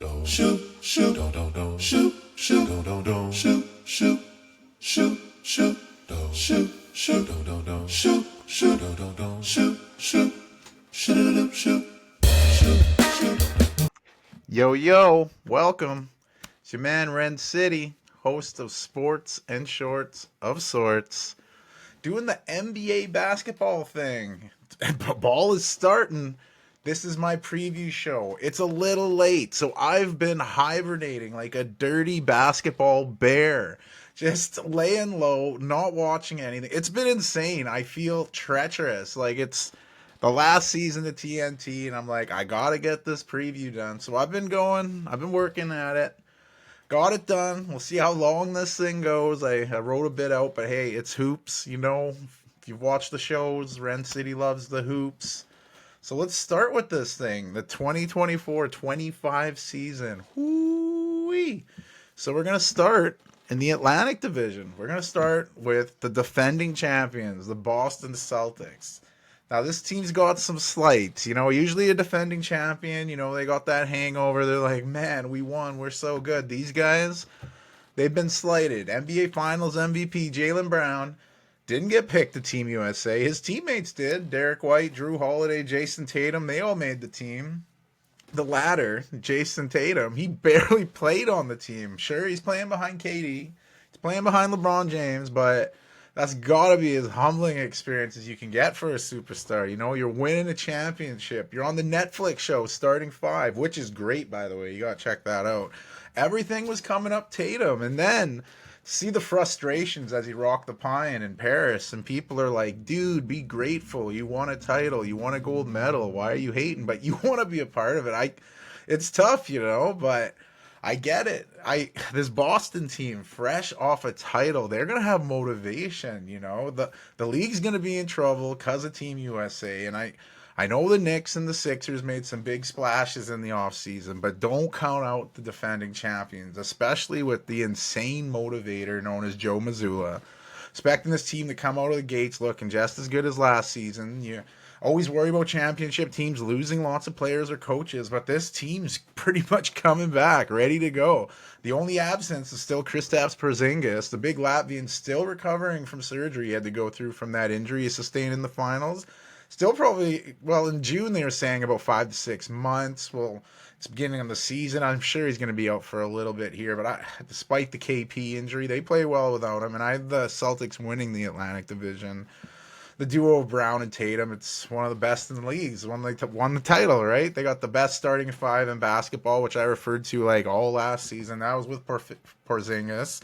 Shoot, shoot, shoot, shoot, shoot, shoot, shoot, shoot, shoot, shoot, shoot, shoot, shoot, shoot, shoot. Yo, welcome. It's your man Ren City, host of Sports and Shorts of Sorts, doing the NBA basketball thing. Ball is starting. This is my preview show. It's a little late, so I've been hibernating like a dirty basketball bear. Just laying low, not watching anything. It's been insane. I feel treacherous. Like it's the last season of TNT, and I'm like, I gotta get this preview done. So I've been working at it. Got it done. We'll see how long this thing goes. I wrote a bit out, but hey, it's hoops. You know, if you've watched the shows, Ren City loves the hoops. So let's start with this thing, the 2024-25 season. Whoo-wee. So we're going to start in the Atlantic Division. We're going to start with the defending champions, the Boston Celtics. Now, this team's got some slights. You know, usually a defending champion, you know, they got that hangover. They're like, man, we won. We're so good. These guys, they've been slighted. NBA Finals MVP Jaylen Brown didn't get picked to Team USA. His teammates did. Derek White, Drew Holiday, Jason Tatum, they all made the team. The latter, Jason Tatum, he barely played on the team. Sure, he's playing behind KD. He's playing behind LeBron James, but that's got to be as humbling experience as you can get for a superstar. You know, you're winning a championship. You're on the Netflix show Starting Five, which is great, by the way. You got to check that out. Everything was coming up Tatum. And then see the frustrations as he rocked the pine in Paris. And people are like, dude, be grateful. You won a title. You won a gold medal. Why are you hating? But you want to be a part of it. It's tough, you know, but I get it. This Boston team, fresh off a title, they're gonna have motivation. You know, the league's gonna be in trouble because of Team USA, and I know the Knicks and the Sixers made some big splashes in the offseason, but don't count out the defending champions, especially with the insane motivator known as Joe Mazzulla. Expecting this team to come out of the gates looking just as good as last season. You always worry about championship teams losing lots of players or coaches, but this team's pretty much coming back, ready to go. The only absence is still Kristaps Porzingis. The big Latvian still recovering from surgery he had to go through from that injury he sustained in the finals. Still probably, well, in June they were saying about 5 to 6 months. Well, it's beginning of the season. I'm sure he's going to be out for a little bit here, but despite the KP injury, they play well without him, and I have the Celtics winning the Atlantic Division. The duo of Brown and Tatum, it's one of the best in the leagues. Won the title, right? They got the best starting five in basketball, which I referred to like all last season. That was with Porzingis.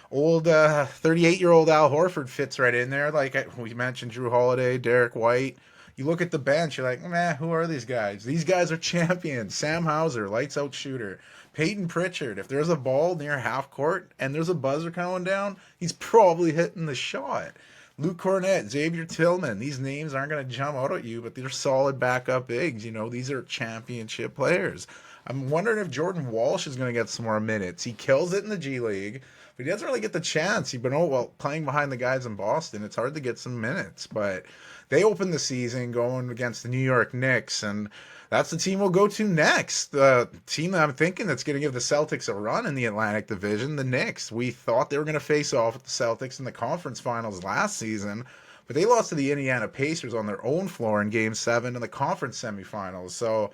Old 38-year-old Al Horford fits right in there. Like we mentioned, Drew Holiday, Derek White. You look at the bench, you're like, man, who are these guys? These guys are champions. Sam Hauser, lights out shooter. Peyton Pritchard, if there's a ball near half court and there's a buzzer coming down, he's probably hitting the shot. Luke Cornett, Xavier Tillman, these names aren't going to jump out at you, but they're solid backup bigs. You know, these are championship players. I'm wondering if Jordan Walsh is going to get some more minutes. He kills it in the G League, but he doesn't really get the chance. Playing behind the guys in Boston, it's hard to get some minutes. But they opened the season going against the New York Knicks, and that's the team we'll go to next. The team that I'm thinking that's going to give the Celtics a run in the Atlantic Division, the Knicks. We thought they were going to face off with the Celtics in the conference finals last season, but they lost to the Indiana Pacers on their own floor in Game 7 in the conference semifinals. So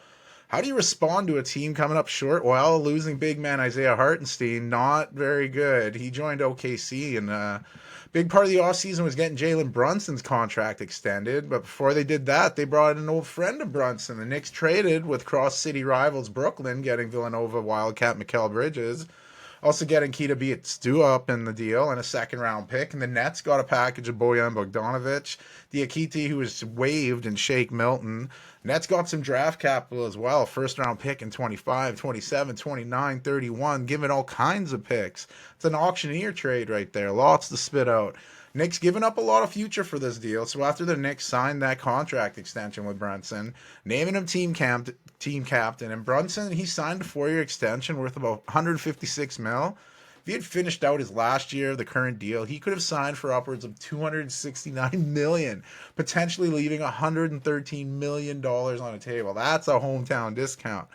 how do you respond to a team coming up short while losing big man Isaiah Hartenstein? Not very good. He joined OKC, and big part of the offseason was getting Jalen Brunson's contract extended. But before they did that, they brought in an old friend of Brunson. The Knicks traded with cross-city rivals Brooklyn, getting Villanova Wildcat Mikal Bridges. Also getting Keita Bates-Diop in the deal and a second-round pick. And the Nets got a package of Bojan Bogdanovic, Diakite, who was waived, and Shake Milton. Nets got some draft capital as well. First-round pick in 25, 27, 29, 31, giving all kinds of picks. It's an auctioneer trade right there. Lots to spit out. Knicks giving up a lot of future for this deal. So after the Knicks signed that contract extension with Brunson, naming him team captain, and Brunson, he signed a 4-year extension worth about 156 mil. If he had finished out his last year of the current deal, he could have signed for upwards of 269 million, potentially leaving 113 million dollars on the table. That's a hometown discount.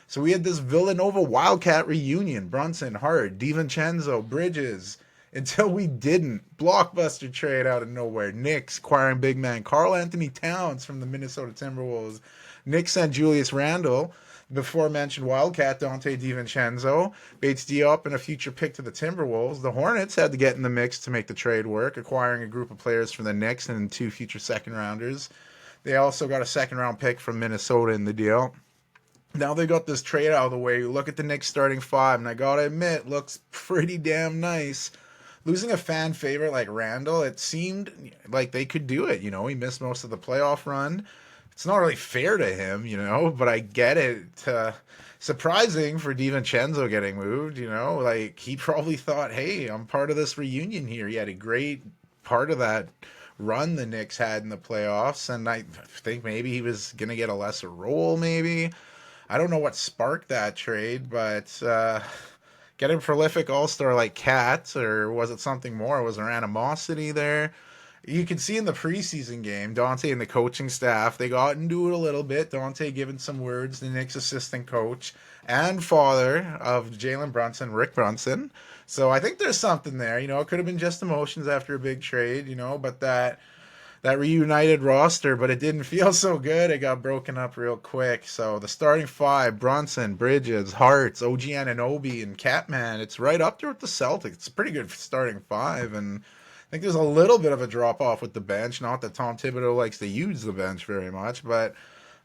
So we had this Villanova Wildcat reunion. Brunson, Hart, DiVincenzo, Bridges. Until we didn't. Blockbuster trade out of nowhere. Knicks acquiring big man Karl Anthony Towns from the Minnesota Timberwolves. Knicks sent Julius Randle. Before mentioned Wildcat Dante DiVincenzo. Bates Diop and a future pick to the Timberwolves. The Hornets had to get in the mix to make the trade work, acquiring a group of players from the Knicks and 2 future second rounders. They also got a second round pick from Minnesota in the deal. Now they got this trade out of the way. You look at the Knicks starting 5, and I gotta admit, looks pretty damn nice. Losing a fan favorite like Randall, it seemed like they could do it. He missed most of the playoff run. It's not really fair to him, but I get it. Surprising for DiVincenzo getting moved, like he probably thought, hey, I'm part of this reunion here. He had a great part of that run the Knicks had in the playoffs, and I think maybe he was going to get a lesser role, maybe. I don't know what sparked that trade, but getting a prolific all-star like Cat, or was it something more? Was there animosity there? You can see in the preseason game, Dante and the coaching staff, they got into it a little bit. Dante giving some words, the Knicks assistant coach and father of Jalen Brunson, Rick Brunson. So I think there's something there. It could have been just emotions after a big trade, but that reunited roster, but it didn't feel so good. It got broken up real quick. So the starting 5, Brunson, Bridges, Harts, OG Anunoby, and Catman, it's right up there with the Celtics. It's a pretty good starting 5, and I think there's a little bit of a drop-off with the bench. Not that Tom Thibodeau likes to use the bench very much, but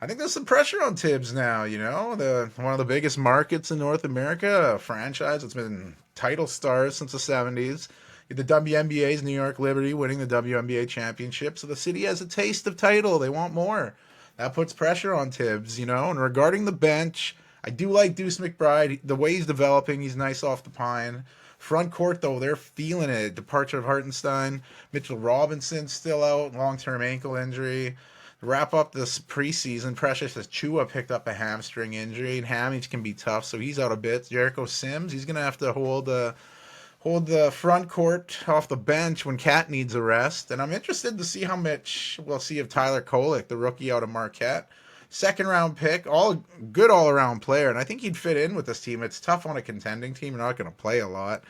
I think there's some pressure on Tibbs now, one of the biggest markets in North America, a franchise that's been title stars since the 70s. The WNBA's New York Liberty winning the WNBA championship, so the city has a taste of title. They want more. That puts pressure on Tibbs, And regarding the bench, I do like Deuce McBride. The way he's developing, he's nice off the pine. Front court, though, they're feeling it. Departure of Hartenstein. Mitchell Robinson still out, long-term ankle injury. Wrap up this preseason, Precious Achua picked up a hamstring injury, and hammies can be tough, so he's out a bit. Jericho Sims, he's going to have to hold the front court off the bench when Cat needs a rest. And I'm interested to see how much we'll see of Tyler Kolek, the rookie out of Marquette. Second round pick, good all around player, and I think he'd fit in with this team. It's tough on a contending team. You're not going to play a lot.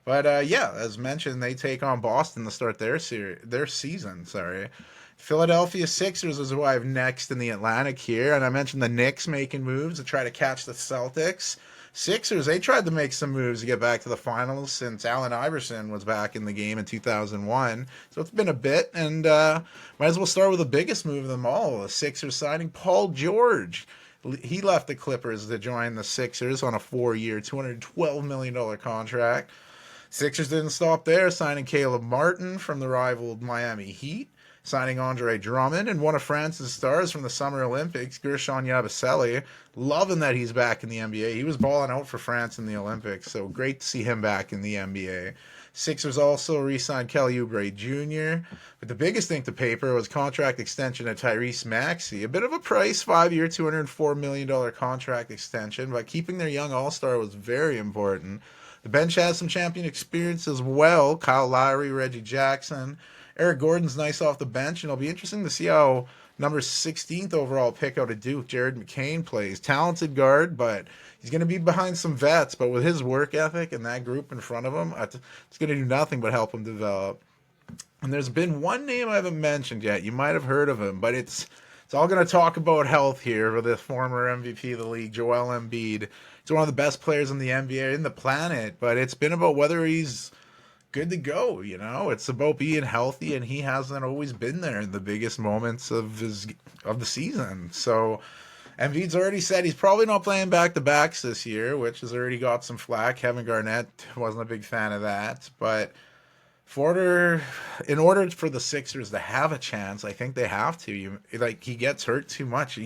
But as mentioned, they take on Boston to start their season. Philadelphia Sixers is who I have next in the Atlantic here, and I mentioned the Knicks making moves to try to catch the Celtics. Sixers, they tried to make some moves to get back to the finals since Allen Iverson was back in the game in 2001. So it's been a bit, and might as well start with the biggest move of them all, the Sixers signing Paul George. He left the Clippers to join the Sixers on a 4-year, $212 million contract. Sixers didn't stop there, signing Caleb Martin from the rival Miami Heat, signing Andre Drummond, and one of France's stars from the Summer Olympics, Gershon Yabusele. Loving that he's back in the NBA. He was balling out for France in the Olympics, so great to see him back in the NBA. Sixers also re-signed Kelly Oubre Jr., but the biggest thing to paper was contract extension of Tyrese Maxey. A bit of a price, 5-year, $204 million contract extension, but keeping their young all-star was very important. The bench has some champion experience as well. Kyle Lowry, Reggie Jackson. Eric Gordon's nice off the bench, and it'll be interesting to see how number 16th overall pick out of Duke, Jared McCain, plays. Talented guard, but he's going to be behind some vets. But with his work ethic and that group in front of him, it's going to do nothing but help him develop. And there's been one name I haven't mentioned yet. You might have heard of him, but it's all going to talk about health here for the former MVP of the league, Joel Embiid. He's one of the best players in the NBA, in the planet, but it's been about whether he's good to go. It's about being healthy, and he hasn't always been there in the biggest moments of the season. So Embiid's already said he's probably not playing back-to-backs this year, which has already got some flack. Kevin Garnett wasn't a big fan of that, but in order for the Sixers to have a chance, I think they have to. He gets hurt too much.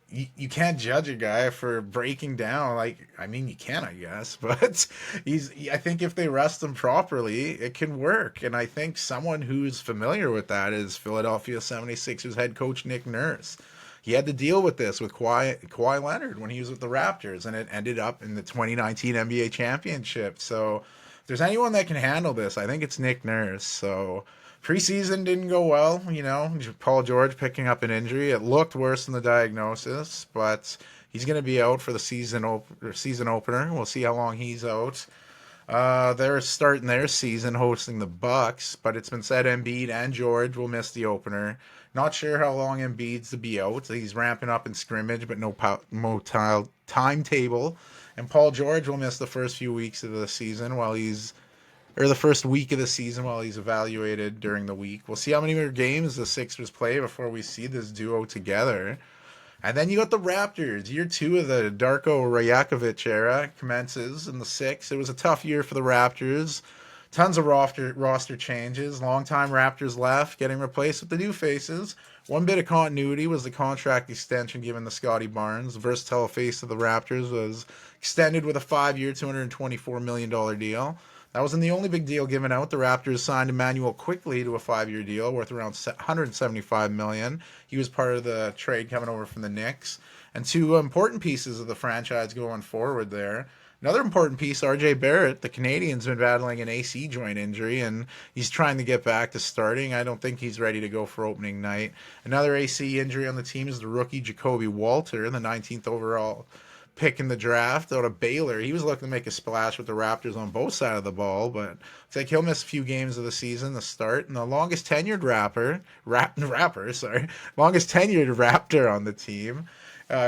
You can't judge a guy for breaking down. You can, I guess, but I think if they rest him properly, it can work. And I think someone who's familiar with that is Philadelphia 76ers head coach Nick Nurse. He had to deal with this with Kawhi Leonard when he was with the Raptors, and it ended up in the 2019 NBA championship. So if there's anyone that can handle this, I think it's Nick Nurse. So preseason didn't go well, Paul George picking up an injury. It looked worse than the diagnosis, but He's going to be out for the season opener. We'll see how long he's out. They're starting their season hosting the Bucks, but it's been said Embiid and George will miss the opener. Not sure how long Embiid's to be out. He's ramping up in scrimmage, but no timetable. And Paul George will miss the first few weeks of the season the first week of the season while he's evaluated during the week. We'll see how many more games the Sixers play before we see this duo together. And then you got the Raptors. Year 2 of the Darko Rajakovic era commences in the 6th. It was a tough year for the Raptors. Tons of roster changes. Longtime Raptors left, getting replaced with the new faces. One bit of continuity was the contract extension given to Scotty Barnes. The versatile face of the Raptors was extended with a 5-year, $224 million deal. That wasn't the only big deal given out. The Raptors signed Emmanuel quickly to a 5-year deal worth around $175 million. He was part of the trade coming over from the Knicks. And 2 important pieces of the franchise going forward there. Another important piece, R.J. Barrett, the Canadian's been battling an AC joint injury, and he's trying to get back to starting. I don't think he's ready to go for opening night. Another AC injury on the team is the rookie Jacoby Walter, the 19th overall pick in the draft out of Baylor. He was looking to make a splash with the Raptors on both sides of the ball, but looks like he'll miss a few games of the season to start. And the longest tenured longest tenured Raptor on the team,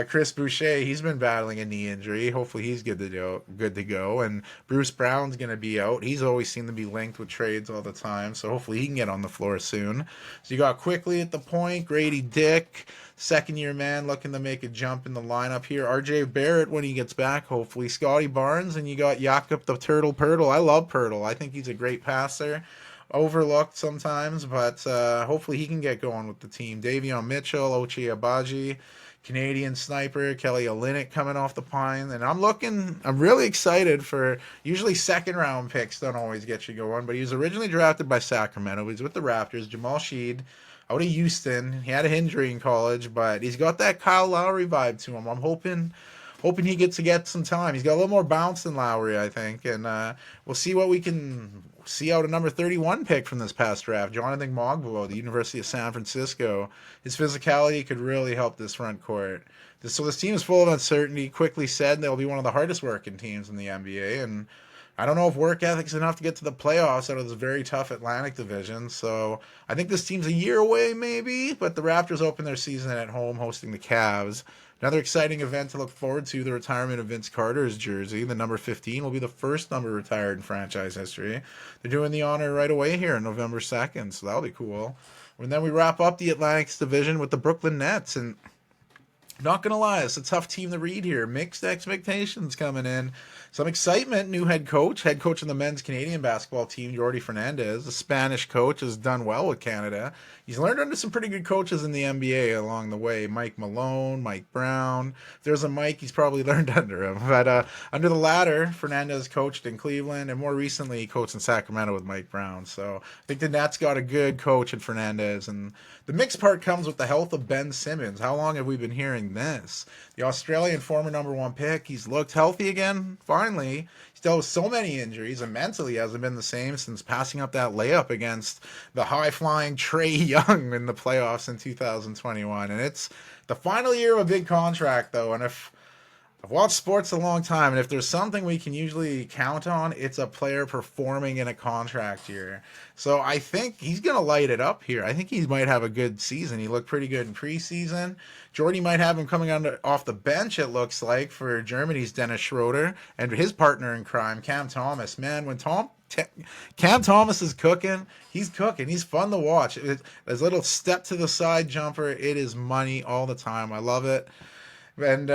Chris Boucher, he's been battling a knee injury. Hopefully he's good to go. And Bruce Brown's going to be out. He's always seemed to be linked with trades all the time, so hopefully he can get on the floor soon. So you got Quickly at the point, Grady Dick, second-year man looking to make a jump in the lineup here. R.J. Barrett when he gets back, hopefully. Scotty Barnes, and you got Jakob the Turtle Pirtle. I love Pirtle. I think he's a great passer. Overlooked sometimes, but hopefully he can get going with the team. Davion Mitchell, Ochai Agbaji, Canadian sniper, Kelly Olynyk coming off the pine. And I'm really excited for, usually second-round picks don't always get you going, but he was originally drafted by Sacramento. He's with the Raptors. Jamal Sheed out of Houston. He had an injury in college, but he's got that Kyle Lowry vibe to him. I'm hoping he gets to get some time. He's got a little more bounce than Lowry, I think, and we'll see what we can see out of number 31 pick from this past draft, Jonathan Mogbo, the University of San Francisco. His physicality could really help this front court. So this team is full of uncertainty. Quickly said they'll be one of the hardest working teams in the NBA, and I don't know if work ethic's enough to get to the playoffs out of this very tough Atlantic division. So I think this team's a year away maybe, but the Raptors open their season at home hosting the Cavs. Another exciting event to look forward to, the retirement of Vince Carter's jersey. The number 15 will be the first number retired in franchise history. They're doing the honor right away here on November 2nd, so that'll be cool. And then we wrap up the Atlantic's division with the Brooklyn Nets, and not going to lie, it's a tough team to read here. Mixed expectations coming in. Some excitement, new head coach of the men's Canadian basketball team, Jordi Fernandez. The Spanish coach has done well with Canada. He's learned under some pretty good coaches in the NBA along the way. Mike Malone, Mike Brown. If there's a Mike, he's probably learned under him. But under the latter, Fernandez coached in Cleveland, and more recently he coached in Sacramento with Mike Brown. So I think the Nets got a good coach in Fernandez. And the mixed part comes with the health of Ben Simmons. How long have we been hearing this? The Australian former number 1 pick, he's looked healthy again, finally. Still with so many injuries, and mentally hasn't been the same since passing up that layup against the high-flying Trae Young in the playoffs in 2021. And it's the final year of a big contract, though, and I've watched sports a long time, and if there's something we can usually count on, it's a player performing in a contract year. So I think he's going to light it up here. I think he might have a good season. He looked pretty good in preseason. Jordy might have him coming off the bench, it looks like, for Germany's Dennis Schroeder and his partner in crime, Cam Thomas. Man, when Cam Thomas is cooking, he's cooking. He's fun to watch. His little step to the side jumper, it is money all the time. I love it. And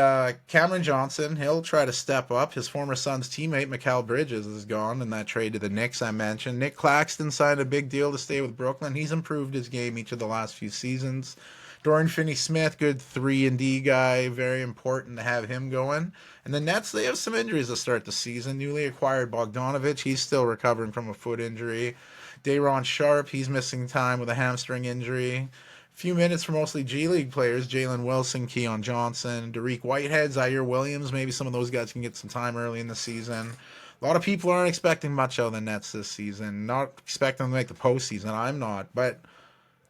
Cameron Johnson, he'll try to step up. His former Suns teammate, Mikal Bridges, is gone in that trade to the Knicks I mentioned. Nick Claxton signed a big deal to stay with Brooklyn. He's improved his game each of the last few seasons. Dorian Finney-Smith, good 3-and-D guy. Very important to have him going. And the Nets, they have some injuries to start the season. Newly acquired Bogdanovich, he's still recovering from a foot injury. Day'Ron Sharpe, he's missing time with a hamstring injury. Few minutes for mostly G League players, Jalen Wilson, Keon Johnson, Dariq Whitehead, Zaire Williams. Maybe some of those guys can get some time early in the season. A lot of people aren't expecting much out of the Nets this season. Not expecting them to make the postseason. I'm not. But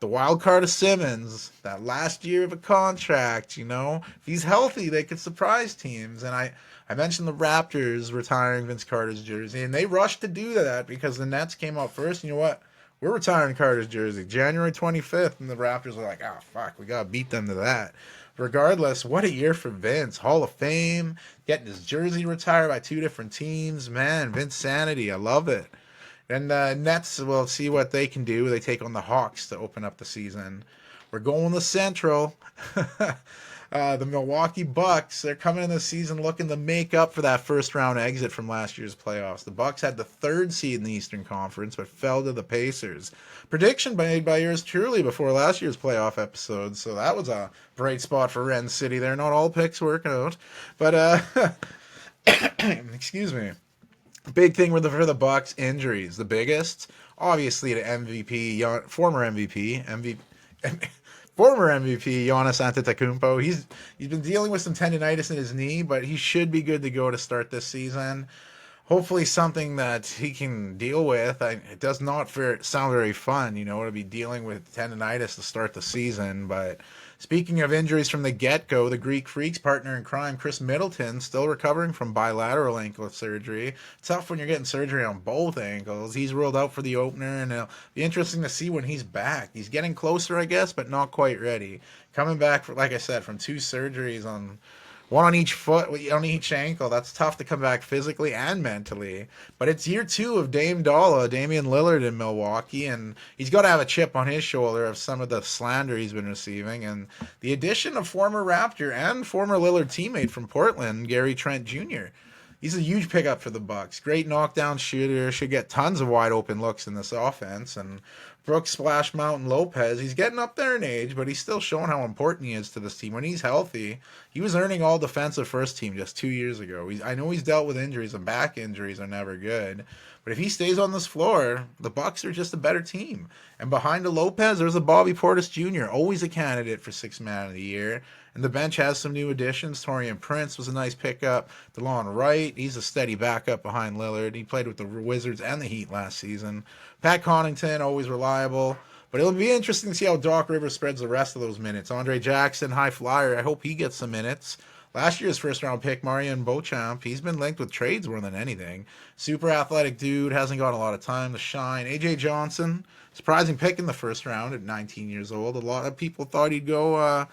the wild card of Simmons, that last year of a contract, if he's healthy, they could surprise teams. And I mentioned the Raptors retiring Vince Carter's jersey, and they rushed to do that because the Nets came out first. You know what? We're retiring Carter's jersey January 25th, and the Raptors were like, oh, fuck, we got to beat them to that. Regardless, what a year for Vince. Hall of Fame, getting his jersey retired by 2 different teams. Man, Vince Sanity, I love it. And the Nets will see what they can do. They take on the Hawks to open up the season. We're going to Central. The Milwaukee Bucks, they're coming in this season looking to make up for that first round exit from last year's playoffs. The Bucks had the 3rd seed in the Eastern Conference, but fell to the Pacers. Prediction made by yours truly before last year's playoff episode, so that was a bright spot for Ren City there. Not all picks work out, but excuse me. Big thing for the Bucks, injuries. The biggest, obviously, the former MVP Giannis Antetokounmpo. He's been dealing with some tendonitis in his knee, but he should be good to go to start this season. Hopefully something that he can deal with. It does not sound very fun, to be dealing with tendonitis to start the season. But speaking of injuries from the get-go, the Greek Freak's partner in crime, Chris Middleton, still recovering from bilateral ankle surgery. Tough when you're getting surgery on both ankles. He's ruled out for the opener, and it'll be interesting to see when he's back. He's getting closer, I guess, but not quite ready. Coming back, like I said, from 2 surgeries one on each foot, on each ankle. That's tough to come back physically and mentally. But it's year 2 of Damian Lillard in Milwaukee, and he's got to have a chip on his shoulder of some of the slander he's been receiving. And the addition of former Raptor and former Lillard teammate from Portland, Gary Trent Jr., he's a huge pickup for the Bucks. Great knockdown shooter, should get tons of wide open looks in this offense. And Brooks Splash Mountain Lopez, he's getting up there in age, but he's still showing how important he is to this team. When he's healthy, he was earning all defensive first team just 2 years ago. I know he's dealt with injuries, and back injuries are never good. But if he stays on this floor, the Bucks are just a better team. And behind the Lopez, there's a Bobby Portis Jr., always a candidate for 6th Man of the Year. And the bench has some new additions. Taurean Prince was a nice pickup. DeLon Wright, he's a steady backup behind Lillard. He played with the Wizards and the Heat last season. Pat Connaughton, always reliable. But it'll be interesting to see how Doc Rivers spreads the rest of those minutes. Andre Jackson, high flyer, I hope he gets some minutes. Last year's first-round pick, Marion Beauchamp, he's been linked with trades more than anything. Super athletic dude, hasn't got a lot of time to shine. A.J. Johnson, surprising pick in the first round at 19 years old. A lot of people thought he'd go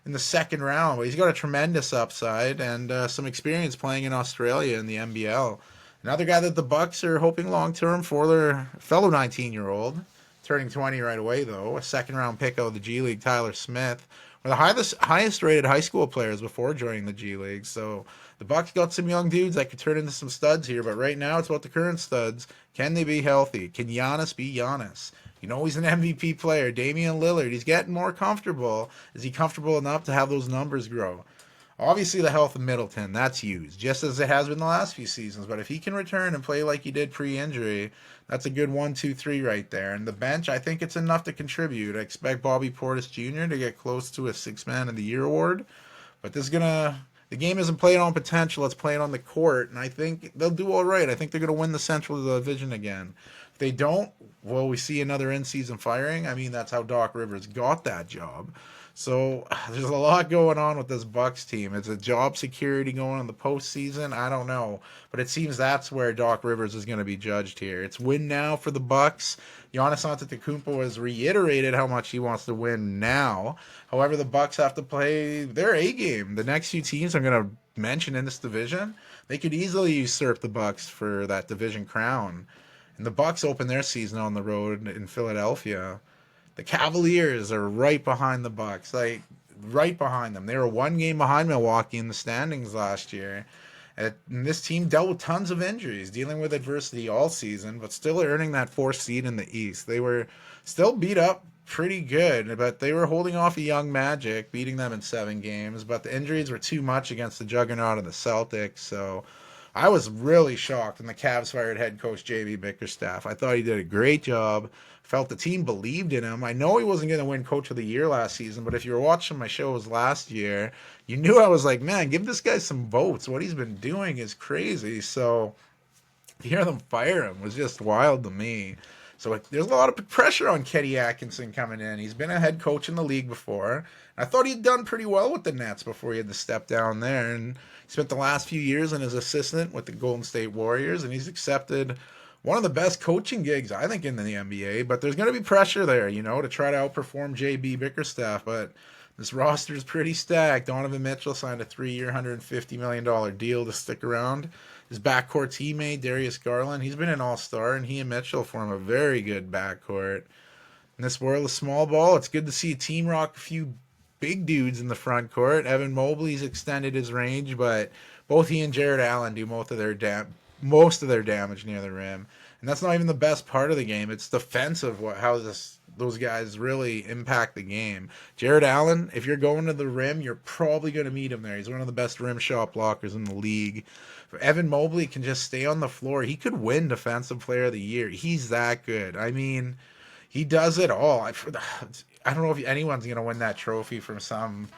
in the second round, but he's got a tremendous upside and some experience playing in Australia in the NBL. Another guy that the Bucks are hoping long-term for their fellow 19-year-old, turning 20 right away, though. A second-round pick out of the G League, Tyler Smith. One of the highest-rated high school players before joining the G League. So the Bucks got some young dudes that could turn into some studs here, but right now it's about the current studs. Can they be healthy? Can Giannis be Giannis? He's an MVP player. Damian Lillard, he's getting more comfortable. Is he comfortable enough to have those numbers grow? Obviously, the health of Middleton, that's huge, just as it has been the last few seasons. But if he can return and play like he did pre-injury, that's a good 1, 2, 3 right there. And the bench, I think it's enough to contribute. I expect Bobby Portis Jr. to get close to a 6th Man of the Year award. But the game isn't played on potential, it's played on the court. And I think they'll do all right. I think they're going to win the Central Division again. If they don't, will we see another in-season firing? I mean, that's how Doc Rivers got that job. So there's a lot going on with this Bucks team. It's a job security going in the postseason. I don't know, but it seems that's where Doc Rivers is going to be judged here. It's win now for the Bucks. Giannis Antetokounmpo has reiterated how much he wants to win now. However, the Bucks have to play their A game. The next few teams I'm going to mention in this division, they could easily usurp the Bucks for that division crown. And the Bucks open their season on the road in Philadelphia. The Cavaliers are right behind the Bucks, like right behind them. They were 1 game behind Milwaukee in the standings last year. And this team dealt with tons of injuries, dealing with adversity all season, but still earning that 4th seed in the East. They were still beat up pretty good, but they were holding off a young Magic, beating them in 7 games. But the injuries were too much against the juggernaut of the Celtics, so I was really shocked when the Cavs fired head coach J.B. Bickerstaff. I thought he did a great job. Felt the team believed in him. I know he wasn't going to win Coach of the Year last season, but if you were watching my shows last year, you knew I was like, man, give this guy some votes. What he's been doing is crazy. So to hear them fire him was just wild to me. So there's a lot of pressure on Kenny Atkinson coming in. He's been a head coach in the league before. I thought he'd done pretty well with the Nets before he had to step down there. And he spent the last few years as assistant with the Golden State Warriors, and he's accepted one of the best coaching gigs, I think, in the NBA. But there's going to be pressure there, to try to outperform JB Bickerstaff. But this roster is pretty stacked. Donovan Mitchell signed a 3-year, $150 million deal to stick around. His backcourt teammate, Darius Garland, he's been an all-star, and he and Mitchell form a very good backcourt. In this world of small ball, it's good to see a team rock a few big dudes in the front court. Evan Mobley's extended his range, but both he and Jared Allen do most of their damage near the rim. And that's not even the best part of the game. It's defensive, how those guys really impact the game. Jared Allen, if you're going to the rim, you're probably going to meet him there. He's one of the best rim shot blockers in the league. If Evan Mobley can just stay on the floor, he could win Defensive Player of the Year. He's that good. I mean, he does it all. I don't know if anyone's going to win that trophy from some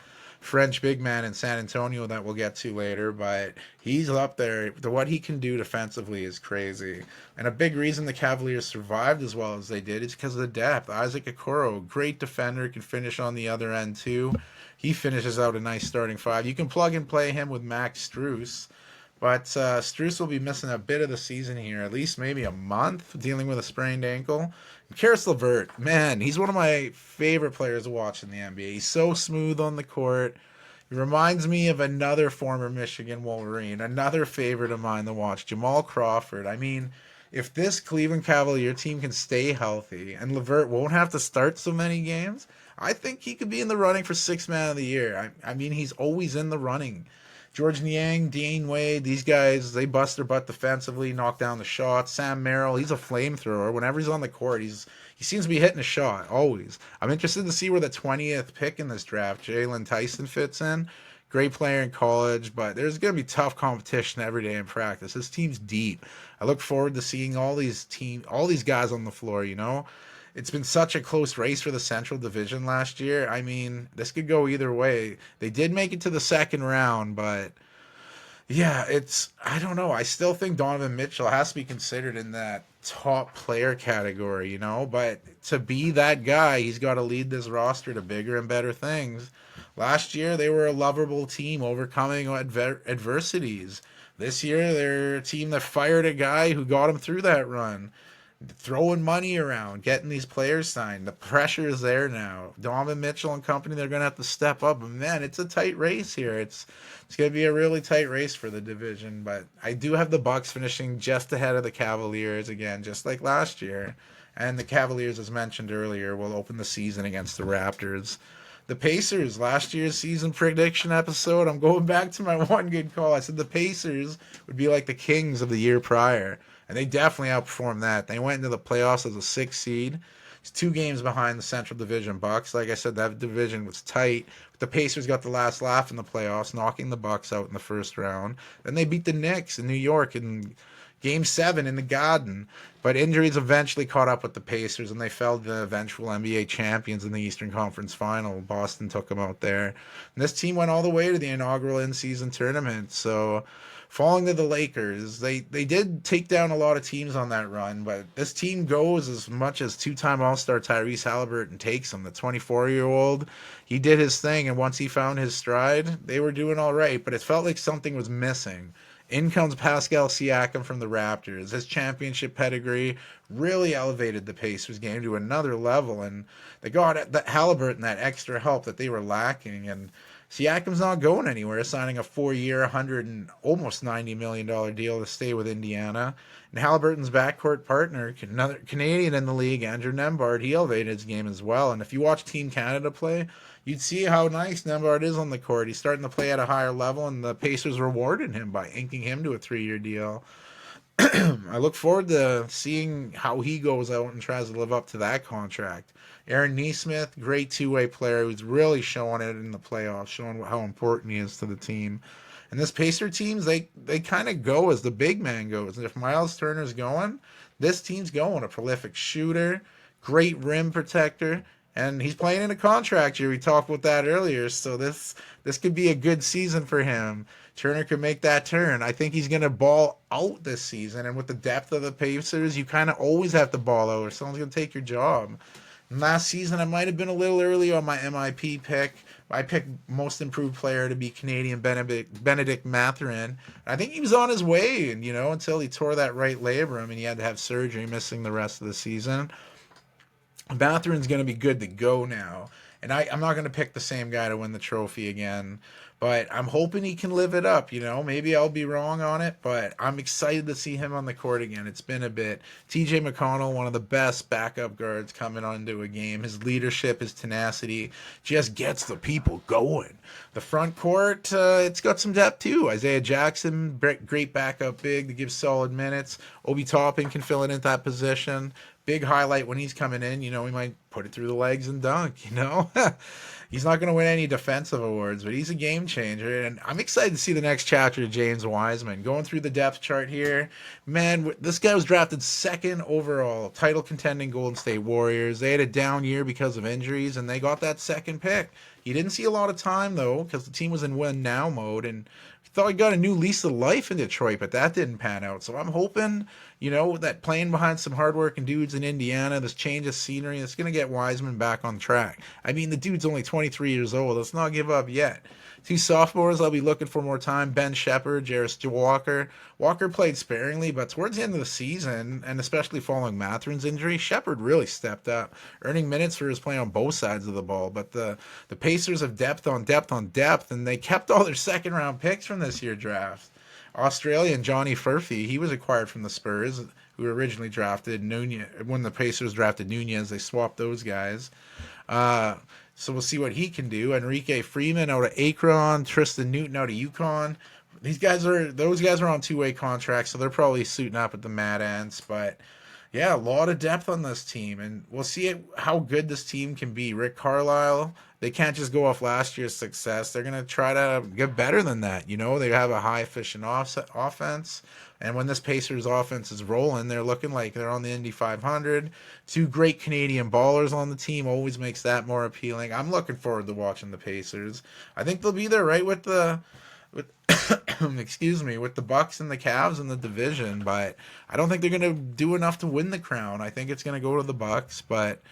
French big man in San Antonio that we'll get to later, but he's up there. What he can do defensively is crazy. And a big reason the Cavaliers survived as well as they did is because of the depth. Isaac Okoro, great defender, can finish on the other end too. He finishes out a nice starting five. You can plug and play him with Max Strus, but Strus will be missing a bit of the season here, at least maybe a month, dealing with a sprained ankle. Karis LeVert, man, he's one of my favorite players to watch in the NBA. He's so smooth on the court. He reminds me of another former Michigan Wolverine, another favorite of mine to watch, Jamal Crawford. I mean, if this Cleveland Cavalier team can stay healthy and LeVert won't have to start so many games, I think he could be in the running for Sixth Man of the Year. I mean, he's always in the running. George Niang, Dane Wade, these guys, they bust their butt defensively, knock down the shots. Sam Merrill, he's a flamethrower. Whenever he's on the court, he seems to be hitting a shot, always. I'm interested to see where the 20th pick in this draft, Jalen Tyson, fits in. Great player in college, but there's going to be tough competition every day in practice. This team's deep. I look forward to seeing all these guys on the floor, It's been such a close race for the Central Division last year. I mean, this could go either way. They did make it to the second round, but yeah, I don't know. I still think Donovan Mitchell has to be considered in that top player category, But to be that guy, he's got to lead this roster to bigger and better things. Last year, they were a lovable team overcoming adversities. This year, they're a team that fired a guy who got them through that run. Throwing money around, getting these players signed. The pressure is there now. Donovan Mitchell and company, they're going to have to step up. And man, it's a tight race here. It's going to be a really tight race for the division. But I do have the Bucks finishing just ahead of the Cavaliers again, just like last year. And the Cavaliers, as mentioned earlier, will open the season against the Raptors. The Pacers, last year's season prediction episode, I'm going back to my one good call. I said the Pacers would be like the Kings of the year prior. And they definitely outperformed that. They went into the playoffs as a 6th seed. It's 2 games behind the Central Division Bucks. Like I said, that division was tight. The Pacers got the last laugh in the playoffs, knocking the Bucks out in the first round. Then they beat the Knicks in New York in Game 7 in the Garden. But injuries eventually caught up with the Pacers, and they fell to the eventual NBA champions in the Eastern Conference Final. Boston took them out there. And this team went all the way to the inaugural in-season tournament. So falling to the Lakers, they did take down a lot of teams on that run, but this team goes as much as 2-time All-Star Tyrese Halliburton takes them. The 24-year-old, he did his thing, and once he found his stride, they were doing all right, but it felt like something was missing. In comes Pascal Siakam from the Raptors. His championship pedigree really elevated the Pacers game to another level, and they got that Halliburton that extra help that they were lacking, and Siakam's not going anywhere, signing a 4-year, almost $90 million deal to stay with Indiana. And Halliburton's backcourt partner, another Canadian in the league, Andrew Nembhard, he elevated his game as well. And if you watch Team Canada play, you'd see how nice Nembhard is on the court. He's starting to play at a higher level, and the Pacers rewarded him by inking him to a 3-year deal. I look forward to seeing how he goes out and tries to live up to that contract. Aaron Nesmith, great two-way player who's really showing it in the playoffs, showing how important he is to the team. And this Pacer teams, they kind of go as the big man goes. And if Miles Turner's going, this team's going. A prolific shooter, great rim protector, and he's playing in a contract year. We talked about that earlier, so this could be a good season for him. Turner could make that turn. I think he's going to ball out this season. And with the depth of the Pacers, you kind of always have to ball out or someone's going to take your job. And last season, I might have been a little early on my MIP pick. I picked most improved player to be Canadian Benedict Mathurin. I think he was on his way, and until he tore that right labrum and he had to have surgery, missing the rest of the season. Mathurin's going to be good to go now. And I'm not going to pick the same guy to win the trophy again. But I'm hoping he can live it up, Maybe I'll be wrong on it, but I'm excited to see him on the court again. It's been a bit. TJ McConnell, one of the best backup guards coming onto a game. His leadership, his tenacity just gets the people going. The front court, it's got some depth too. Isaiah Jackson, great backup big to give solid minutes. Obi Toppin can fill in at that position. Big highlight when he's coming in, he might put it through the legs and dunk, He's not going to win any defensive awards, but he's a game changer. And I'm excited to see the next chapter of James Wiseman. Going through the depth chart here, man, this guy was drafted second overall, title contending Golden State Warriors. They had a down year because of injuries, and they got that second pick. He didn't see a lot of time, though, because the team was in win now mode, and thought he got a new lease of life in Detroit, but that didn't pan out. So I'm hoping, that playing behind some hardworking dudes in Indiana, this change of scenery, it's going to get Wiseman back on track. I mean, the dude's only 23 years old. Let's not give up yet. Two sophomores I'll be looking for more time. Ben Shepherd, Jarris Walker. Walker played sparingly, but towards the end of the season, and especially following Mathurin's injury, Shepherd really stepped up, earning minutes for his play on both sides of the ball. But the Pacers have depth on depth on depth, and they kept all their second-round picks from this year's draft. Australian Johnny Furphy, he was acquired from the Spurs, who originally drafted Nunez. When the Pacers drafted Nunez, they swapped those guys. So we'll see what he can do. Enrique Freeman out of Akron, Tristan Newton out of UConn. Those guys are on two-way contracts, so they're probably suiting up at the Mad Ants. But yeah, a lot of depth on this team, and we'll see how good this team can be. Rick Carlisle, they can't just go off last year's success. They're going to try to get better than that. They have a high-efficient offense. And when this Pacers offense is rolling, they're looking like they're on the Indy 500. Two great Canadian ballers on the team always makes that more appealing. I'm looking forward to watching the Pacers. I think they'll be there right with the with the Bucks and the Cavs in the division, but I don't think they're going to do enough to win the crown. I think it's going to go to the Bucks, but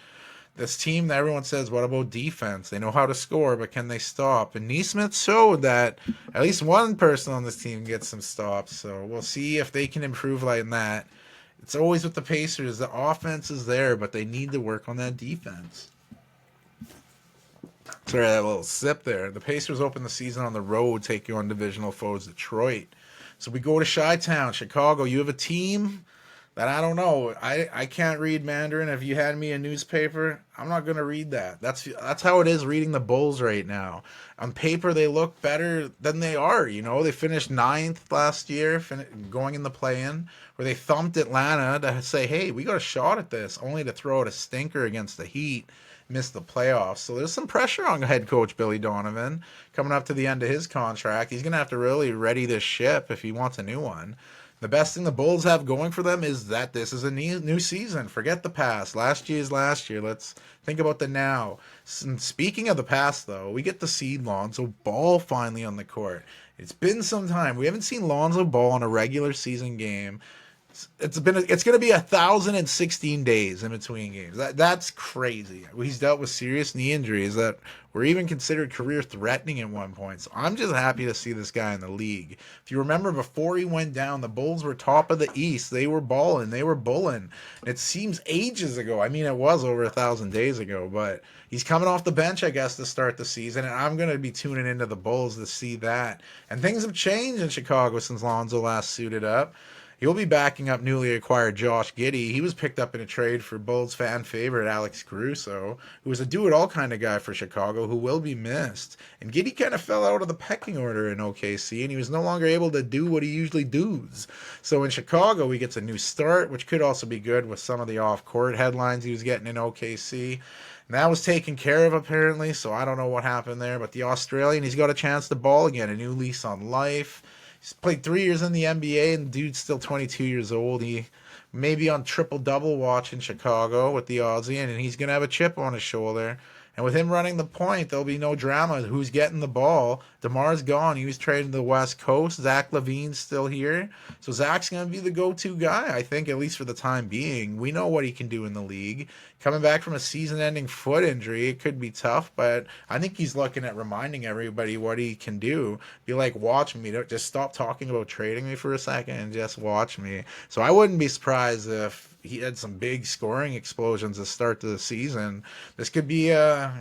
this team that everyone says, what about defense? They know how to score, but can they stop? And Neesmith showed that at least one person on this team gets some stops. So we'll see if they can improve like that. It's always with the Pacers. The offense is there, but they need to work on that defense. Sorry, that little sip there. The Pacers open the season on the road, taking on divisional foes Detroit. So we go to Chi-Town, Chicago. You have a team that I don't know. I can't read Mandarin. If you had me a newspaper, I'm not going to read that. That's how it is reading the Bulls right now. On paper, they look better than they are. They finished 9th last year, going in the play-in, where they thumped Atlanta to say, hey, we got a shot at this, only to throw out a stinker against the Heat, miss the playoffs. So there's some pressure on head coach Billy Donovan coming up to the end of his contract. He's going to have to really ready this ship if he wants a new one. The best thing the Bulls have going for them is that this is a new season. Forget the past. Last year is last year. Let's think about the now. And speaking of the past, though, we get to see Lonzo Ball finally on the court. It's been some time. We haven't seen Lonzo Ball in a regular season game. It's going to be 1,016 days in between games. That's crazy. He's dealt with serious knee injuries that were even considered career threatening at one point. So I'm just happy to see this guy in the league. If you remember, before he went down, the Bulls were top of the East. They were balling. They were bulling. It seems ages ago. I mean, it was over 1,000 days ago, but he's coming off the bench, I guess, to start the season, and I'm going to be tuning into the Bulls to see that. And things have changed in Chicago since Lonzo last suited up. He'll be backing up newly acquired Josh Giddey. He was picked up in a trade for Bulls fan favorite Alex Caruso, who was a do-it-all kind of guy for Chicago who will be missed. And Giddey kind of fell out of the pecking order in OKC, and he was no longer able to do what he usually does. So in Chicago, he gets a new start, which could also be good with some of the off-court headlines he was getting in OKC. And that was taken care of, apparently, so I don't know what happened there. But the Australian, he's got a chance to ball again, a new lease on life. He's played 3 years in the NBA, and the dude's still 22 years old. He may be on triple-double watch in Chicago with the Aussie, and he's going to have a chip on his shoulder. And with him running the point, there'll be no drama. Who's getting the ball? DeMar's gone. He was traded to the West Coast. Zach LaVine's still here. So Zach's going to be the go-to guy, I think, at least for the time being. We know what he can do in the league. Coming back from a season-ending foot injury, it could be tough, but I think he's looking at reminding everybody what he can do. Be like, watch me. Don't just stop talking about trading me for a second and just watch me. So I wouldn't be surprised if he had some big scoring explosions to start the season. This could be a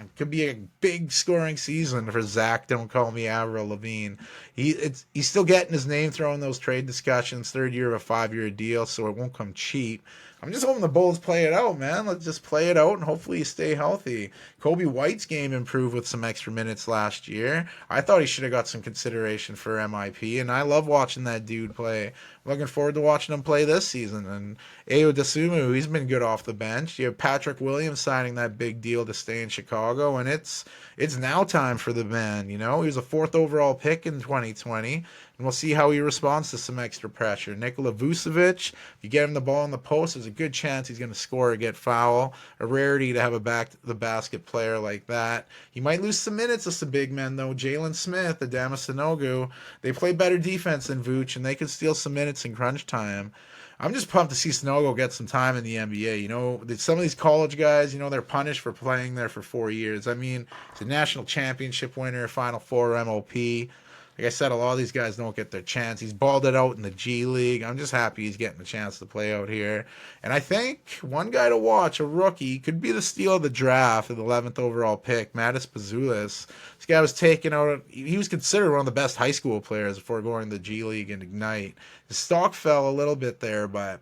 big scoring season for Zach. Don't call me Avril Lavigne. He's still getting his name thrown in those trade discussions. Third year of a 5-year deal, so it won't come cheap. I'm just hoping the Bulls play it out, man. Let's just play it out and hopefully you stay healthy. Kobe White's game improved with some extra minutes last year. I thought he should have got some consideration for MIP, and I love watching that dude play. Looking forward to watching him play this season. And Ayo Dosunmu, he's been good off the bench. You have Patrick Williams signing that big deal to stay in Chicago, and it's now time for the man. You know, he was a 4th overall pick in 2020, and we'll see how he responds to some extra pressure. Nikola Vucevic, if you get him the ball in the post, there's a good chance he's going to score or get foul. A rarity to have a back-to-the-basket player like that. He might lose some minutes to some big men, though. Jalen Smith, Adama Sanogo, they play better defense than Vooch, and they can steal some minutes in crunch time. I'm just pumped to see Sanogo get some time in the NBA. You know, some of these college guys, you know, they're punished for playing there for 4 years. I mean, he's a national championship winner, Final Four MOP. Like I said, a lot of these guys don't get their chance. He's balled it out in the G League. I'm just happy he's getting a chance to play out here. And I think one guy to watch, a rookie, could be the steal of the draft, the 11th overall pick, Matas Pazulis. This guy was taken out. He was considered one of the best high school players before going to the G League and Ignite. His stock fell a little bit there, but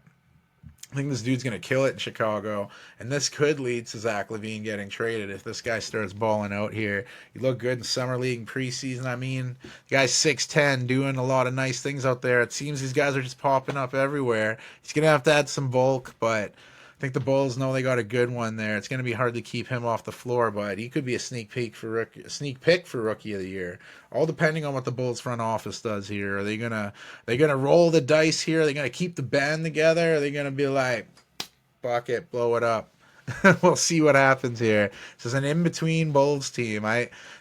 I think this dude's going to kill it in Chicago, and this could lead to Zach LaVine getting traded if this guy starts balling out here. He looked good in Summer League and preseason. I mean, the guy's 6'10", doing a lot of nice things out there. It seems these guys are just popping up everywhere. He's going to have to add some bulk, but I think the Bulls know they got a good one there. It's going to be hard to keep him off the floor, but he could be a sneak pick for Rookie of the Year. All depending on what the Bulls front office does here. Are they gonna roll the dice here? Are they gonna keep the band together? Are they gonna be like, fuck it, blow it up? We'll see what happens here. This is an in-between Bulls team.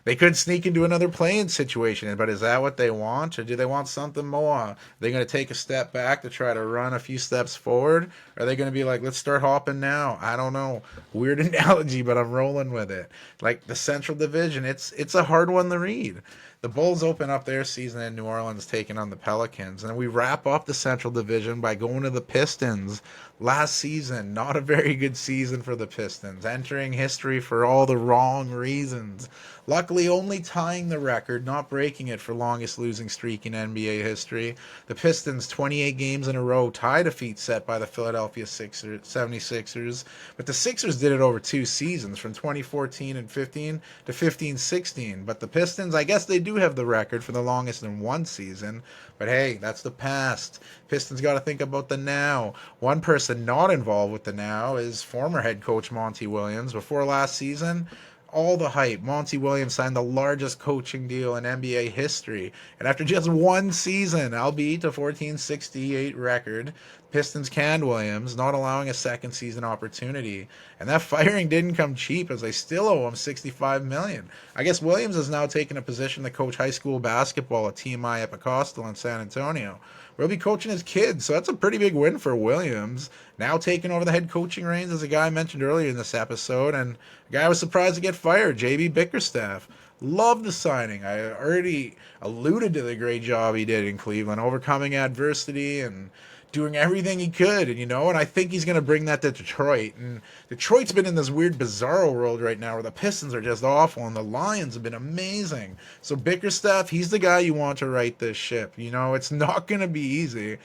They could sneak into another playing situation, but is that what they want? Or do they want something more? Are they going to take a step back to try to run a few steps forward? Or are they going to be like, let's start hopping now? I don't know. Weird analogy, but I'm rolling with it. Like the Central Division, it's a hard one to read. The Bulls open up their season in New Orleans taking on the Pelicans, and we wrap up the Central Division by going to the Pistons. Last season, not a very good season for the Pistons, entering history for all the wrong reasons. Luckily, only tying the record, not breaking it for longest losing streak in NBA history. The Pistons, 28 games in a row, tied a feat set by the Philadelphia 76ers. But the Sixers did it over 2 seasons, from 2014 and 15 to 15-16. But the Pistons, I guess they do have the record for the longest in 1 season. But hey, that's the past. Pistons got to think about the now. One person not involved with the now is former head coach Monty Williams. Before last season, all the hype. Monty Williams signed the largest coaching deal in NBA history. And after just 1 season, albeit a 14-68 record, Pistons canned Williams, not allowing a second season opportunity. And that firing didn't come cheap, as they still owe him $65 million. I guess Williams has now taken a position to coach high school basketball at TMI Epicostal in San Antonio. We'll be coaching his kids, so that's a pretty big win for Williams. Now taking over the head coaching reins, as a guy I mentioned earlier in this episode, and a guy I was surprised to get fired, JB Bickerstaff. Love the signing. I already alluded to the great job he did in Cleveland, overcoming adversity and doing everything he could, and and I think he's going to bring that to Detroit. And Detroit's been in this weird bizarro world right now where the Pistons are just awful and the Lions have been amazing. So Bickerstaff, he's the guy you want to right this ship. It's not going to be easy.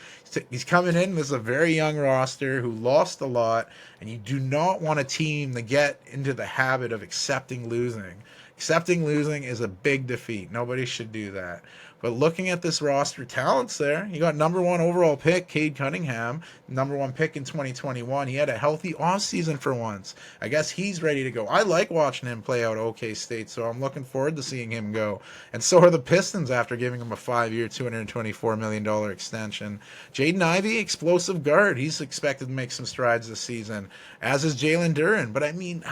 He's coming in with a very young roster who lost a lot, and you do not want a team to get into the habit of accepting losing. Accepting losing is a big defeat. Nobody should do that. But looking at this roster, talent's there. You got number 1 overall pick, Cade Cunningham, number 1 pick in 2021. He had a healthy offseason for once. I guess he's ready to go. I like watching him play out OK State, so I'm looking forward to seeing him go. And so are the Pistons after giving him a 5-year, $224 million extension. Jaden Ivey, explosive guard. He's expected to make some strides this season, as is Jalen Duren. But I mean,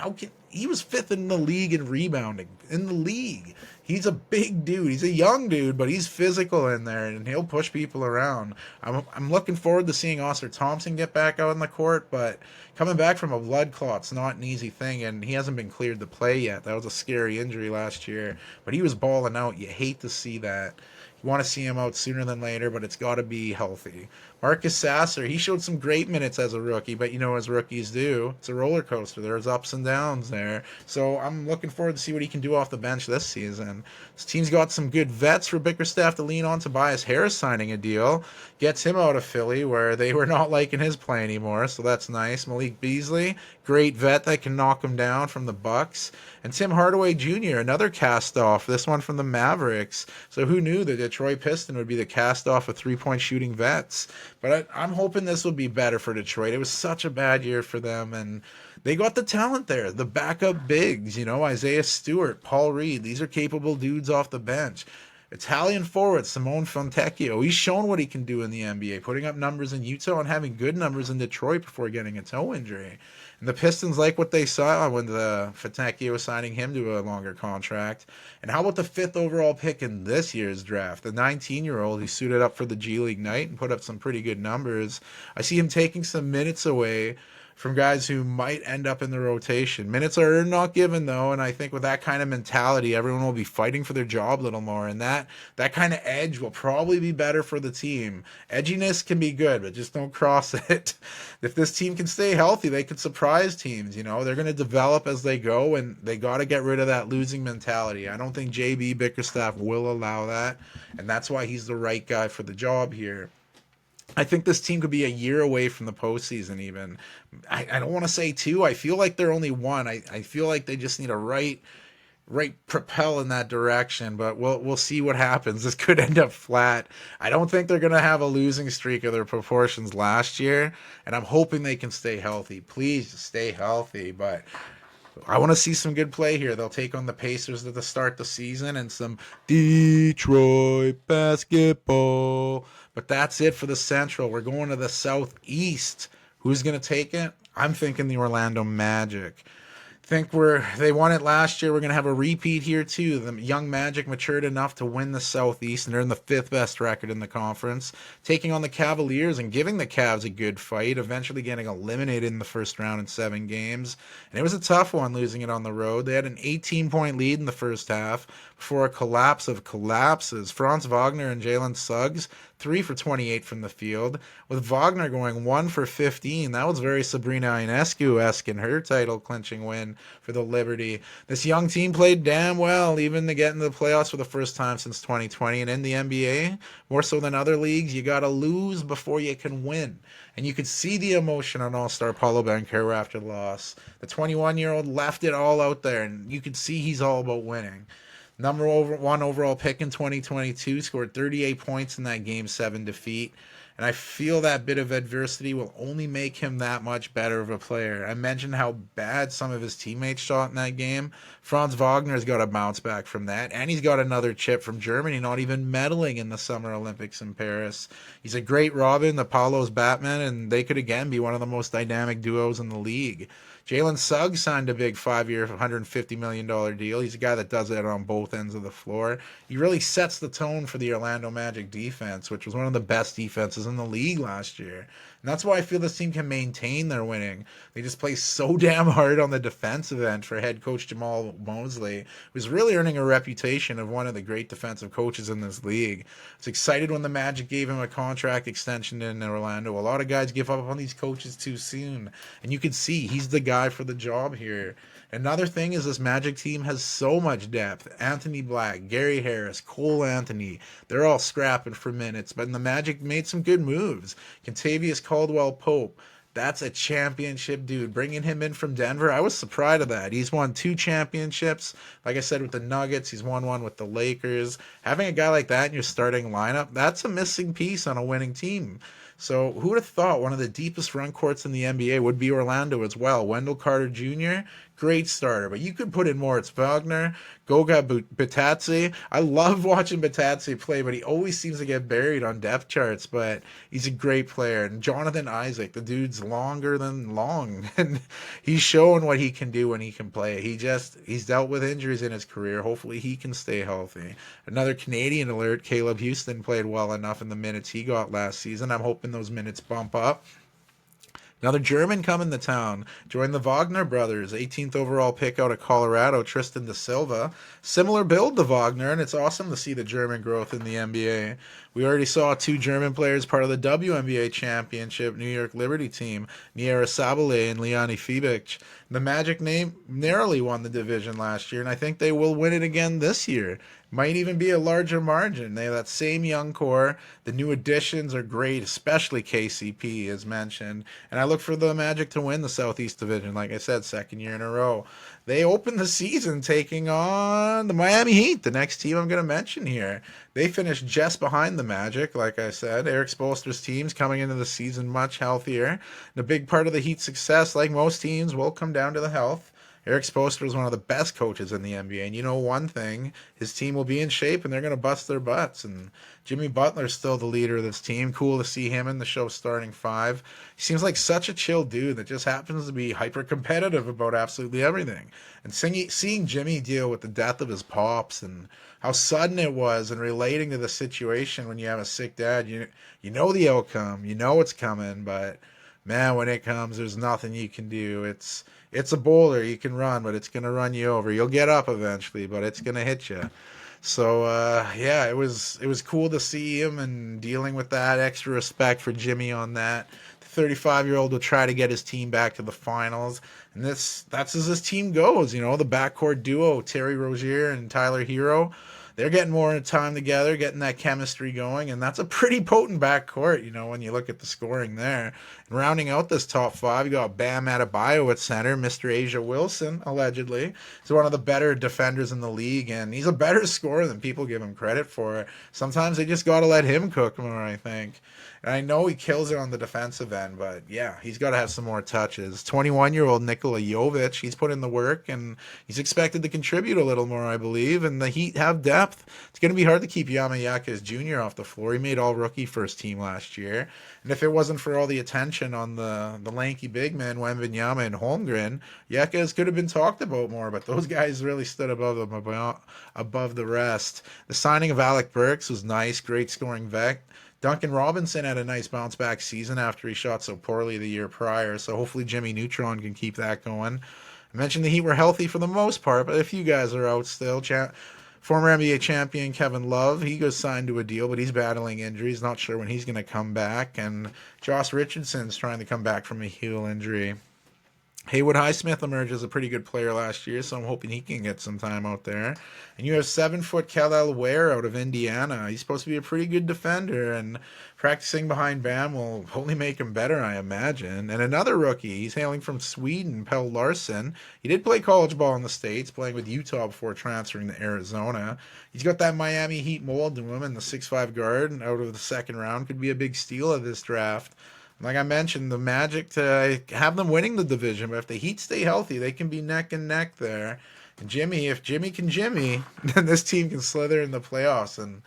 he was 5th in the league in rebounding. In the league. He's a big dude. He's a young dude, but he's physical in there, and he'll push people around. I'm looking forward to seeing Oscar Thompson get back out on the court, but coming back from a blood clot's not an easy thing, and he hasn't been cleared to play yet. That was a scary injury last year, but he was balling out. You hate to see that. You want to see him out sooner than later, but it's got to be healthy. Marcus Sasser, he showed some great minutes as a rookie, but as rookies do, it's a roller coaster. There's ups and downs there. So I'm looking forward to see what he can do off the bench this season. This team's got some good vets for Bickerstaff to lean on. Tobias Harris signing a deal gets him out of Philly, where they were not liking his play anymore, so that's nice. Malik Beasley, great vet that can knock him down from the Bucks. And Tim Hardaway Jr., another cast-off, this one from the Mavericks. So who knew the Detroit Piston would be the cast-off of three-point shooting vets? But I'm hoping this will be better for Detroit. It was such a bad year for them, and they got the talent there. The backup bigs, Isaiah Stewart, Paul Reed. These are capable dudes off the bench. Italian forward Simone Fontecchio. He's shown what he can do in the NBA, putting up numbers in Utah and having good numbers in Detroit before getting a toe injury. And the Pistons like what they saw when the Fontecchio was signing him to a longer contract. And how about the 5th overall pick in this year's draft? The 19-year-old who suited up for the G League night and put up some pretty good numbers. I see him taking some minutes away from guys who might end up in the rotation. Minutes are not given, though, and I think with that kind of mentality, everyone will be fighting for their job a little more, and that kind of edge will probably be better for the team. Edginess can be good, but just don't cross it. If this team can stay healthy, they could surprise teams. They're going to develop as they go, and they got to get rid of that losing mentality. I don't think J.B. Bickerstaff will allow that, and that's why he's the right guy for the job here. I think this team could be a year away from the postseason even. I don't want to say 2. I feel like they're only 1. I feel like they just need a right propel in that direction, but we'll see what happens. This could end up flat. I don't think they're going to have a losing streak of their proportions last year, and I'm hoping they can stay healthy. Please stay healthy, but I want to see some good play here. They'll take on the Pacers at the start of the season and some Detroit basketball. But that's it for the Central. We're going to the Southeast. Who's going to take it? I'm thinking the Orlando Magic. They won it last year. We're going to have a repeat here too. The young Magic matured enough to win the Southeast, and they're in the 5th best record in the conference, taking on the Cavaliers and giving the Cavs a good fight, eventually getting eliminated in the first round in 7 games. And it was a tough one, losing it on the road. They had an 18-point lead in the first half before a collapse of collapses. Franz Wagner and Jalen Suggs, 3 for 28 from the field, with Wagner going 1 for 15. That was very Sabrina Ionescu-esque in her title-clinching win for the Liberty. This young team played damn well, even to get into the playoffs for the first time since 2020. And in the NBA, more so than other leagues, you got to lose before you can win. And you could see the emotion on All-Star Paulo Banchero after the loss. The 21-year-old left it all out there, and you could see he's all about winning. Number 1 overall pick in 2022, scored 38 points in that Game 7 defeat. And I feel that bit of adversity will only make him that much better of a player. I mentioned how bad some of his teammates shot in that game. Franz Wagner's got to bounce back from that. And he's got another chip from Germany, not even medaling in the Summer Olympics in Paris. He's a great Robin, the Paulo's Batman, and they could again be one of the most dynamic duos in the league. Jalen Suggs signed a big 5-year, $150 million deal. He's a guy that does it on both ends of the floor. He really sets the tone for the Orlando Magic defense, which was one of the best defenses in the league last year. And that's why I feel this team can maintain their winning. They just play so damn hard on the defensive end for head coach Jamal Mosley, who's really earning a reputation of one of the great defensive coaches in this league. I was excited when the Magic gave him a contract extension in Orlando. A lot of guys give up on these coaches too soon. And you can see he's the guy for the job here. Another thing is this Magic team has so much depth. Anthony Black, Gary Harris, Cole Anthony, they're all scrapping for minutes. But the Magic made some good moves. Contavious Caldwell-Pope, that's a championship dude. Bringing him in from Denver, I was surprised of that. He's won 2 championships. Like I said, with the Nuggets, he's won 1 with the Lakers. Having a guy like that in your starting lineup, that's a missing piece on a winning team. So who would have thought one of the deepest run courts in the NBA would be Orlando as well? Wendell Carter Jr., great starter, but you could put in more. It's Wagner, Goga Batatse. I love watching Batatse play, but he always seems to get buried on depth charts, but he's a great player. And Jonathan Isaac, the dude's longer than long, and he's showing what he can do when he can play. He's dealt with injuries in his career. Hopefully he can stay healthy. Another Canadian alert, Caleb Houston played well enough in the minutes he got last season. I'm hoping those minutes bump up. Another German coming to town. Joined the Wagner brothers. 18th overall pick out of Colorado, Tristan da Silva. Similar build to Wagner, and it's awesome to see the German growth in the NBA. We already saw 2 German players part of the WNBA championship New York Liberty team, Niera Sabale and Liani Fibic. The Magic narrowly won the division last year, and I think they will win it again this year. Might even be a larger margin. They have that same young core. The new additions are great, especially KCP, as mentioned. And I look for the Magic to win the Southeast Division, like I said, second year in a row. They opened the season taking on the Miami Heat, the next team I'm going to mention here. They finished just behind the Magic, like I said. Eric Spoelstra's team's coming into the season much healthier. And a big part of the Heat's success, like most teams, will come down to the health. Eric Spoelstra is one of the best coaches in the NBA, and you know one thing, his team will be in shape, and they're going to bust their butts. And Jimmy Butler's still the leader of this team. Cool to see him in the show's starting 5. He seems like such a chill dude that just happens to be hyper-competitive about absolutely everything. And seeing Jimmy deal with the death of his pops and how sudden it was, and relating to the situation when you have a sick dad, you know the outcome, you know it's coming, but man, when it comes, there's nothing you can do. It's a boulder. You can run, but it's going to run you over. You'll get up eventually, but it's going to hit you. So, yeah, it was cool to see him and dealing with that. Extra respect for Jimmy on that. The 35-year-old will try to get his team back to the finals. And that's as his team goes. You know, the backcourt duo, Terry Rozier and Tyler Hero, they're getting more time together, getting that chemistry going, and that's a pretty potent backcourt, you know, when you look at the scoring there. And rounding out this top 5, you got Bam Adebayo at center, Mr. Asia Wilson, allegedly. He's one of the better defenders in the league, and he's a better scorer than people give him credit for. Sometimes they just got to let him cook more, I think. And I know he kills it on the defensive end, but yeah, he's got to have some more touches. 21-year-old Nikola Jovic, he's put in the work, and he's expected to contribute a little more, I believe. And the Heat have depth. It's going to be hard to keep Yama Yakez Jr. off the floor. He made all-rookie first team last year. And if it wasn't for all the attention on the lanky big men, Wembanyama and Holmgren, Yakez could have been talked about more, but those guys really stood above them, above the rest. The signing of Alec Burks was nice, great scoring vet. Duncan Robinson had a nice bounce-back season after he shot so poorly the year prior, so hopefully Jimmy Neutron can keep that going. I mentioned the Heat were healthy for the most part, but a few guys are out still. Former NBA champion Kevin Love, he goes signed to a deal, but he's battling injuries. Not sure when he's going to come back. And Josh Richardson's trying to come back from a heel injury. Haywood Highsmith emerged as a pretty good player last year, so I'm hoping he can get some time out there. And you have 7-foot Kel'el Ware out of Indiana. He's supposed to be a pretty good defender, and practicing behind Bam will only make him better, I imagine. And another rookie, he's hailing from Sweden, Pelle Larsson. He did play college ball in the States, playing with Utah before transferring to Arizona. He's got that Miami Heat mold to him, and the 6'5" guard and out of the second round could be a big steal of this draft. Like I mentioned, the Magic to have them winning the division, but if the Heat stay healthy, they can be neck and neck there. And if Jimmy can Jimmy, then this team can slither in the playoffs. And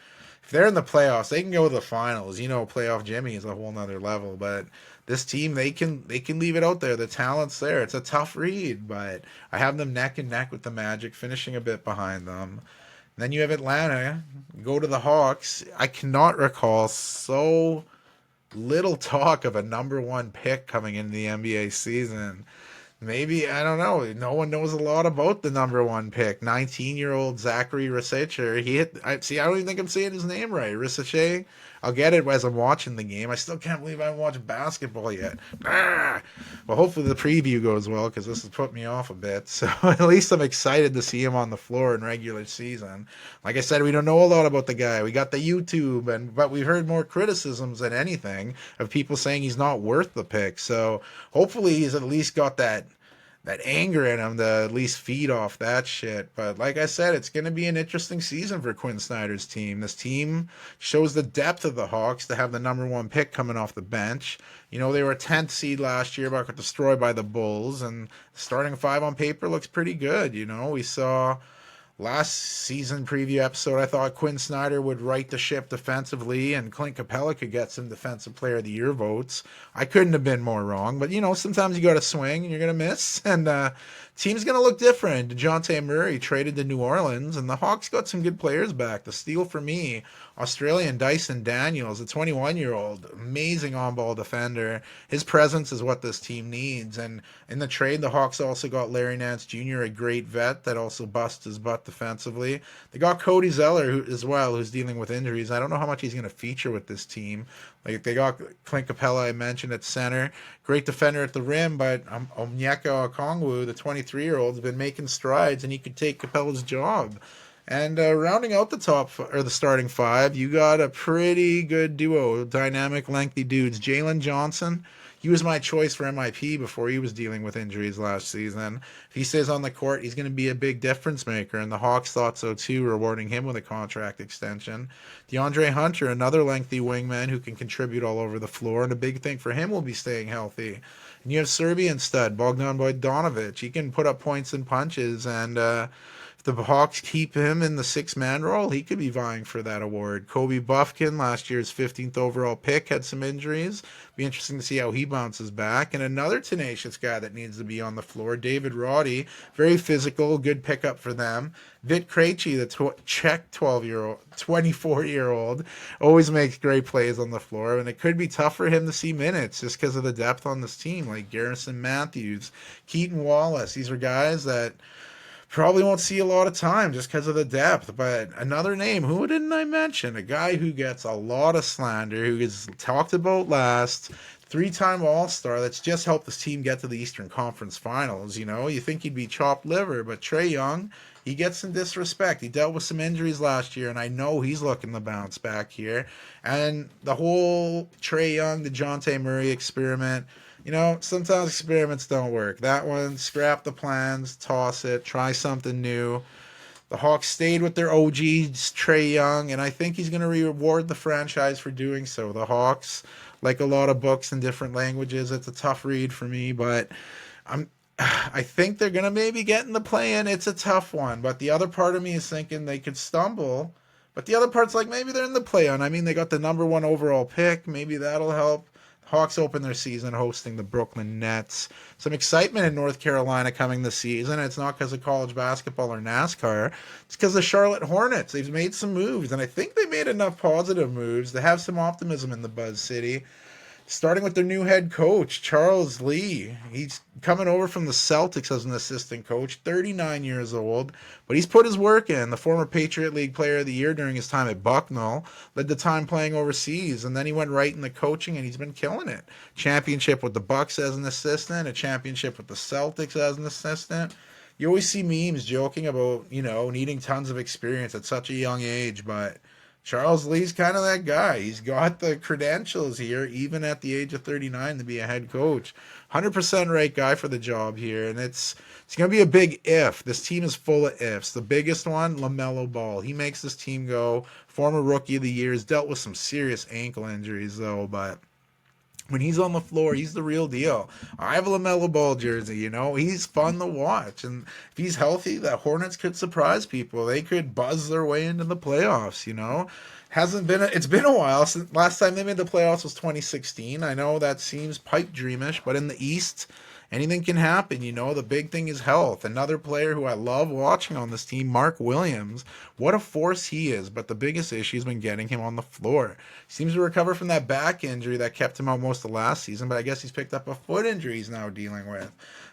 if they're in the playoffs, they can go to the finals. You know, playoff Jimmy is a whole nother level. But this team, they can leave it out there. The talent's there. It's a tough read, but I have them neck and neck with the Magic, finishing a bit behind them. And then you have Atlanta, go to the Hawks. I cannot recall so little talk of a number 1 pick coming into the NBA season. Maybe, I don't know. No one knows a lot about the number 1 pick. 19-year-old Zachary Rissacher. I don't even think I'm saying his name right. Rissacher. I'll get it as I'm watching the game. I still can't believe I haven't watched basketball yet. Well, hopefully the preview goes well, because this has put me off a bit. So at least I'm excited to see him on the floor in regular season. Like I said, we don't know a lot about the guy. We got the YouTube, but we've heard more criticisms than anything of people saying he's not worth the pick. So hopefully he's at least got that anger in him to at least feed off that shit. But like I said, it's going to be an interesting season for Quinn Snyder's team. This team shows the depth of the Hawks to have the number one pick coming off the bench. You know, they were a 10th seed last year, but got destroyed by the Bulls, and the starting five on paper looks pretty good. You know, we saw last season preview episode, I thought Quinn Snyder would right the ship defensively and Clint Capella could get some Defensive Player of the Year votes. I couldn't have been more wrong, but you know, sometimes you got to swing and you're going to miss. And team's going to look different. DeJounte Murray traded to New Orleans, and the Hawks got some good players back. The steal for me, Australian Dyson Daniels, a 21-year-old, amazing on-ball defender. His presence is what this team needs. And in the trade, the Hawks also got Larry Nance Jr., a great vet that also busts his butt defensively. They got Cody Zeller as well, who's dealing with injuries. I don't know how much he's going to feature with this team. Like, they got Clint Capella, I mentioned, at center. Great defender at the rim, but Onyeka Okongwu, the 23-year-old, has been making strides, and he could take Capella's job. And rounding out the starting five, you got a pretty good duo, dynamic, lengthy dudes. Jalen Johnson, he was my choice for MIP before he was dealing with injuries last season. If he stays on the court, he's going to be a big difference maker, and the Hawks thought so too, rewarding him with a contract extension. DeAndre Hunter, another lengthy wingman who can contribute all over the floor, and a big thing for him will be staying healthy. And you have Serbian stud, Bogdan Bogdanovic. He can put up points and punches, and if the Hawks keep him in the six-man role, he could be vying for that award. Kobe Buffkin, last year's 15th overall pick, had some injuries. Be interesting to see how he bounces back. And another tenacious guy that needs to be on the floor, David Roddy, very physical, good pickup for them. Vit Krejci, the Czech 24-year-old, always makes great plays on the floor, and it could be tough for him to see minutes just because of the depth on this team, like Garrison Matthews, Keaton Wallace. These are guys that probably won't see a lot of time just because of the depth. But another name, who didn't I mention? A guy who gets a lot of slander, who is talked about last, three-time All-Star that's just helped this team get to the Eastern Conference Finals. You know, you think he'd be chopped liver, but Trae Young, he gets some disrespect. He dealt with some injuries last year, and I know he's looking to bounce back here. And the whole Trae Young, DeJounte Murray experiment, you know, sometimes experiments don't work. That one, scrap the plans, toss it, try something new. The Hawks stayed with their OGs, Trae Young, and I think he's going to reward the franchise for doing so. The Hawks, like a lot of books in different languages, it's a tough read for me, but I think they're going to maybe get in the play-in. It's a tough one, but the other part of me is thinking they could stumble. But the other part's like maybe they're in the play-in. I mean, they got the number one overall pick. Maybe that'll help. Hawks open their season hosting the Brooklyn Nets. Some excitement in North Carolina coming this season. It's not because of college basketball or NASCAR. It's because of Charlotte Hornets. They've made some moves, and I think they made enough positive moves to have some optimism in the Buzz City. Starting with their new head coach, Charles Lee. He's coming over from the Celtics as an assistant coach, 39 years old, but he's put his work in. The former Patriot League Player of the Year during his time at Bucknell, led the time playing overseas, and then he went right in the coaching, and he's been killing it. Championship with the Bucks as an assistant, a championship with the Celtics as an assistant. You always see memes joking about, you know, needing tons of experience at such a young age, but Charles Lee's kind of that guy. He's got the credentials here, even at the age of 39, to be a head coach. 100% right guy for the job here, and it's going to be a big if. This team is full of ifs. The biggest one, LaMelo Ball. He makes this team go. Former Rookie of the Year. He's dealt with some serious ankle injuries, though, but when he's on the floor, he's the real deal. I have a LaMelo Ball jersey, you know. He's fun to watch. And if he's healthy, the Hornets could surprise people. They could buzz their way into the playoffs, you know. It's been a while since last time they made the playoffs was 2016. I know that seems pipe dreamish, but in the East, anything can happen, you know. The big thing is health. Another player who I love watching on this team, Mark Williams. What a force he is, but the biggest issue has been getting him on the floor. He seems to recover from that back injury that kept him out most of last season, but I guess he's picked up a foot injury he's now dealing with.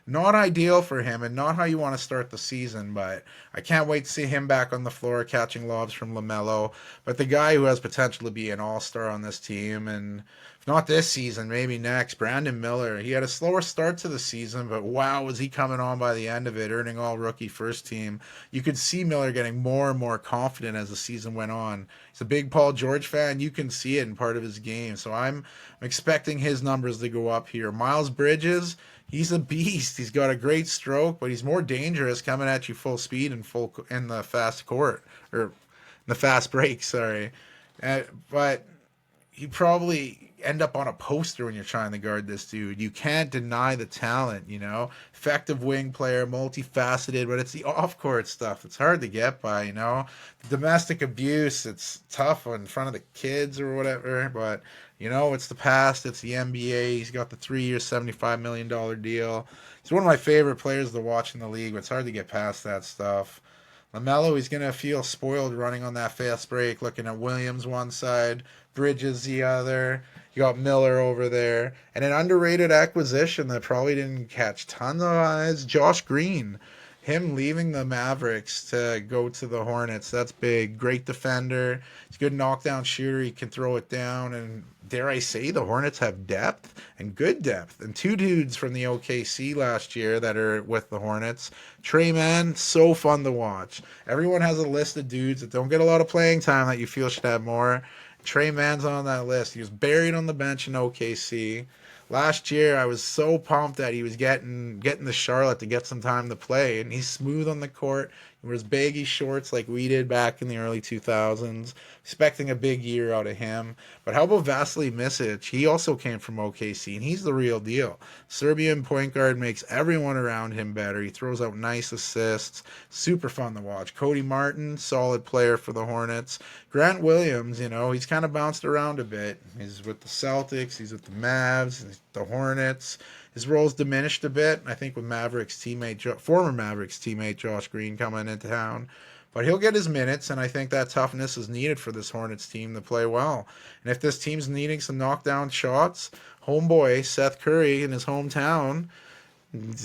Not ideal for him and not how you want to start the season, but I can't wait to see him back on the floor catching lobs from LaMelo. But the guy who has potential to be an all-star on this team, and Not this season, maybe next. Brandon Miller. He had a slower start to the season, but wow, was he coming on by the end of it, earning all rookie first team. You could see Miller getting more and more confident as the season went on. He's a big Paul George fan. You can see it in part of his game. So I'm expecting his numbers to go up here. Miles Bridges, he's a beast. He's got a great stroke, but he's more dangerous coming at you full speed and full in the fast court or in the fast break. Sorry, but he probably end up on a poster when you're trying to guard this dude. You can't deny the talent, you know. Effective wing player, multifaceted, but it's the off-court stuff. It's hard to get by, you know. The domestic abuse, it's tough in front of the kids or whatever, but, you know, it's the past. It's the NBA. He's got the 3-year, $75 million deal. He's one of my favorite players to watch in the league, but it's hard to get past that stuff. LaMelo, he's going to feel spoiled running on that fast break, looking at Williams one side, Bridges the other. You got Miller over there. And an underrated acquisition that probably didn't catch tons of eyes, Josh Green. Him leaving the Mavericks to go to the Hornets, that's big. Great defender. He's a good knockdown shooter. He can throw it down. And dare I say, the Hornets have depth and good depth. And two dudes from the OKC last year that are with the Hornets. Trey Mann, so fun to watch. Everyone has a list of dudes that don't get a lot of playing time that you feel should have more. Trey Mann's on that list. He was buried on the bench in OKC. Last year, I was so pumped that he was getting to Charlotte to get some time to play, and he's smooth on the court. He wears baggy shorts like we did back in the early 2000s. Expecting a big year out of him. But how about Vasilij Micic? He also came from OKC, and he's the real deal. Serbian point guard makes everyone around him better. He throws out nice assists. Super fun to watch. Cody Martin, solid player for the Hornets. Grant Williams, you know, he's kind of bounced around a bit. He's with the Celtics. He's with the Mavs. The Hornets. His role's diminished a bit, I think, with former Mavericks teammate Josh Green coming into town. But he'll get his minutes, and I think that toughness is needed for this Hornets team to play well. And if this team's needing some knockdown shots, homeboy Seth Curry in his hometown,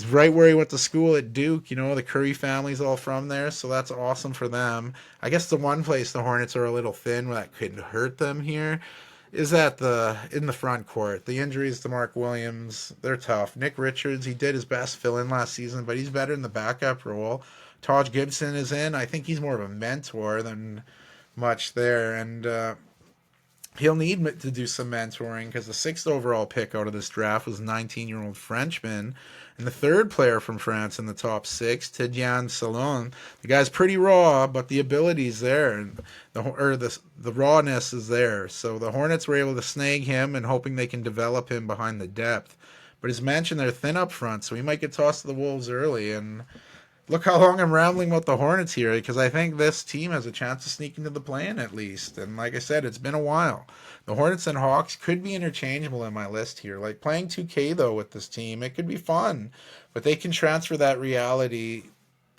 right where he went to school at Duke, you know, the Curry family's all from there, so that's awesome for them. I guess the one place the Hornets are a little thin that could hurt them here is in the front court. The injuries to Mark Williams, they're tough. Nick Richards, he did his best fill in last season, but he's better in the backup role. Taj Gibson is in. I think he's more of a mentor than much there, and he'll need to do some mentoring because the 6th overall pick out of this draft was a 19-year-old Frenchman, and the third player from France in the top 6, Tidjane Salon. The guy's pretty raw, but the ability's there, and the rawness is there. So the Hornets were able to snag him and hoping they can develop him behind the depth. But as mentioned, they're thin up front, so he might get tossed to the Wolves early, and look how long I'm rambling about the Hornets here, because I think this team has a chance to sneak into the play-in at least. And like I said, it's been a while. The Hornets and Hawks could be interchangeable in my list here. Like playing 2K, though, with this team, it could be fun. But they can transfer that reality.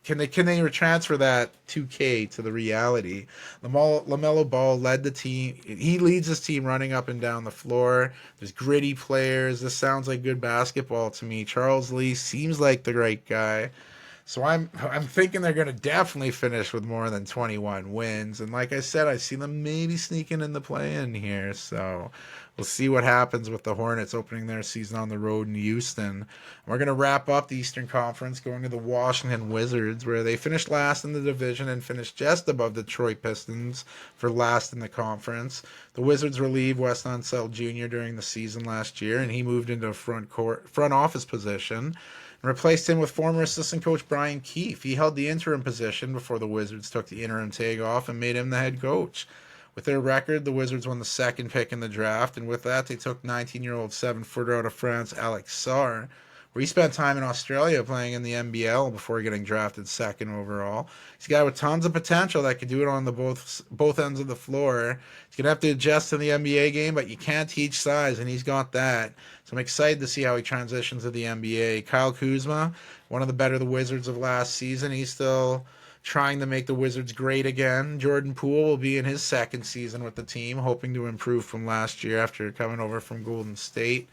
Can they transfer that 2K to the reality? LaMelo Ball led the team. He leads his team running up and down the floor. There's gritty players. This sounds like good basketball to me. Charles Lee seems like the right guy. So I'm thinking they're going to definitely finish with more than 21 wins. And like I said, I see them maybe sneaking in the play-in here. So we'll see what happens with the Hornets opening their season on the road in Houston. We're going to wrap up the Eastern Conference going to the Washington Wizards, where they finished last in the division and finished just above the Detroit Pistons for last in the conference. The Wizards relieved Wes Unseld Jr. during the season last year, and he moved into a front office position. Replaced him with former assistant coach Brian Keefe. He held the interim position before the Wizards took the interim tag off and made him the head coach. With their record, the Wizards won the 2nd pick in the draft, and with that, they took 19-year-old 7-footer out of France, Alex Sarr, where he spent time in Australia playing in the NBL before getting drafted 2nd overall. He's a guy with tons of potential that could do it on the both ends of the floor. He's going to have to adjust to the NBA game, but you can't teach size, and he's got that. So I'm excited to see how he transitions to the NBA. Kyle Kuzma, one of the Wizards of last season. He's still trying to make the Wizards great again. Jordan Poole will be in his 2nd season with the team, hoping to improve from last year after coming over from Golden State.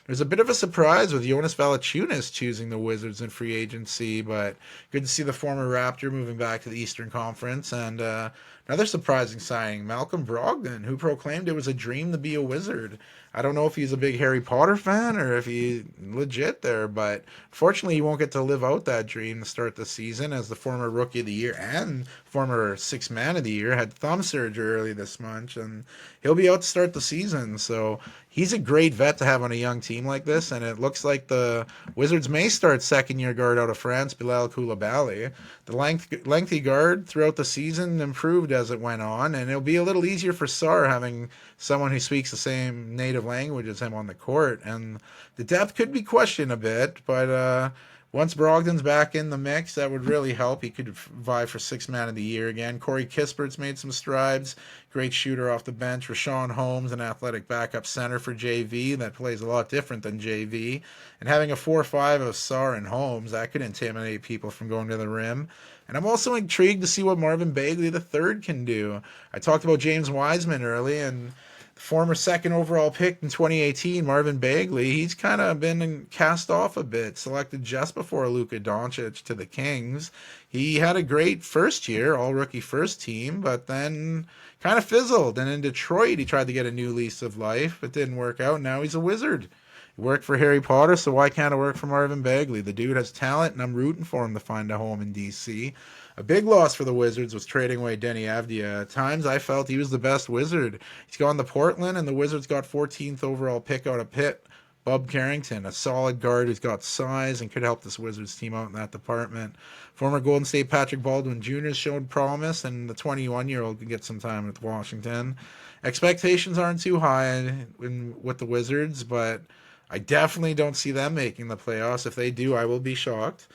There's a bit of a surprise with Jonas Valanciunas choosing the Wizards in free agency, but good to see the former Raptor moving back to the Eastern Conference. And another surprising signing, Malcolm Brogdon, who proclaimed it was a dream to be a Wizard. I don't know if he's a big Harry Potter fan or if he's legit there, but fortunately he won't get to live out that dream to start the season, as the former Rookie of the Year and former Sixth Man of the Year had thumb surgery early this month, and he'll be out to start the season. So he's a great vet to have on a young team like this, and it looks like the Wizards may start second-year guard out of France, Bilal Koulibaly. The lengthy guard throughout the season improved as it went on, and it'll be a little easier for Sarr having someone who speaks the same native language as him on the court. And the depth could be questioned a bit, but once Brogdon's back in the mix, that would really help. He could vie for Sixth Man of the Year again. Corey Kispert's made some strides. Great shooter off the bench. Rashawn Holmes, an athletic backup center for JV that plays a lot different than JV. And having a 4-5 of Sarr and Holmes, that could intimidate people from going to the rim. And I'm also intrigued to see what Marvin Bagley III can do. I talked about James Wiseman early, and former second overall pick in 2018, Marvin Bagley, he's kind of been cast off a bit, selected just before Luka Doncic to the Kings. He had a great first year, all-rookie first team, but then kind of fizzled. And in Detroit, he tried to get a new lease of life. It didn't work out. Now he's a Wizard. He worked for Harry Potter, so why can't it work for Marvin Bagley? The dude has talent, and I'm rooting for him to find a home in D.C. A big loss for the Wizards was trading away Denny Avdia. At times, I felt he was the best Wizard. He's gone to Portland, and the Wizards got 14th overall pick out of Pitt, Bub Carrington, a solid guard who's got size and could help this Wizards team out in that department. Former Golden State Patrick Baldwin Jr. showed promise, and the 21-year-old can get some time with Washington. Expectations aren't too high with the Wizards, but I definitely don't see them making the playoffs. If they do, I will be shocked.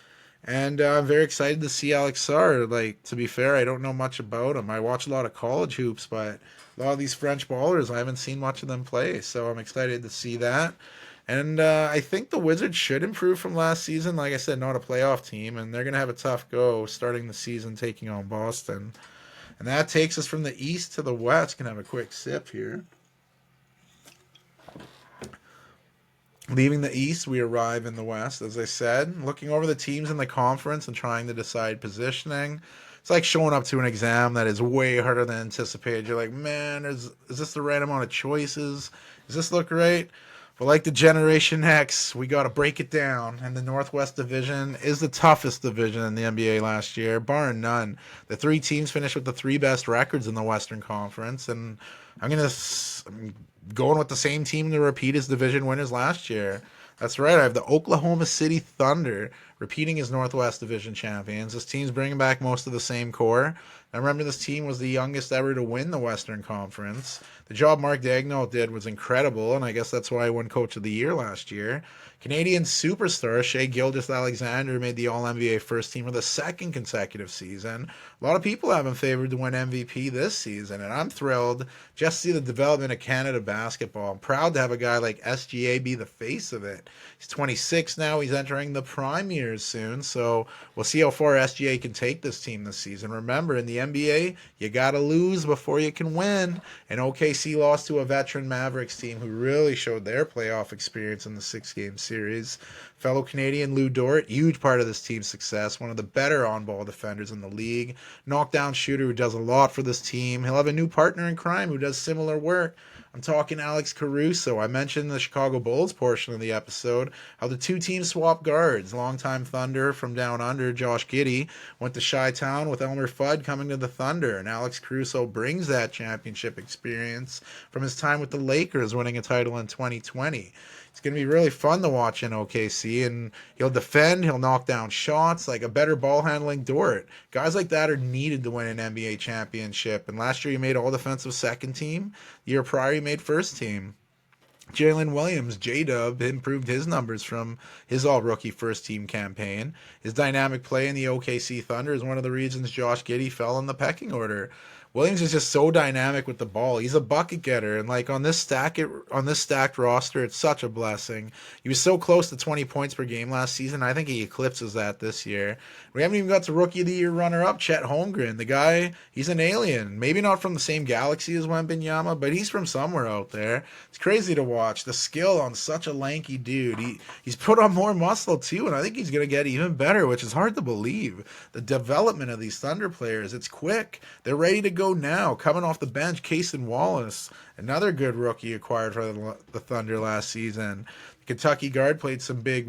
And I'm very excited to see Alex Sarr. Like, to be fair, I don't know much about him. I watch a lot of college hoops, but a lot of these French ballers, I haven't seen much of them play. So I'm excited to see that. And I think the Wizards should improve from last season. Like I said, not a playoff team, and they're going to have a tough go starting the season taking on Boston. And that takes us from the East to the West. Can have a quick sip here. Leaving the East, we arrive in the West, as I said, looking over the teams in the conference and trying to decide positioning. It's like showing up to an exam that is way harder than anticipated. You're like, man, is this the right amount of choices? Does this look right? But like the Generation X, we got to break it down. And the Northwest Division is the toughest division in the NBA last year, bar none. The three teams finished with the three best records in the Western Conference. And I'm going with the same team to repeat as division winners last year. That's right. I have the Oklahoma City Thunder repeating as Northwest Division champions. This team's bringing back most of the same core. I remember this team was the youngest ever to win the Western Conference. The job Mark Daigneault did was incredible, and I guess that's why he won Coach of the Year last year. Canadian superstar Shai Gilgeous-Alexander made the All-NBA first team for the second consecutive season. A lot of people have him favored to win MVP this season, and I'm thrilled just to see the development of Canada basketball. I'm proud to have a guy like SGA be the face of it. He's 26 now. He's entering the prime years soon, so we'll see how far SGA can take this team this season. Remember, in the NBA, you got to lose before you can win, and OKC lost to a veteran Mavericks team who really showed their playoff experience in the six-game series. Fellow Canadian Lou Dort, huge part of this team's success, one of the better on-ball defenders in the league, knockdown shooter who does a lot for this team. He'll have a new partner in crime who does similar work. I'm talking Alex Caruso. I mentioned the Chicago Bulls portion of the episode, how the two teams swap guards. Longtime Thunder from down under, Josh Giddey, went to Chi-Town with Elmer Fudd coming to the Thunder, and Alex Caruso brings that championship experience from his time with the Lakers, winning a title in 2020. It's going to be really fun to watch in OKC, and he'll defend, he'll knock down shots, like a better ball-handling Dort. Guys like that are needed to win an NBA championship, and last year he made all-defensive second team. The year prior he made first team. Jalen Williams, J-Dub, improved his numbers from his all-rookie first-team campaign. His dynamic play in the OKC Thunder is one of the reasons Josh Giddey fell in the pecking order. Williams is just so dynamic with the ball. He's a bucket getter, and like on this stacked roster, it's such a blessing. He was so close to 20 points per game last season. I think he eclipses that this year. We haven't even got to Rookie of the Year runner-up Chet Holmgren. The guy, he's an alien. Maybe not from the same galaxy as Wembanyama, but he's from somewhere out there. It's crazy to watch the skill on such a lanky dude. He's put on more muscle too, and I think he's gonna get even better, which is hard to believe. The development of these Thunder players, it's quick. They're ready to go now. Coming off the bench, Cason Wallace, another good rookie acquired for the Thunder last season. The Kentucky guard played some big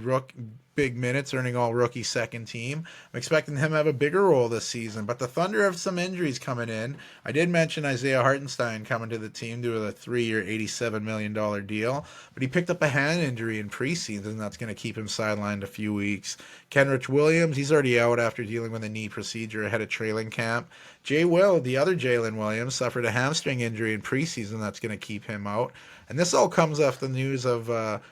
minutes, earning all rookie second team. I'm expecting him to have a bigger role this season, but the Thunder have some injuries coming in. I did mention Isaiah Hartenstein coming to the team due to a 3-year, $87 million deal, but he picked up a hand injury in preseason. That's going to keep him sidelined a few weeks. Kenrich Williams, he's already out after dealing with a knee procedure ahead of training camp. Jay Will, the other Jalen Williams, suffered a hamstring injury in preseason. That's going to keep him out. And this all comes after the news of,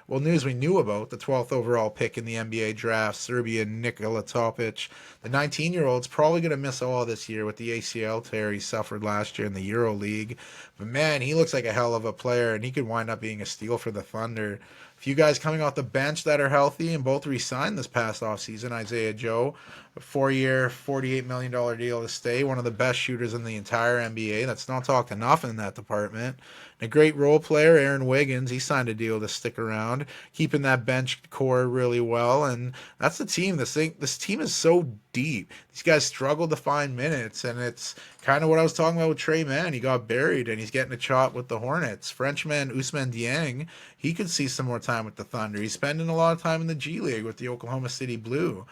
news we knew about, the 12th overall pick in the NBA draft, Serbian Nikola Topic. The 19-year-old's probably going to miss all this year with the ACL tear he suffered last year in the EuroLeague. But man, he looks like a hell of a player, and he could wind up being a steal for the Thunder. A few guys coming off the bench that are healthy and both re-signed this past offseason. Isaiah Joe, a 4-year, $48 million deal to stay, one of the best shooters in the entire NBA. That's not talked enough in that department. And a great role player, Aaron Wiggins, he signed a deal to stick around, keeping that bench core really well. And that's the team. This team is so deep. These guys struggle to find minutes, and it's kind of what I was talking about with Trey Mann. He got buried, and he's getting a chop with the Hornets. Frenchman Ousmane Dieng, he could see some more time with the Thunder. He's spending a lot of time in the G League with the Oklahoma City Blue.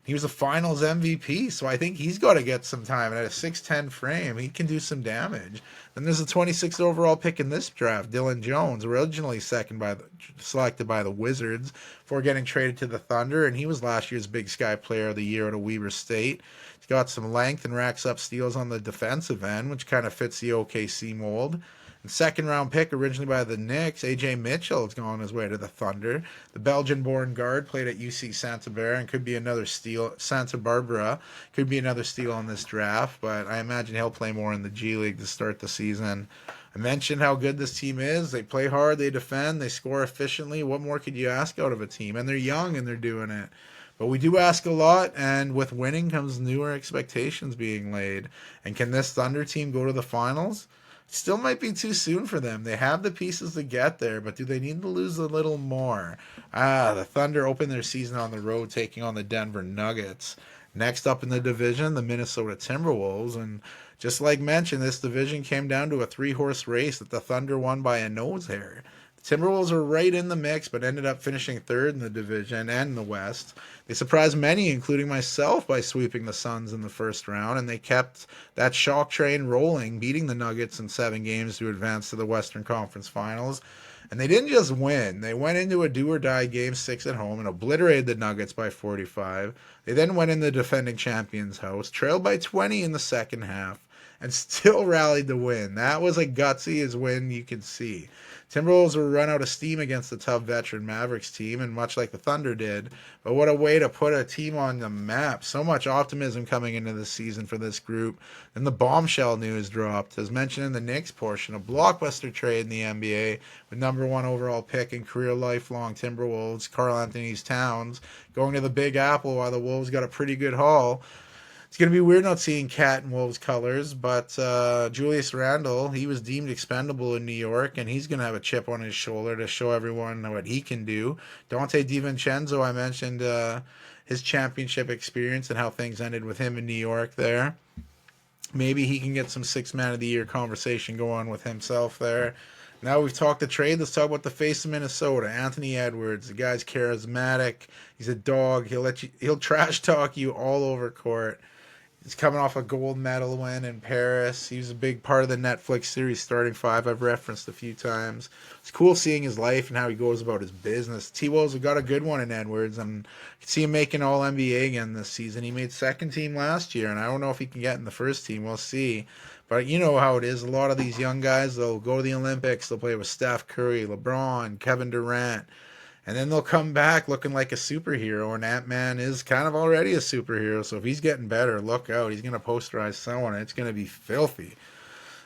He was a finals MVP, so I think he's got to get some time. And at a 6'10 frame, he can do some damage. Then there's a 26th overall pick in this draft, Dylan Jones, originally selected by the Wizards before getting traded to the Thunder, and he was last year's Big Sky Player of the Year at Weber State. He's got some length and racks up steals on the defensive end, which kind of fits the OKC mold. And second-round pick originally by the Knicks, A.J. Mitchell has gone his way to the Thunder. The Belgian-born guard played at UC Santa Barbara and could be another steal. Santa Barbara could be another steal on this draft, but I imagine he'll play more in the G League to start the season. I mentioned how good this team is. They play hard, they defend, they score efficiently. What more could you ask out of a team? And they're young and they're doing it. But we do ask a lot, and with winning comes newer expectations being laid. And can this Thunder team go to the finals? Still might be too soon for them. They have the pieces to get there, but do they need to lose a little more? The Thunder opened their season on the road, taking on the Denver Nuggets. Next up in the division, the Minnesota Timberwolves. And just like mentioned, this division came down to a 3-horse race that the Thunder won by a nose hair. The Timberwolves were right in the mix, but ended up finishing third in the division and in the West. They surprised many, including myself, by sweeping the Suns in the first round, and they kept that shock train rolling, beating the Nuggets in 7 games to advance to the Western Conference Finals. And they didn't just win. They went into a do-or-die Game 6 at home and obliterated the Nuggets by 45. They then went in the defending champions' house, trailed by 20 in the second half, and still rallied to win. That was a gutsy as win you could see. Timberwolves were run out of steam against the tough veteran Mavericks team, and much like the Thunder did. But what a way to put a team on the map. So much optimism coming into the season for this group. Then the bombshell news dropped. As mentioned in the Knicks portion, a blockbuster trade in the NBA with number 1 overall pick and career lifelong Timberwolves, Karl Anthony Towns, going to the Big Apple while the Wolves got a pretty good haul. It's going to be weird not seeing Cat and Wolves colors, but Julius Randle, he was deemed expendable in New York, and he's going to have a chip on his shoulder to show everyone what he can do. Dante DiVincenzo, I mentioned his championship experience and how things ended with him in New York there. Maybe he can get some 6th Man of the Year conversation going with himself there. Now we've talked the trade. Let's talk about the face of Minnesota, Anthony Edwards. The guy's charismatic. He's a dog. He'll trash talk you all over court. He's coming off a gold medal win in Paris. He was a big part of the Netflix series Starting Five I've referenced a few times. It's cool seeing his life and how he goes about his business. T-Wolves have got a good one in Edwards, and I can see him making All-NBA again this season. He made second team last year, and I don't know if he can get in the first team. We'll see. But you know how it is. A lot of these young guys, they'll go to the Olympics. They'll play with Steph Curry, LeBron, Kevin Durant. And then they'll come back looking like a superhero, and Ant-Man is kind of already a superhero. So if he's getting better, look out. He's going to posterize someone, and it's going to be filthy.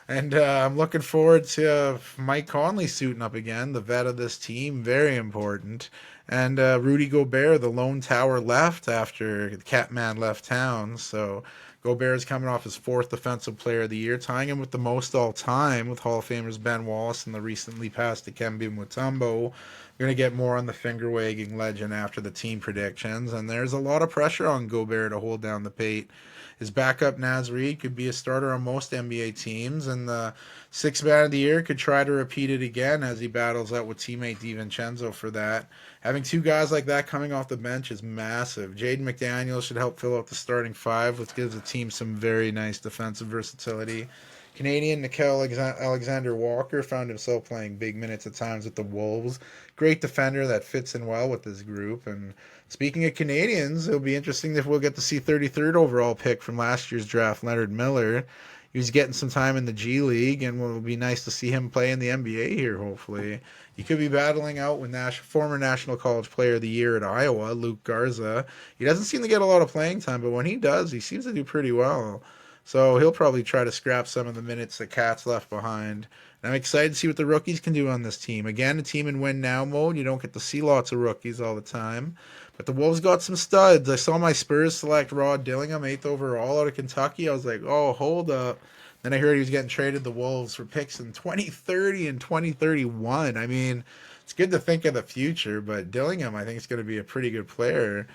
And I'm looking forward to Mike Conley suiting up again, the vet of this team, very important. And Rudy Gobert, the lone tower, left after the Catman left town. So Gobert is coming off his fourth Defensive Player of the Year, tying him with the most all time with Hall of Famers Ben Wallace and the recently passed Dikembe Mutombo. We're going to get more on the finger wagging legend after the team predictions. And there's a lot of pressure on Gobert to hold down the paint. His backup Naz Reid could be a starter on most NBA teams, and the sixth man of the year could try to repeat it again as he battles out with teammate DiVincenzo for that. Having two guys like that coming off the bench is massive. Jaden McDaniels should help fill out the starting five, which gives the team some very nice defensive versatility. Canadian Nickel Alexander Walker found himself playing big minutes at times with the Wolves. Great defender that fits in well with this group. And speaking of Canadians, it'll be interesting if we'll get to see 33rd overall pick from last year's draft, Leonard Miller. He was getting some time in the G League, and it'll be nice to see him play in the NBA here, hopefully. He could be battling out with former National College Player of the Year at Iowa, Luke Garza. He doesn't seem to get a lot of playing time, but when he does, he seems to do pretty well. So he'll probably try to scrap some of the minutes that Cat's left behind. And I'm excited to see what the rookies can do on this team. Again, a team in win now mode. You don't get to see lots of rookies all the time. But the Wolves got some studs. I saw my Spurs select Rod Dillingham, 8th overall out of Kentucky. I was like, oh, hold up. Then I heard he was getting traded to the Wolves for picks in 2030 and 2031. I mean, it's good to think of the future, but Dillingham, I think, is going to be a pretty good player.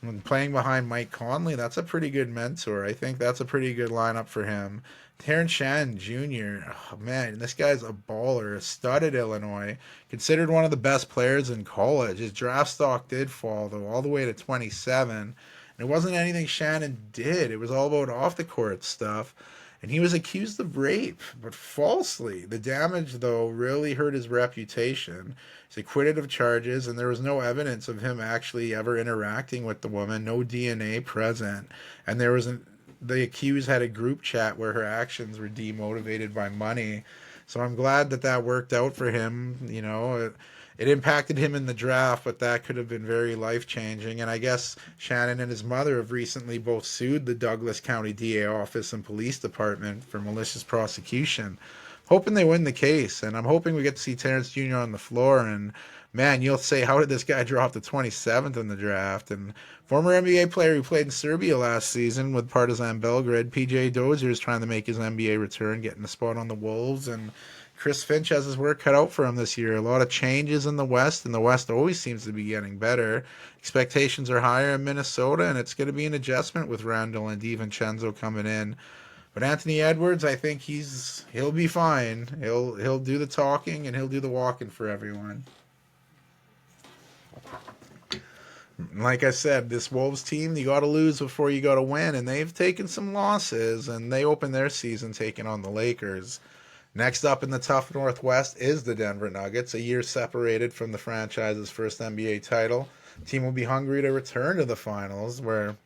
When playing behind Mike Conley, that's a pretty good mentor. I think that's a pretty good lineup for him. Terrence Shannon Jr., oh man, this guy's a baller, a stud at Illinois, considered one of the best players in college. His draft stock did fall, though, all the way to 27. And it wasn't anything Shannon did. It was all about off-the-court stuff. And he was accused of rape, but falsely. The damage, though, really hurt his reputation. He's acquitted of charges, and there was no evidence of him actually ever interacting with the woman, no DNA present. And the accused had a group chat where her actions were demotivated by money. So I'm glad that worked out for him. You know, it impacted him in the draft, but that could have been very life-changing. And I guess Shannon and his mother have recently both sued the Douglas County DA office and police department for malicious prosecution. Hoping they win the case, and I'm hoping we get to see Terrence Jr. on the floor. And man, you'll say, how did this guy drop to 27th in the draft? And former NBA player who played in Serbia last season with Partizan Belgrade, PJ Dozier, is trying to make his NBA return, getting a spot on the Wolves. And Chris Finch has his work cut out for him this year. A lot of changes in the West, and the West always seems to be getting better. Expectations are higher in Minnesota, and it's going to be an adjustment with Randall and DiVincenzo coming in. But Anthony Edwards, I think he'll be fine. He'll do the talking and he'll do the walking for everyone. Like I said, this Wolves team, you got to lose before you got to win, and they've taken some losses, and they opened their season taking on the Lakers. Next up in the tough Northwest is the Denver Nuggets, a year separated from the franchise's first NBA title. The team will be hungry to return to the finals, where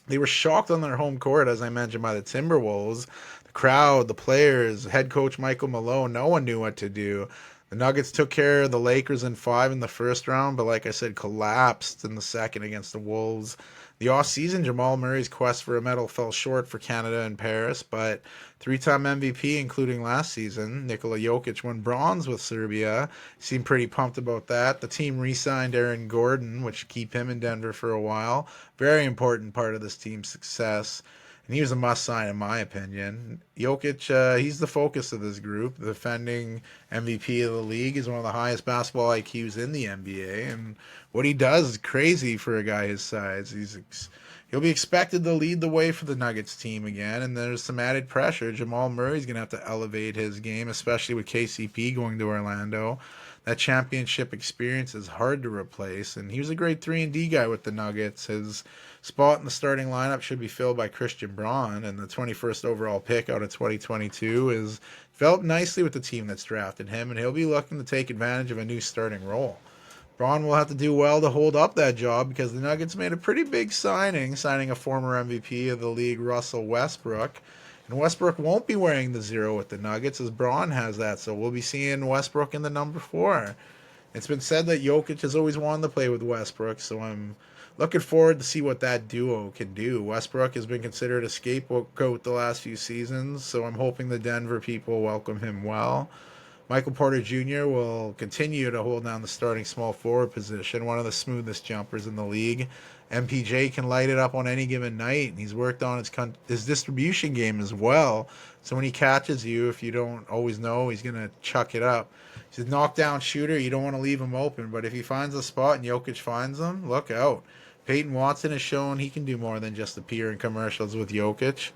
they were shocked on their home court, as I mentioned, by the Timberwolves. The crowd, the players, head coach Michael Malone, no one knew what to do. The Nuggets took care of the Lakers in 5 in the first round, but like I said, collapsed in the second against the Wolves. The offseason, Jamal Murray's quest for a medal fell short for Canada and Paris, but three-time MVP, including last season, Nikola Jokic won bronze with Serbia. Seemed pretty pumped about that. The team re-signed Aaron Gordon, which keep him in Denver for a while. Very important part of this team's success. And he was a must-sign in my opinion. Jokic, he's the focus of this group. The defending MVP of the league. Is one of the highest basketball IQs in the NBA. And what he does is crazy for a guy his size. He'll be expected to lead the way for the Nuggets team again. And there's some added pressure. Jamal Murray's going to have to elevate his game, especially with KCP going to Orlando. That championship experience is hard to replace. And he was a great 3-and-D guy with the Nuggets. His spot in the starting lineup should be filled by Christian Braun, and the 21st overall pick out of 2022 is developed nicely with the team that's drafted him, and he'll be looking to take advantage of a new starting role. Braun will have to do well to hold up that job because the Nuggets made a pretty big signing a former MVP of the league, Russell Westbrook. And Westbrook won't be wearing the 0 with the Nuggets as Braun has that, so we'll be seeing Westbrook in the number 4. It's been said that Jokic has always wanted to play with Westbrook, so I'm looking forward to see what that duo can do. Westbrook has been considered a scapegoat the last few seasons, so I'm hoping the Denver people welcome him well. Michael Porter Jr. will continue to hold down the starting small forward position, one of the smoothest jumpers in the league. MPJ can light it up on any given night, and he's worked on his distribution game as well. So when he catches you, if you don't always know, he's going to chuck it up. He's a knockdown shooter. You don't want to leave him open, but if he finds a spot and Jokic finds him, look out. Peyton Watson has shown he can do more than just appear in commercials with Jokic.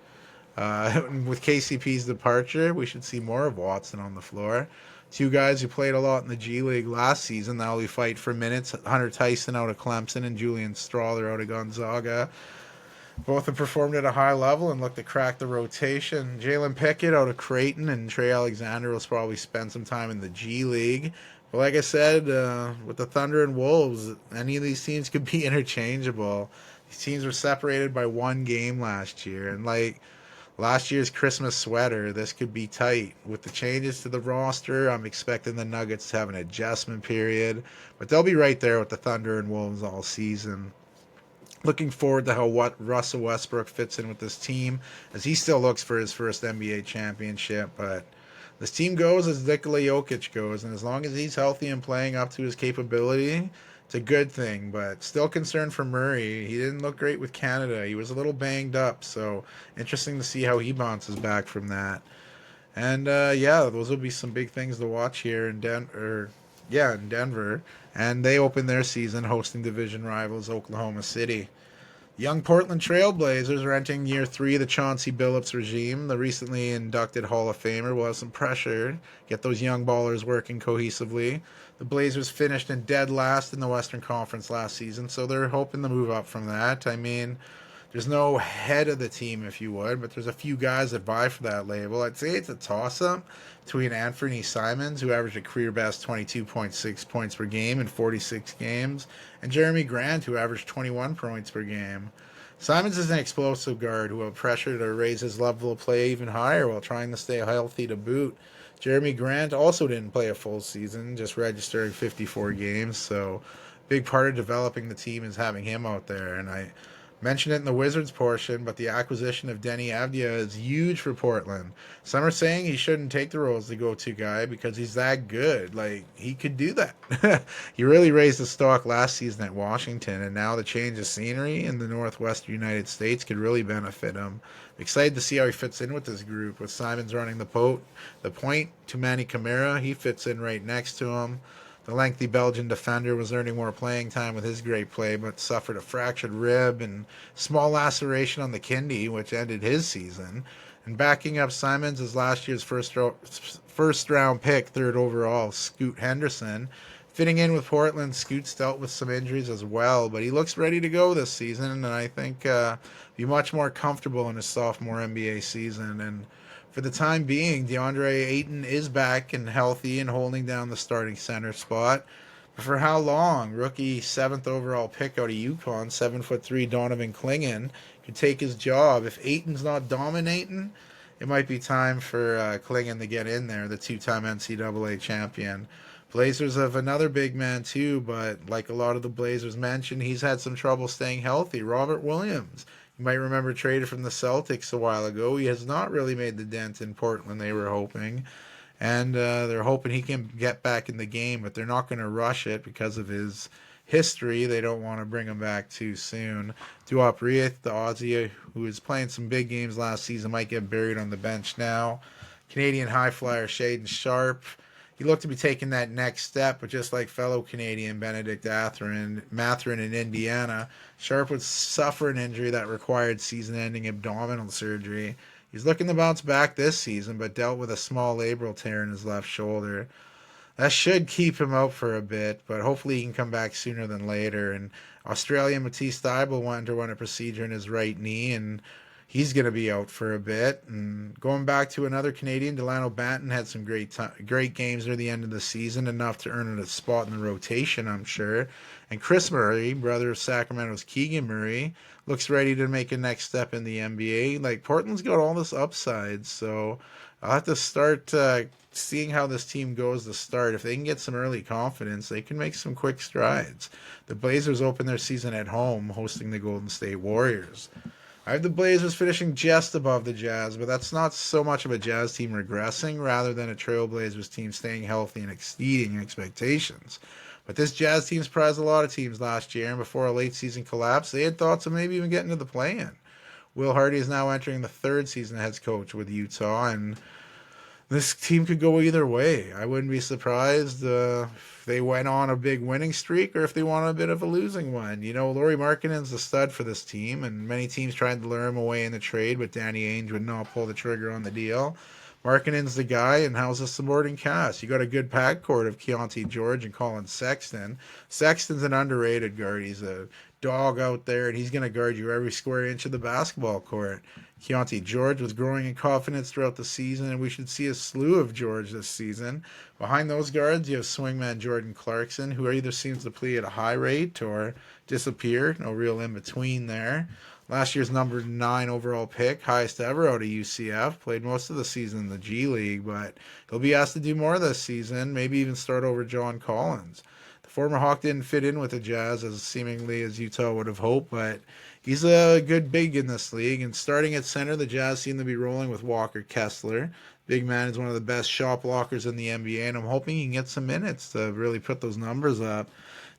With KCP's departure, we should see more of Watson on the floor. Two guys who played a lot in the G League last season. Now we fight for minutes. Hunter Tyson out of Clemson and Julian Strawther out of Gonzaga. Both have performed at a high level and look to crack the rotation. Jalen Pickett out of Creighton and Trey Alexander will probably spend some time in the G League. But like I said, with the Thunder and Wolves, any of these teams could be interchangeable. These teams were separated by one game last year. And like last year's Christmas sweater, this could be tight. With the changes to the roster, I'm expecting the Nuggets to have an adjustment period. But they'll be right there with the Thunder and Wolves all season. Looking forward to how Russell Westbrook fits in with this team, as he still looks for his first NBA championship. But this team goes as Nikola Jokic goes, and as long as he's healthy and playing up to his capability, it's a good thing. But still concerned for Murray. He didn't look great with Canada. He was a little banged up, so interesting to see how he bounces back from that. And yeah, those will be some big things to watch here in Denver. In Denver. And they open their season hosting division rivals Oklahoma City. Young Portland Trailblazers are entering year 3 of the Chauncey Billups regime. The recently inducted Hall of Famer will have some pressure, get those young ballers working cohesively. The Blazers finished in dead last in the Western Conference last season, so they're hoping to move up from that. I mean, there's no head of the team, if you would, but there's a few guys that vie for that label. I'd say it's a toss-up between Anthony Simons, who averaged a career-best 22.6 points per game in 46 games, and Jeremy Grant, who averaged 21 points per game. Simons is an explosive guard who will have pressure to raise his level of play even higher while trying to stay healthy to boot. Jeremy Grant also didn't play a full season, just registering 54 games, so big part of developing the team is having him out there, and I mentioned it in the Wizards portion, but the acquisition of Denny Avdia is huge for Portland. Some are saying he shouldn't take the role as the go-to guy because he's that good. Like, he could do that. He really raised the stock last season at Washington, and now the change of scenery in the Northwestern United States could really benefit him. I'm excited to see how he fits in with this group. With Simons running the point to Manny Camara, he fits in right next to him. The lengthy Belgian defender was earning more playing time with his great play, but suffered a fractured rib and small laceration on the kidney, which ended his season. And backing up Simons is last year's first round pick, 3rd overall, Scoot Henderson. Fitting in with Portland, Scoot's dealt with some injuries as well, but he looks ready to go this season, and I think be much more comfortable in his sophomore NBA season. And for the time being, DeAndre Ayton is back and healthy and holding down the starting center spot. But for how long? Rookie 7th overall pick out of UConn, 7'3" Donovan Clingan, could take his job. If Ayton's not dominating, it might be time for Clingan to get in there, the 2-time NCAA champion. Blazers have another big man too, but like a lot of the Blazers mentioned, he's had some trouble staying healthy. Robert Williams. You might remember traded from the Celtics a while ago. He has not really made the dent in Portland they were hoping. And they're hoping he can get back in the game, but they're not going to rush it because of his history. They don't want to bring him back too soon. Duop Reith, the Aussie, who was playing some big games last season, might get buried on the bench now. Canadian high flyer Shaden Sharp. He looked to be taking that next step, but just like fellow Canadian Benedict Mathurin in Indiana, Sharp would suffer an injury that required season-ending abdominal surgery. He's looking to bounce back this season, but dealt with a small labral tear in his left shoulder. That should keep him out for a bit, but hopefully he can come back sooner than later. And Australian Matisse Thybulle will underwent a procedure in his right knee, and he's going to be out for a bit. And going back to another Canadian, Delano Banton had some great games near the end of the season, enough to earn a spot in the rotation, I'm sure. And Chris Murray, brother of Sacramento's Keegan Murray, looks ready to make a next step in the NBA. Like, Portland's got all this upside, so I'll have to start seeing how this team goes to start. If they can get some early confidence, they can make some quick strides. The Blazers open their season at home, hosting the Golden State Warriors. I have the Blazers finishing just above the Jazz, but that's not so much of a Jazz team regressing, rather than a Trailblazers team staying healthy and exceeding expectations. But this Jazz team surprised a lot of teams last year, and before a late season collapse, they had thoughts of maybe even getting to the play-in. Will Hardy is now entering the third season as coach with Utah, and this team could go either way. I wouldn't be surprised if they went on a big winning streak or if they won a bit of a losing one. You know, Lauri Markkanen's the stud for this team, and many teams tried to lure him away in the trade, but Danny Ainge would not pull the trigger on the deal. Markkanen's the guy, and how's the supporting cast? You got a good backcourt of Keontae George and Colin Sexton. Sexton's an underrated guard. He's a dog out there, and he's going to guard you every square inch of the basketball court. Keontae George was growing in confidence throughout the season, and we should see a slew of George this season. Behind those guards, you have swingman Jordan Clarkson, who either seems to play at a high rate or disappear. No real in-between there. Last year's number 9 overall pick, highest ever out of UCF, played most of the season in the G League, but he'll be asked to do more this season, maybe even start over John Collins. The former Hawk didn't fit in with the Jazz as seemingly as Utah would have hoped, but he's a good big in this league, and starting at center, the Jazz seem to be rolling with Walker Kessler. Big man is one of the best shot blockers in the NBA, and I'm hoping he can get some minutes to really put those numbers up.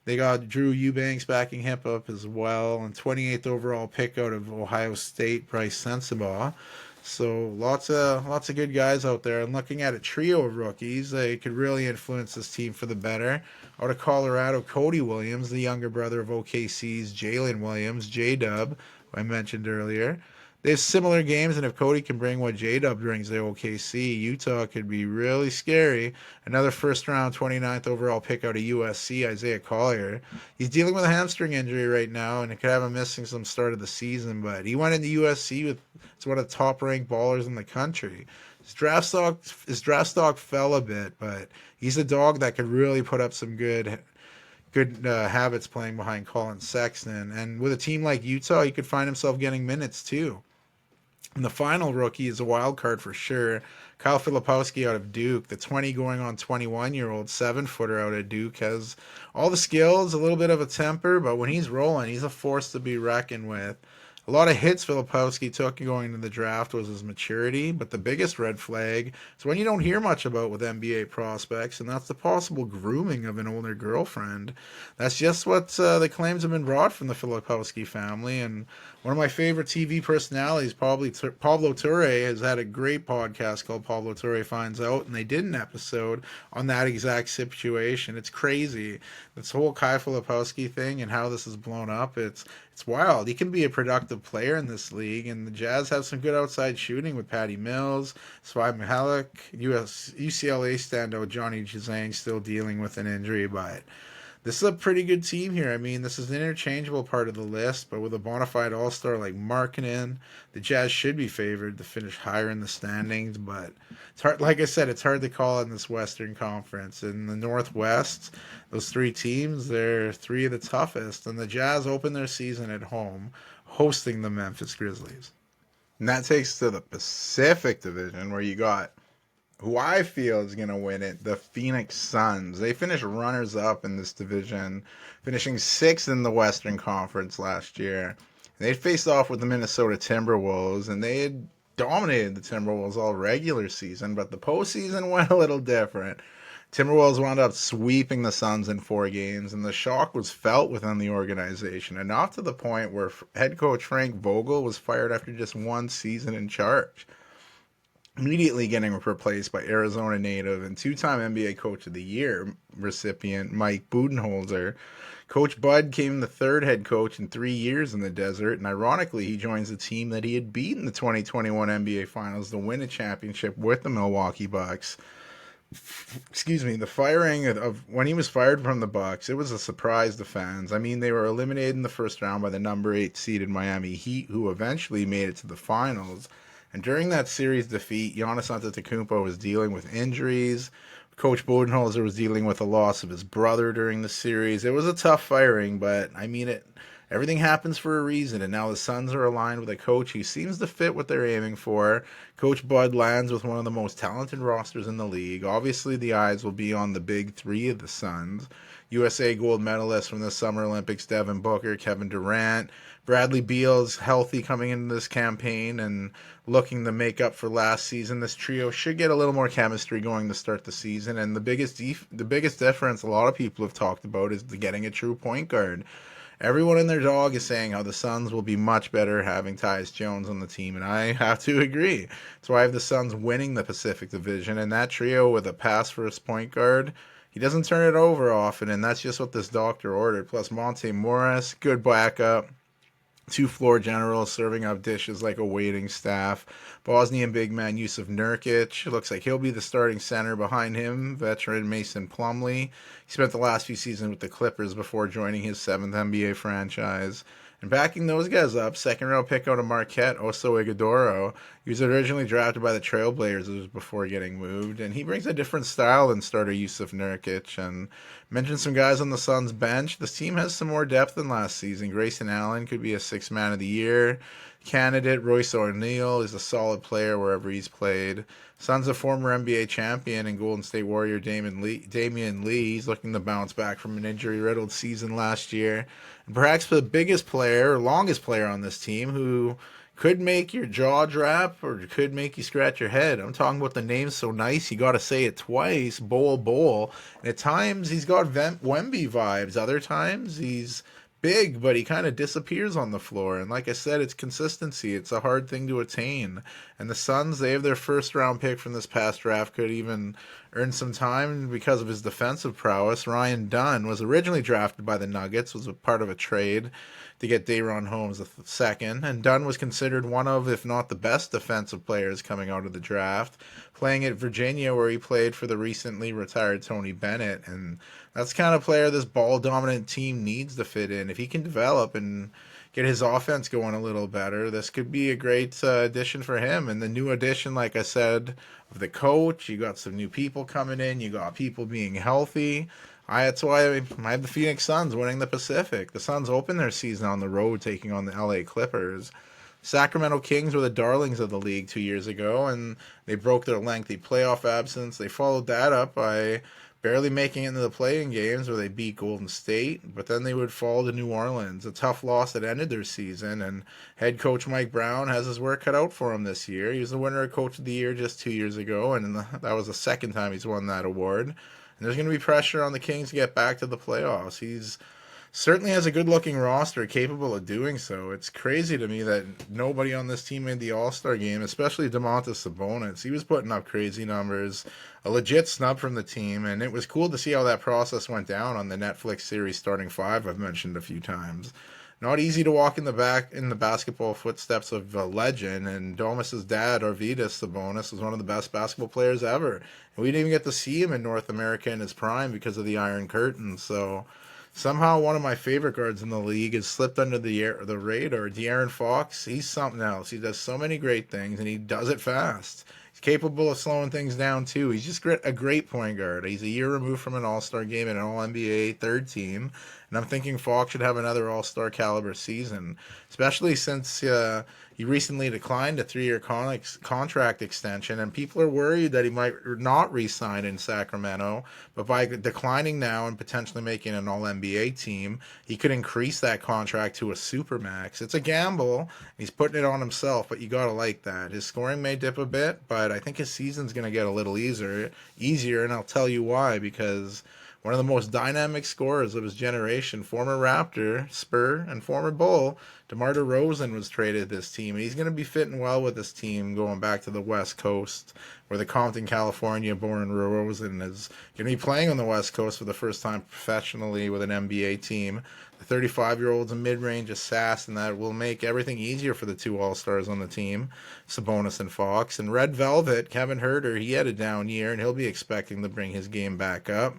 They got Drew Eubanks backing him up as well, and 28th overall pick out of Ohio State, Bryce Sensabaugh. So lots of good guys out there. And looking at a trio of rookies, they could really influence this team for the better. Out of Colorado, Cody Williams, the younger brother of OKC's Jalen Williams, J-Dub, who I mentioned earlier. They have similar games, and if Cody can bring what J-Dub brings to OKC, Utah could be really scary. Another first-round, 29th overall pick out of USC, Isaiah Collier. He's dealing with a hamstring injury right now, and it could have him missing some start of the season, but he went into USC with one of the top-ranked ballers in the country. His draft stock fell a bit, but he's a dog that could really put up some good habits playing behind Colin Sexton. And with a team like Utah, he could find himself getting minutes too. And the final rookie is a wild card for sure. Kyle Filipowski out of Duke, the 20 going on 21-year-old 7-footer out of Duke, has all the skills, a little bit of a temper, but when he's rolling, he's a force to be reckoned with. A lot of hits Filipowski took going into the draft was his maturity, but the biggest red flag is when you don't hear much about with NBA prospects, and that's the possible grooming of an older girlfriend. That's just what the claims have been brought from the Filipowski family, and one of my favorite TV personalities, probably Pablo Torre, has had a great podcast called Pablo Torre Finds Out, and they did an episode on that exact situation. It's crazy. This whole Kai Filipowski thing and how this has blown up, it's wild. He can be a productive player in this league, and the Jazz have some good outside shooting with Patty Mills, Swai Mihalik, UCLA standout Johnny Juzang still dealing with an injury, but this is a pretty good team here. I mean, this is an interchangeable part of the list, but with a bona fide all-star like Markkanen, the Jazz should be favored to finish higher in the standings, but it's hard. Like I said, it's hard to call in this Western Conference. In the Northwest, those 3 teams, they're 3 of the toughest, and the Jazz open their season at home, hosting the Memphis Grizzlies. And that takes us to the Pacific Division, where you got who I feel is going to win it, the Phoenix Suns. They finished runners-up in this division, finishing 6th in the Western Conference last year. They faced off with the Minnesota Timberwolves, and they had dominated the Timberwolves all regular season, but the postseason went a little different. Timberwolves wound up sweeping the Suns in 4 games, and the shock was felt within the organization, enough to the point where head coach Frank Vogel was fired after just 1 season in charge, immediately getting replaced by Arizona native and 2-time NBA Coach of the Year recipient Mike Budenholzer. Coach Bud came the 3rd head coach in 3 years in the desert, and ironically, he joins the team that he had beaten the 2021 NBA Finals to win a championship with the Milwaukee Bucks. The firing of when he was fired from the Bucks, it was a surprise to fans. I mean, they were eliminated in the first round by the number 8 seeded Miami Heat, who eventually made it to the finals. And during that series defeat, Giannis Antetokounmpo was dealing with injuries. Coach Budenholzer was dealing with the loss of his brother during the series. It was a tough firing, but I mean, it Everything happens for a reason, and now the Suns are aligned with a coach who seems to fit what they're aiming for. Coach Bud lands with one of the most talented rosters in the league. Obviously, the eyes will be on the big three of the Suns. USA gold medalist from the Summer Olympics, Devin Booker, Kevin Durant. Bradley Beal's healthy coming into this campaign and looking to make up for last season. This trio should get a little more chemistry going to start the season, and the biggest difference a lot of people have talked about is getting a true point guard. Everyone and their dog is saying how the Suns will be much better having Tyus Jones on the team, and I have to agree. That's why I have the Suns winning the Pacific Division, and that trio with a pass-first point guard, he doesn't turn it over often, and that's just what this doctor ordered. Plus Monte Morris, good backup. Two floor generals serving up dishes like a waiting staff. Bosnian big man Yusuf Nurkic. Looks like he'll be the starting center behind him. Veteran Mason Plumlee. He spent the last few seasons with the Clippers before joining his 7th NBA franchise. And backing those guys up, second round pick out of Marquette, Oso Ighodaro. He was originally drafted by the Trailblazers before getting moved, and he brings a different style than starter Yusuf Nurkic. And mentioned some guys on the Suns bench. This team has some more depth than last season. Grayson Allen could be a 6th man of the year candidate. Royce O'Neal is a solid player wherever he's played. Suns a former NBA champion and Golden State Warrior Damian Lee. He's looking to bounce back from an injury-riddled season last year. And perhaps the biggest player, or longest player on this team, who could make your jaw drop or could make you scratch your head. I'm talking about the name so nice you got to say it twice, Bol. And at times he's got Wemby vibes. Other times he's big, but he kind of disappears on the floor. And like I said, it's consistency. It's a hard thing to attain. And the Suns, they have their first round pick from this past draft, could even earn some time because of his defensive prowess. Ryan Dunn was originally drafted by the Nuggets, was a part of a trade to get Day'Ron Holmes second, and Dunn was considered one of, if not the best defensive players coming out of the draft, playing at Virginia where he played for the recently retired Tony Bennett, and that's the kind of player this ball-dominant team needs to fit in. If he can develop and get his offense going a little better, this could be a great addition for him. And the new addition, like I said, of the coach, you got some new people coming in, you got people being healthy. That's why I have the Phoenix Suns winning the Pacific. The Suns opened their season on the road, taking on the LA Clippers. Sacramento Kings were the darlings of the league 2 years ago, and they broke their lengthy playoff absence. They followed that up by barely making it into the play-in games where they beat Golden State, but then they would fall to New Orleans, a tough loss that ended their season, and head coach Mike Brown has his work cut out for him this year. He was the winner of Coach of the Year just 2 years ago, and that was the second time he's won that award. And there's going to be pressure on the Kings to get back to the playoffs. He's certainly has a good-looking roster capable of doing so. It's crazy to me that nobody on this team made the All-Star game, especially Domantas Sabonis. He was putting up crazy numbers, a legit snub from the team, and it was cool to see how that process went down on the Netflix series Starting Five I've mentioned a few times. Not easy to walk in the basketball footsteps of a legend, and Domas's dad, Arvydas Sabonis, was one of the best basketball players ever. And we didn't even get to see him in North America in his prime because of the Iron Curtain. So somehow one of my favorite guards in the league has slipped under the radar. De'Aaron Fox, he's something else. He does so many great things, and he does it fast. He's capable of slowing things down, too. He's just a great point guard. He's a year removed from an All-Star game and an All-NBA third team. And I'm thinking Fox should have another All-Star caliber season, especially since he recently declined a 3-year contract extension, and people are worried that he might not re-sign in Sacramento. But by declining now and potentially making an All-NBA team, he could increase that contract to a supermax. It's a gamble. He's putting it on himself, but you got to like that. His scoring may dip a bit, but I think his season's going to get a little easier, and I'll tell you why, because one of the most dynamic scorers of his generation, former Raptor, Spur, and former Bull, DeMar DeRozan was traded to this team. And he's going to be fitting well with this team going back to the West Coast, where the Compton, California-born DeRozan is going to be playing on the West Coast for the first time professionally with an NBA team. The 35-year-old's a mid-range assassin that will make everything easier for the two All-Stars on the team, Sabonis and Fox. And Red Velvet, Kevin Huerter, he had a down year, and he'll be expecting to bring his game back up,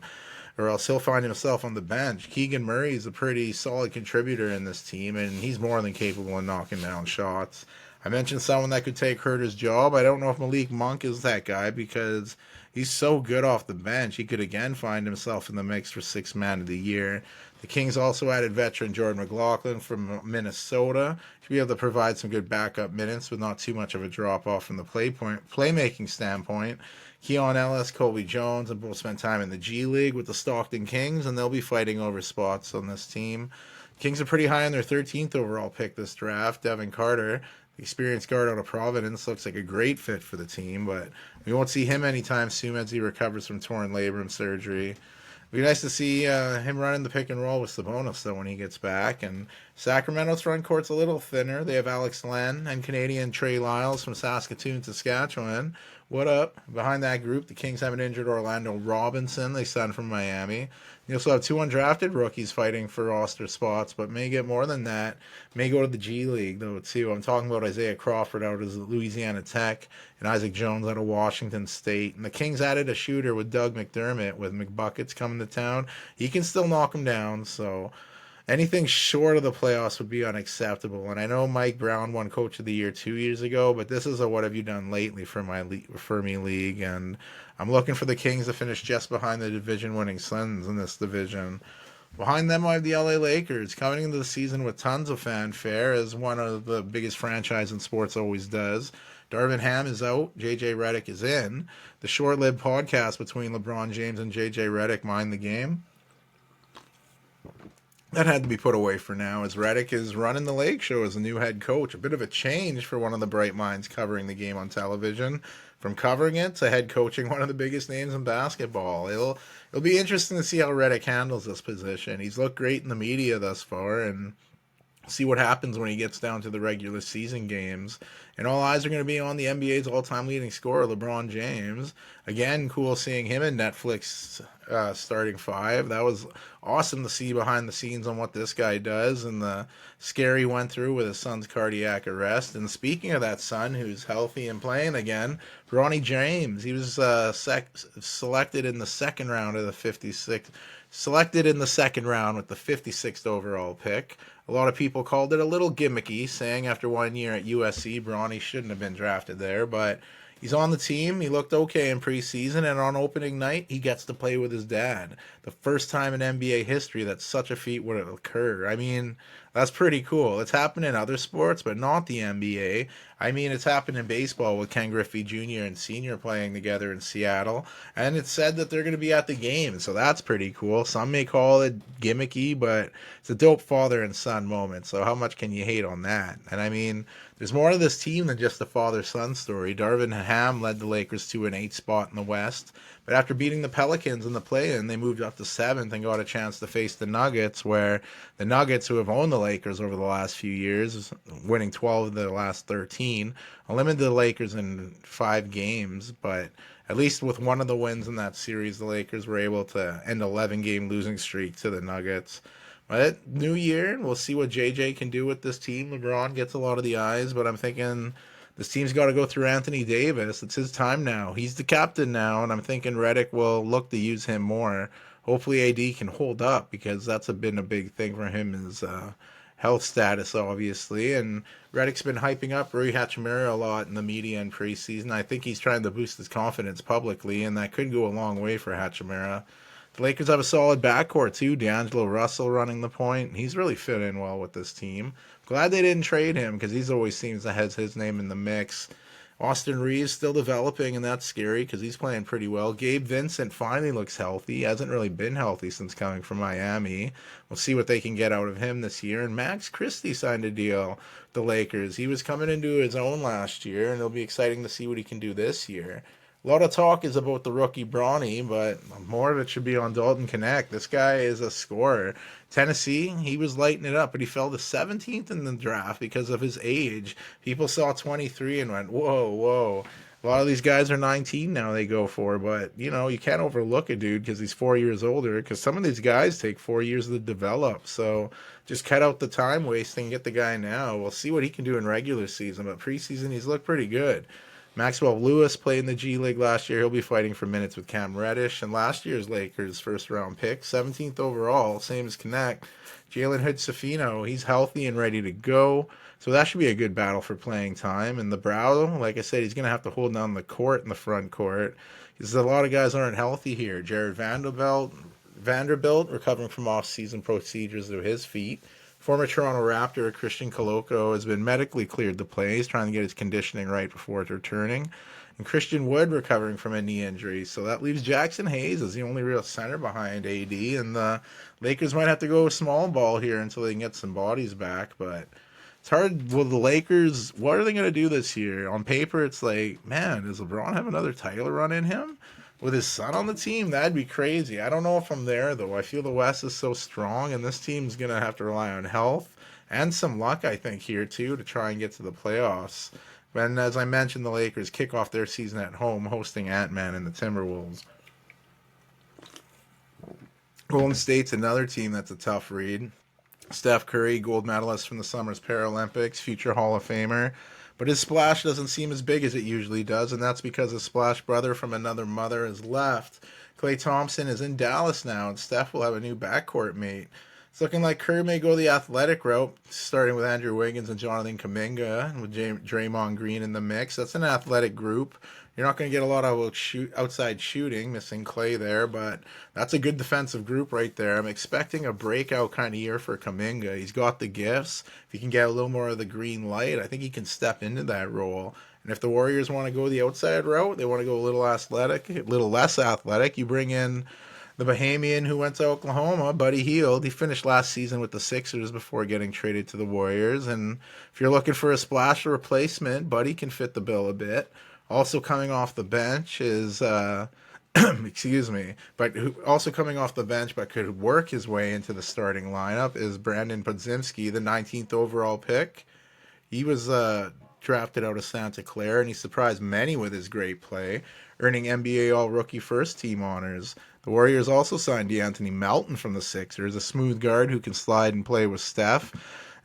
or else he'll find himself on the bench. Keegan Murray is a pretty solid contributor in this team, and he's more than capable of knocking down shots. I mentioned someone that could take Herter's job. I don't know if Malik Monk is that guy because he's so good off the bench. He could again find himself in the mix for 6th man of the year. The Kings also added veteran Jordan McLaughlin from Minnesota. Should be able to provide some good backup minutes with not too much of a drop off from the playmaking standpoint. Keon Ellis, Colby Jones, and both spent time in the G League with the Stockton Kings, and they'll be fighting over spots on this team. Kings are pretty high on their 13th overall pick this draft. Devin Carter, the experienced guard out of Providence, looks like a great fit for the team, but we won't see him anytime soon as he recovers from torn labrum surgery. It'd be nice to see him running the pick and roll with Sabonis, though, when he gets back. And Sacramento's front court's a little thinner. They have Alex Len and Canadian Trey Lyles from Saskatoon, Saskatchewan. What up? Behind that group, the Kings have an injured Orlando Robinson. They signed from Miami. They also have two undrafted rookies fighting for roster spots, but may get more than that. May go to the G League, though, too. I'm talking about Isaiah Crawford out of Louisiana Tech and Isaac Jones out of Washington State. And the Kings added a shooter with Doug McDermott, with McBuckets coming to town. He can still knock him down, so anything short of the playoffs would be unacceptable. And I know Mike Brown won Coach of the Year 2 years ago, but this is a what have you done lately for me league, and I'm looking for the Kings to finish just behind the division-winning Suns in this division. Behind them, I have the LA Lakers coming into the season with tons of fanfare, as one of the biggest franchise in sports always does. Darvin Ham is out. J.J. Redick is in. The short-lived podcast between LeBron James and J.J. Redick, Mind the Game, that had to be put away for now, as Redick is running the Lake Show as a new head coach. A bit of a change for one of the bright minds covering the game on television, from covering it to head coaching one of the biggest names in basketball. It'll be interesting to see how Redick handles this position. He's looked great in the media thus far, and see what happens when he gets down to the regular season games. And all eyes are going to be on the NBA's all-time leading scorer, LeBron James. Again, cool seeing him in Netflix starting five. That was awesome to see behind the scenes on what this guy does and the scare he went through with his son's cardiac arrest. And speaking of that son who's healthy and playing again, Bronny James, he was selected in the second round of the 56th. Selected in the second round with the 56th overall pick. A lot of people called it a little gimmicky, saying after 1 year at USC, Bronny shouldn't have been drafted there, but he's on the team. He looked okay in preseason, and on opening night, he gets to play with his dad. The first time in NBA history that such a feat would occur. I mean, that's pretty cool. It's happened in other sports, but not the NBA. I mean, it's happened in baseball with Ken Griffey Jr. and Sr. playing together in Seattle, and it's said that they're going to be at the game, so that's pretty cool. Some may call it gimmicky, but it's a dope father and son moment, so how much can you hate on that? And I mean, there's more to this team than just the father-son story. Darvin Ham led the Lakers to an 8th spot in the West, but after beating the Pelicans in the play-in, they moved up to 7th and got a chance to face the Nuggets, where the Nuggets, who have owned the Lakers over the last few years, winning 12 of the last 13, eliminated the Lakers in 5 games, but at least with one of the wins in that series, the Lakers were able to end an 11-game losing streak to the Nuggets. But new year, we'll see what JJ can do with this team. LeBron gets a lot of the eyes, but I'm thinking this team's got to go through Anthony Davis. It's his time now. He's the captain now, and I'm thinking Redick will look to use him more. Hopefully AD can hold up, because that's been a big thing for him, is health status, obviously. And Redick's been hyping up Rui Hachimura a lot in the media in preseason. I think he's trying to boost his confidence publicly, and that could go a long way for Hachimura. The Lakers have a solid backcourt, too. D'Angelo Russell running the point. He's really fit in well with this team. Glad they didn't trade him, because he's always seems to have his name in the mix. Austin Reeves still developing, and that's scary because he's playing pretty well. Gabe Vincent finally looks healthy. He hasn't really been healthy since coming from Miami. We'll see what they can get out of him this year. And Max Christie signed a deal with the Lakers. He was coming into his own last year, and it'll be exciting to see what he can do this year. A lot of talk is about the rookie Bronny, but more of it should be on Dalton Knecht. This guy is a scorer. Tennessee, he was lighting it up, but he fell to 17th in the draft because of his age. People saw 23 and went, whoa. A lot of these guys are 19 now they go for, but, you know, you can't overlook a dude because he's 4 years older, because some of these guys take 4 years to develop. So just cut out the time wasting and get the guy now. We'll see what he can do in regular season, but preseason he's looked pretty good. Maxwell Lewis played in the G League last year. He'll be fighting for minutes with Cam Reddish. And last year's Lakers first-round pick, 17th overall, same as Knecht, Jalen Hood-Schifino. He's healthy and ready to go. So that should be a good battle for playing time. And the Brow, like I said, he's going to have to hold down the court in the front court, because a lot of guys aren't healthy here. Jared Vanderbilt, Vanderbilt, recovering from off-season procedures to his feet. Former Toronto Raptor Christian Coloco has been medically cleared to play. He's trying to get his conditioning right before returning. And Christian Wood recovering from a knee injury. So that leaves Jackson Hayes as the only real center behind AD. And the Lakers might have to go small ball here until they can get some bodies back. But it's hard. Well, the Lakers, what are they going to do this year? On paper, it's like, man, does LeBron have another title run in him? With his son on the team, that'd be crazy. I don't know if I'm there, though. I feel the West is so strong, and this team's going to have to rely on health and some luck, I think, here, too, to try and get to the playoffs. And as I mentioned, the Lakers kick off their season at home, hosting Ant-Man and the Timberwolves. Golden State's another team that's a tough read. Steph Curry, gold medalist from the summer's Paralympics, future Hall of Famer. But his splash doesn't seem as big as it usually does, and that's because his splash brother from another mother has left. Klay Thompson is in Dallas now, and Steph will have a new backcourt mate. It's looking like Curry may go the athletic route, starting with Andrew Wiggins and Jonathan Kuminga, and with Draymond Green in the mix. That's an athletic group. You're not going to get a lot of outside shooting, missing Klay there, but that's a good defensive group right there. I'm expecting a breakout kind of year for Kuminga. He's got the gifts. If he can get a little more of the green light, I think he can step into that role. And if the Warriors want to go the outside route, they want to go a little less athletic, you bring in the Bahamian who went to Oklahoma, Buddy Hield. He finished last season with the Sixers before getting traded to the Warriors. And if you're looking for a splash replacement, Buddy can fit the bill a bit. Also coming off the bench is, also coming off the bench but could work his way into the starting lineup is Brandon Podziemski, the 19th overall pick. He was drafted out of Santa Clara, and he surprised many with his great play, earning NBA All-Rookie First Team honors. The Warriors also signed DeAnthony Melton from the Sixers, a smooth guard who can slide and play with Steph.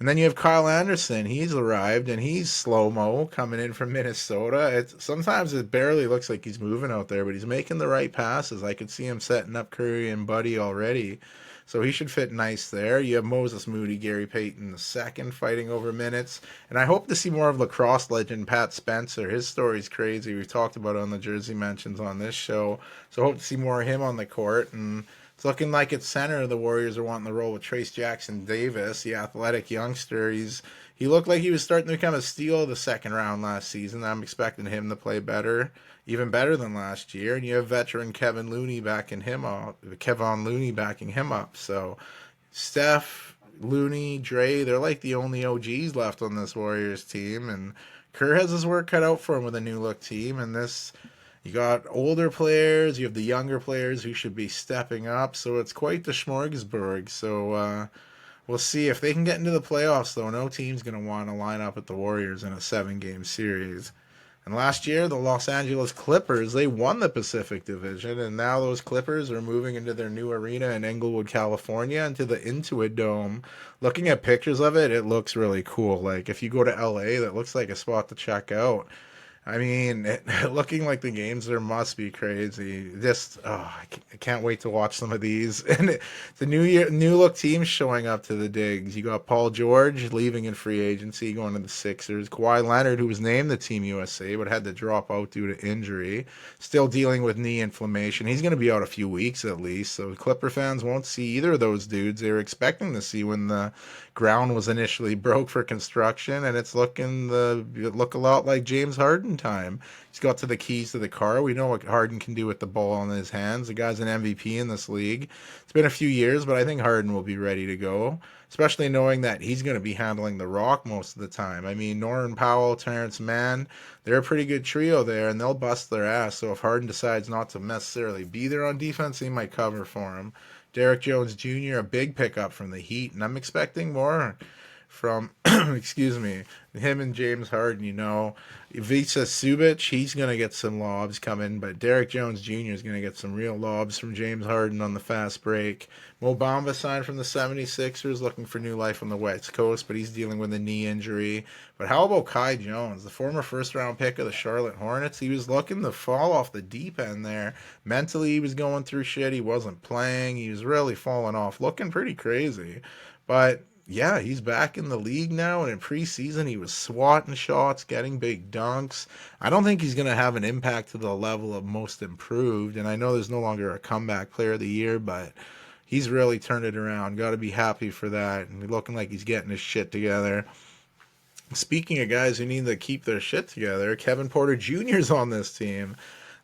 And then you have Kyle Anderson. He's arrived, and he's slow-mo coming in from Minnesota. Sometimes it barely looks like he's moving out there, but he's making the right passes. I could see him setting up Curry and Buddy already. So he should fit nice there. You have Moses Moody, Gary Payton II fighting over minutes. And I hope to see more of lacrosse legend Pat Spencer. His story's crazy. We've talked about it on the Jersey Mentions on this show. So I hope to see more of him on the court. And it's looking like at center the Warriors are wanting to roll with Trace Jackson Davis, the athletic youngster. He looked like he was starting to become a steal of the second round last season. I'm expecting him to play better, even better than last year. And you have veteran Kevon Looney backing him up. So Steph, Looney, Dre, they're like the only OGs left on this Warriors team. And Kerr has his work cut out for him with a new look team. And you got older players, you have the younger players who should be stepping up. So it's quite the smorgasbord. So we'll see if they can get into the playoffs, though. No team's going to want to line up with the Warriors in a 7-game series. And last year, the Los Angeles Clippers, they won the Pacific Division, and now those Clippers are moving into their new arena in Inglewood, California, into the Intuit Dome. Looking at pictures of it, it looks really cool. Like, if you go to LA, that looks like a spot to check out. I mean, looking like the games there must be crazy. I can't wait to watch some of these. And the new look team showing up to the digs. You got Paul George leaving in free agency, going to the Sixers. Kawhi Leonard, who was named the Team USA, but had to drop out due to injury. Still dealing with knee inflammation. He's going to be out a few weeks at least. So Clipper fans won't see either of those dudes they were expecting to see when the ground was initially broke for construction, and it's look a lot like James Harden time. He's got to the keys to the car. We know what Harden can do with the ball in his hands. The guy's an MVP in this league. It's been a few years, but I think Harden will be ready to go, especially knowing that he's going to be handling the rock most of the time. I mean, Norman Powell, Terrence Mann, they're a pretty good trio there, and they'll bust their ass. So if Harden decides not to necessarily be there on defense, they might cover for him. Derek Jones Jr., a big pickup from the Heat, and I'm expecting more from, him and James Harden, Ivica Subac, he's going to get some lobs coming, but Derek Jones Jr. is going to get some real lobs from James Harden on the fast break. Mo Bamba signed from the 76ers, looking for new life on the West Coast, but he's dealing with a knee injury. But how about Kai Jones, the former first-round pick of the Charlotte Hornets? He was looking to fall off the deep end there. Mentally, he was going through shit. He wasn't playing. He was really falling off, looking pretty crazy. But yeah, he's back in the league now, and in preseason he was swatting shots, getting big dunks. I don't think he's going to have an impact to the level of most improved, and I know there's no longer a comeback player of the year, but he's really turned it around. Got to be happy for that. And looking like he's getting his shit together. Speaking of guys who need to keep their shit together, Kevin Porter Jr. is on this team.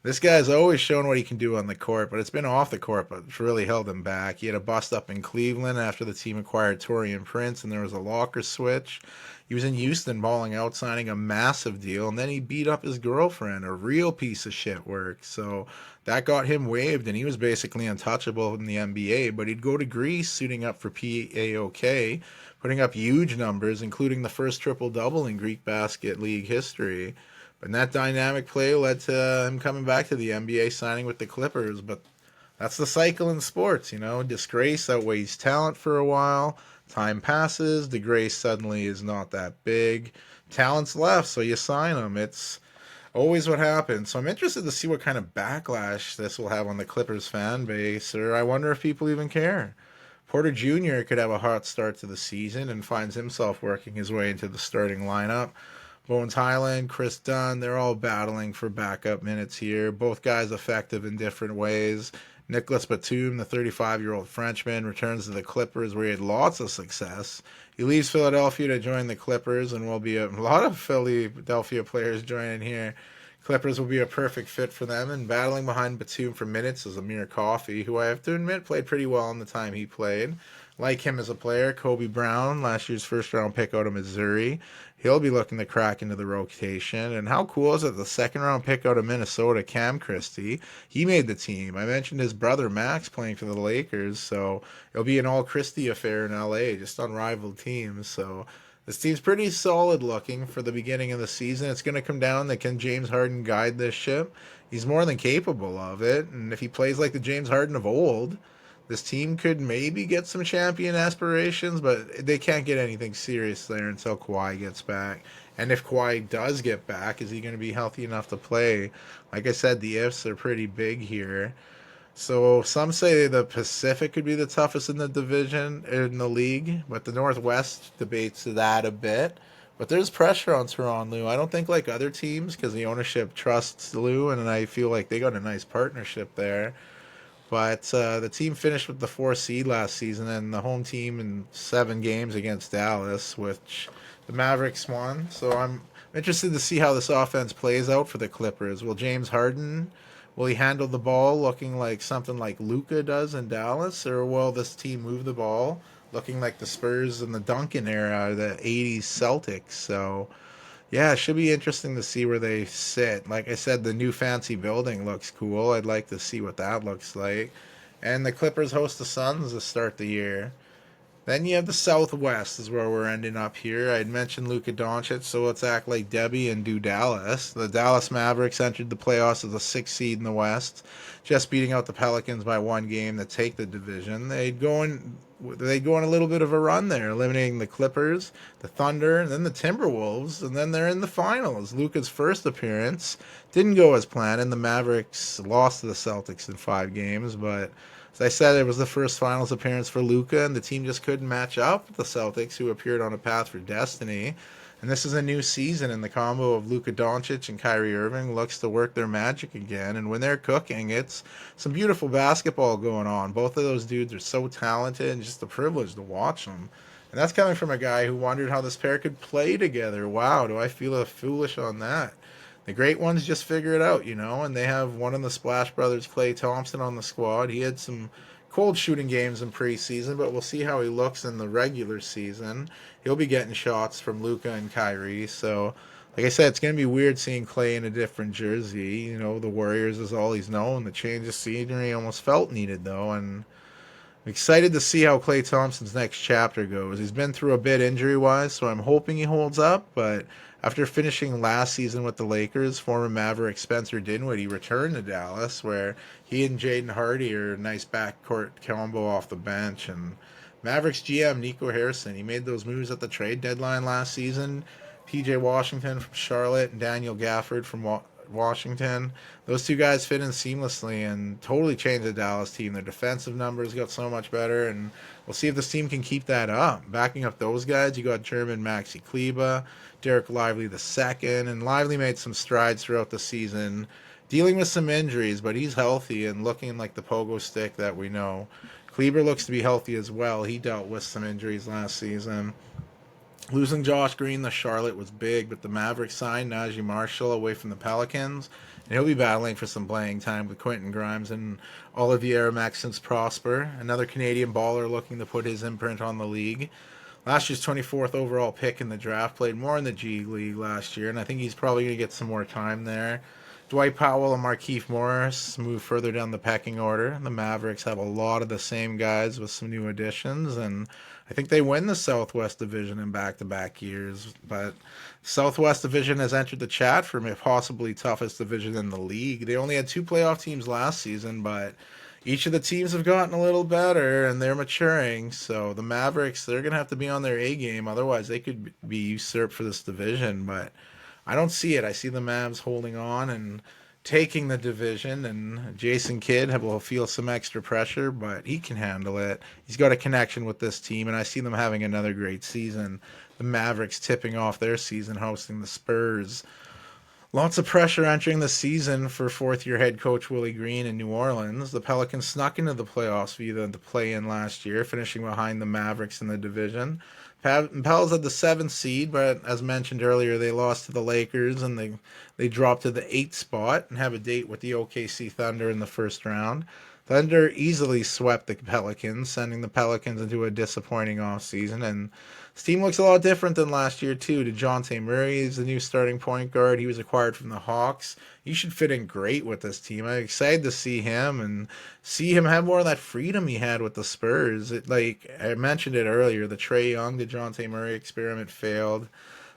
This guy's always shown what he can do on the court, but it's been off the court, but it's really held him back. He had a bust up in Cleveland after the team acquired Taurean Prince, and there was a locker switch. He was in Houston balling out, signing a massive deal, and then he beat up his girlfriend, a real piece of shit work. So that got him waived, and he was basically untouchable in the NBA, but he'd go to Greece suiting up for PAOK, putting up huge numbers, including the first triple-double in Greek Basket League history. But that dynamic play led to him coming back to the NBA, signing with the Clippers. But that's the cycle in sports, you know. Disgrace outweighs talent for a while. Time passes. The grace suddenly is not that big. Talent's left, so you sign him. It's always what happens. So I'm interested to see what kind of backlash this will have on the Clippers fan base, or I wonder if people even care. Porter Jr. could have a hot start to the season and finds himself working his way into the starting lineup. Bones Highland, Chris Dunn, they're all battling for backup minutes here. Both guys effective in different ways. Nicolas Batum, the 35-year-old Frenchman, returns to the Clippers where he had lots of success. He leaves Philadelphia to join the Clippers, and will be a lot of Philadelphia players joining here. Clippers will be a perfect fit for them, and battling behind Batum for minutes is Amir Coffey, who I have to admit played pretty well in the time he played. Like him as a player, Kobe Brown, last year's first-round pick out of Missouri. He'll be looking to crack into the rotation. And how cool is it, the second-round pick out of Minnesota, Cam Christie, he made the team. I mentioned his brother Max playing for the Lakers, so it'll be an all-Christie affair in LA, just unrivaled teams. So this team's pretty solid looking for the beginning of the season. It's going to come down to, can James Harden guide this ship? He's more than capable of it, and if he plays like the James Harden of old, this team could maybe get some champion aspirations, but they can't get anything serious there until Kawhi gets back. And if Kawhi does get back, is he going to be healthy enough to play? Like I said, the ifs are pretty big here. So some say the Pacific could be the toughest in the division, in the league, but the Northwest debates that a bit. But there's pressure on Teron Lue. I don't think like other teams, because the ownership trusts Lue, and I feel like they got a nice partnership there. But the team finished with the 4th seed last season, and the home team in 7 games against Dallas, which the Mavericks won. So I'm interested to see how this offense plays out for the Clippers. Will James Harden, will he handle the ball looking like something like Luka does in Dallas, or will this team move the ball looking like the Spurs in the Duncan era, the 80s Celtics? So yeah, it should be interesting to see where they sit. Like I said, the new fancy building looks cool. I'd like to see what that looks like. And the Clippers host the Suns to start the year. Then you have the Southwest is where we're ending up here. I'd mentioned Luka Doncic, so let's act like Debbie and do Dallas. The Dallas Mavericks entered the playoffs as a 6th seed in the West, just beating out the Pelicans by 1 game to take the division. They'd go on a little bit of a run there, eliminating the Clippers, the Thunder, and then the Timberwolves, and then they're in the finals. Luka's first appearance didn't go as planned, and the Mavericks lost to the Celtics in 5 games, but as I said, it was the first finals appearance for Luka, and the team just couldn't match up with the Celtics, who appeared on a path for destiny. And this is a new season, and the combo of Luka Doncic and Kyrie Irving looks to work their magic again. And when they're cooking, it's some beautiful basketball going on. Both of those dudes are so talented, and just a privilege to watch them. And that's coming from a guy who wondered how this pair could play together. Wow, do I feel foolish on that? The great ones just figure it out, you know, and they have one of the Splash Brothers, Klay Thompson, on the squad. He had some cold shooting games in preseason, but we'll see how he looks in the regular season. He'll be getting shots from Luka and Kyrie, so like I said, it's going to be weird seeing Klay in a different jersey. You know, the Warriors is all he's known. The change of scenery almost felt needed, though, and I'm excited to see how Klay Thompson's next chapter goes. He's been through a bit injury-wise, so I'm hoping he holds up, but after finishing last season with the Lakers, former Maverick Spencer Dinwiddie returned to Dallas, where he and Jaden Hardy are a nice backcourt combo off the bench. And Mavericks GM Nico Harrison, he made those moves at the trade deadline last season. P.J. Washington from Charlotte and Daniel Gafford from Washington. Those 2 guys fit in seamlessly and totally changed the Dallas team. Their defensive numbers got so much better, and we'll see if this team can keep that up. Backing up those guys, you got German Maxi Kleba, Derek Lively II, and Lively made some strides throughout the season, dealing with some injuries, but he's healthy and looking like the pogo stick that we know. Kleber looks to be healthy as well. He dealt with some injuries last season. Losing Josh Green to Charlotte was big, but the Mavericks signed Najee Marshall away from the Pelicans, and he'll be battling for some playing time with Quentin Grimes and Olivier Maxence Prosper, another Canadian baller looking to put his imprint on the league. Last year's 24th overall pick in the draft, played more in the G League last year, and I think he's probably going to get some more time there. Dwight Powell and Markieff Morris move further down the pecking order. The Mavericks have a lot of the same guys with some new additions, and I think they win the Southwest Division in back-to-back years. But Southwest Division has entered the chat for possibly toughest division in the league. They only had 2 playoff teams last season, but each of the teams have gotten a little better, and they're maturing. So the Mavericks, they're going to have to be on their A game. Otherwise, they could be usurped for this division, but I don't see it. I see the Mavs holding on and taking the division, and Jason Kidd will feel some extra pressure, but he can handle it. He's got a connection with this team, and I see them having another great season. The Mavericks tipping off their season, hosting the Spurs. Lots of pressure entering the season for fourth-year head coach Willie Green in New Orleans. The Pelicans snuck into the playoffs via the play-in last year, finishing behind the Mavericks in the division. Pels had the 7th seed, but as mentioned earlier, they lost to the Lakers, and they dropped to the 8th spot and have a date with the OKC Thunder in the first round. Thunder easily swept the Pelicans, sending the Pelicans into a disappointing offseason, and this team looks a lot different than last year, too. DeJounte Murray is the new starting point guard. He was acquired from the Hawks. He should fit in great with this team. I'm excited to see him and see him have more of that freedom he had with the Spurs. Like I mentioned it earlier, the Trae Young, DeJounte Murray experiment failed.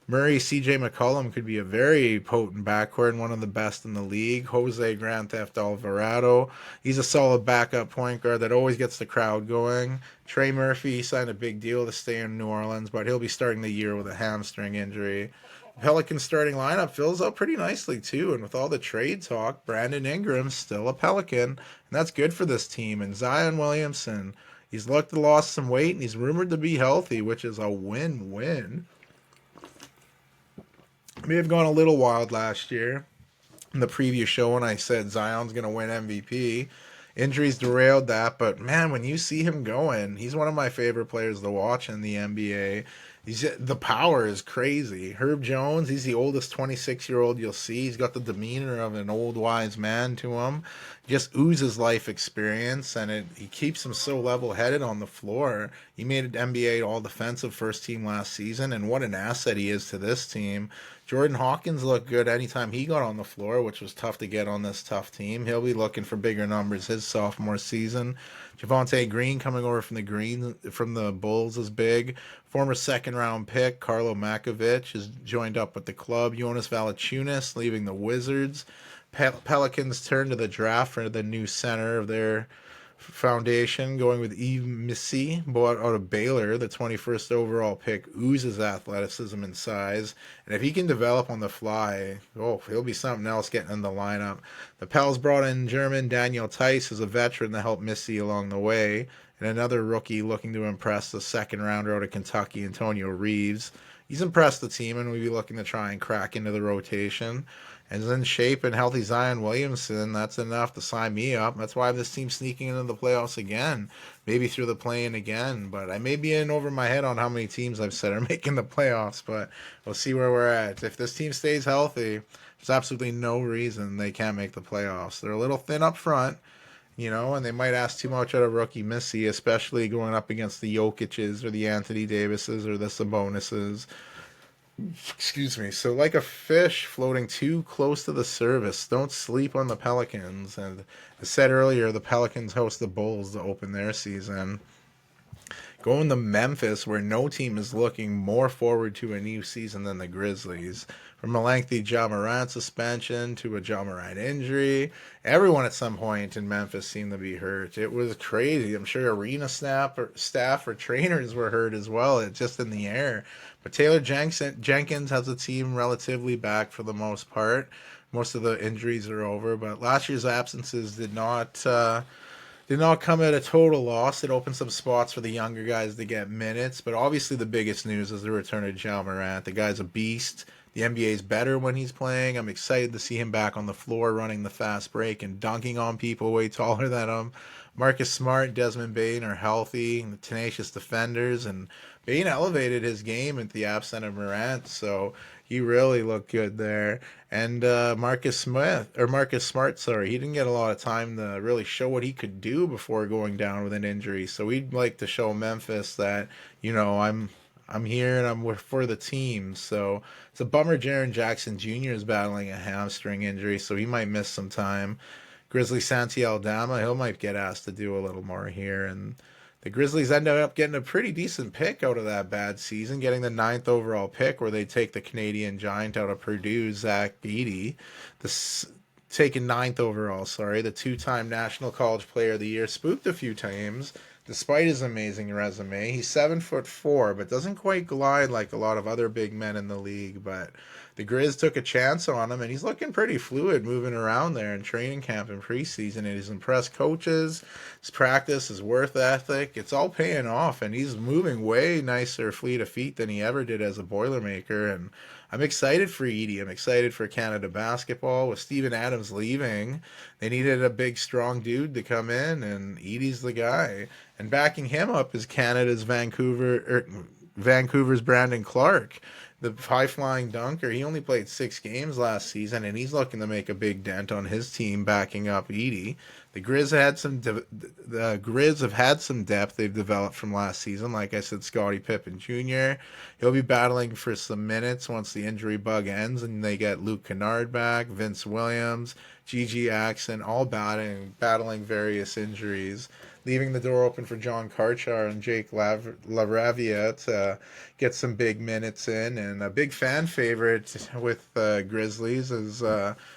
Murray, CJ McCollum could be a very potent backcourt and one of the best in the league. Jose Grand Theft Alvarado, he's a solid backup point guard that always gets the crowd going. Trey Murphy signed a big deal to stay in New Orleans, but he'll be starting the year with a hamstring injury. Pelicans starting lineup fills out pretty nicely too, and with all the trade talk, Brandon Ingram's still a Pelican, and that's good for this team. And Zion Williamson, he's lost some weight, and he's rumored to be healthy, which is a win-win. May have gone a little wild last year in the previous show when I said Zion's going to win MVP. Injuries derailed that, but man, when you see him going, he's one of my favorite players to watch in the NBA. The power is crazy. Herb Jones, he's the oldest 26-year-old you'll see. He's got the demeanor of an old wise man to him. Just oozes life experience, and he keeps him so level-headed on the floor. He made an NBA all-defensive first team last season, and what an asset he is to this team. Jordan Hawkins looked good anytime he got on the floor, which was tough to get on this tough team. He'll be looking for bigger numbers his sophomore season. Javonte Green coming over from the Bulls is big. Former second-round pick Carlo Makovic has joined up with the club. Jonas Valanciunas leaving the Wizards. Pelicans turn to the draft for the new center of their foundation, going with Yves Missy, bought out of Baylor. The 21st overall pick oozes athleticism and size, and if he can develop on the fly, he'll be something else getting in the lineup. The Pels brought in German Daniel Tice as a veteran to help Missy along the way, and another rookie looking to impress, the second rounder out of Kentucky, Antonio Reeves. He's impressed the team, and we'll be looking to try and crack into the rotation. And in shape and healthy Zion Williamson, that's enough to sign me up. That's why this team's sneaking into the playoffs again, maybe through the play-in again. But I may be in over my head on how many teams I've said are making the playoffs, but we'll see where we're at. If this team stays healthy, there's absolutely no reason they can't make the playoffs. They're a little thin up front, and they might ask too much out of rookie Missy, especially going up against the Jokic's or the Anthony Davises or the Sabonis's. Excuse me. So like a fish floating too close to the surface, don't sleep on the Pelicans. And as said earlier, the Pelicans host the Bulls to open their season. Going to Memphis, where no team is looking more forward to a new season than the Grizzlies. From a lengthy Ja Morant suspension to a Ja Morant injury, everyone at some point in Memphis seemed to be hurt. It was crazy. I'm sure arena staff or trainers were hurt as well. It's just in the air. But Taylor Jenkins has the team relatively back for the most part. Most of the injuries are over, but last year's absences did not come at a total loss. It opened some spots for the younger guys to get minutes, but obviously the biggest news is the return of Ja Morant. The guy's a beast. The NBA is better when he's playing. I'm excited to see him back on the floor running the fast break and dunking on people way taller than him. Marcus Smart and Desmond Bane are healthy, and tenacious defenders, and Bane elevated his game at the absence of Morant, so he really looked good there. And Marcus Smart, sorry, he didn't get a lot of time to really show what he could do before going down with an injury. So we'd like to show Memphis that, I'm here and for the team. So it's a bummer Jaren Jackson Jr. is battling a hamstring injury, so he might miss some time. Grizzly Santi Aldama, he might get asked to do a little more here. And the Grizzlies ended up getting a pretty decent pick out of that bad season, getting the ninth overall pick where they take the Canadian giant out of Purdue, Zach Edey. Taken ninth overall, sorry. The two-time National College Player of the Year, spooked a few times. Despite his amazing resume, he's 7'4", but doesn't quite glide like a lot of other big men in the league. But the Grizz took a chance on him, and he's looking pretty fluid moving around there in training camp and preseason. And he's impressed coaches. His practice, his work ethic, it's all paying off, and he's moving way nicer fleet of feet than he ever did as a Boilermaker. And I'm excited for Edey. I'm excited for Canada basketball. With Steven Adams leaving, they needed a big, strong dude to come in, and Edey's the guy. And backing him up is Canada's Vancouver's Brandon Clark, the high-flying dunker. He only played 6 games last season, and he's looking to make a big dent on his team backing up Edey. The Grizz have had some depth they've developed from last season. Like I said, Scottie Pippen Jr. He'll be battling for some minutes once the injury bug ends, and they get Luke Kennard back, Vince Williams, Gigi Axon, all battling various injuries, leaving the door open for John Karchar and Jake LaRavia to get some big minutes in. And a big fan favorite with Grizzlies is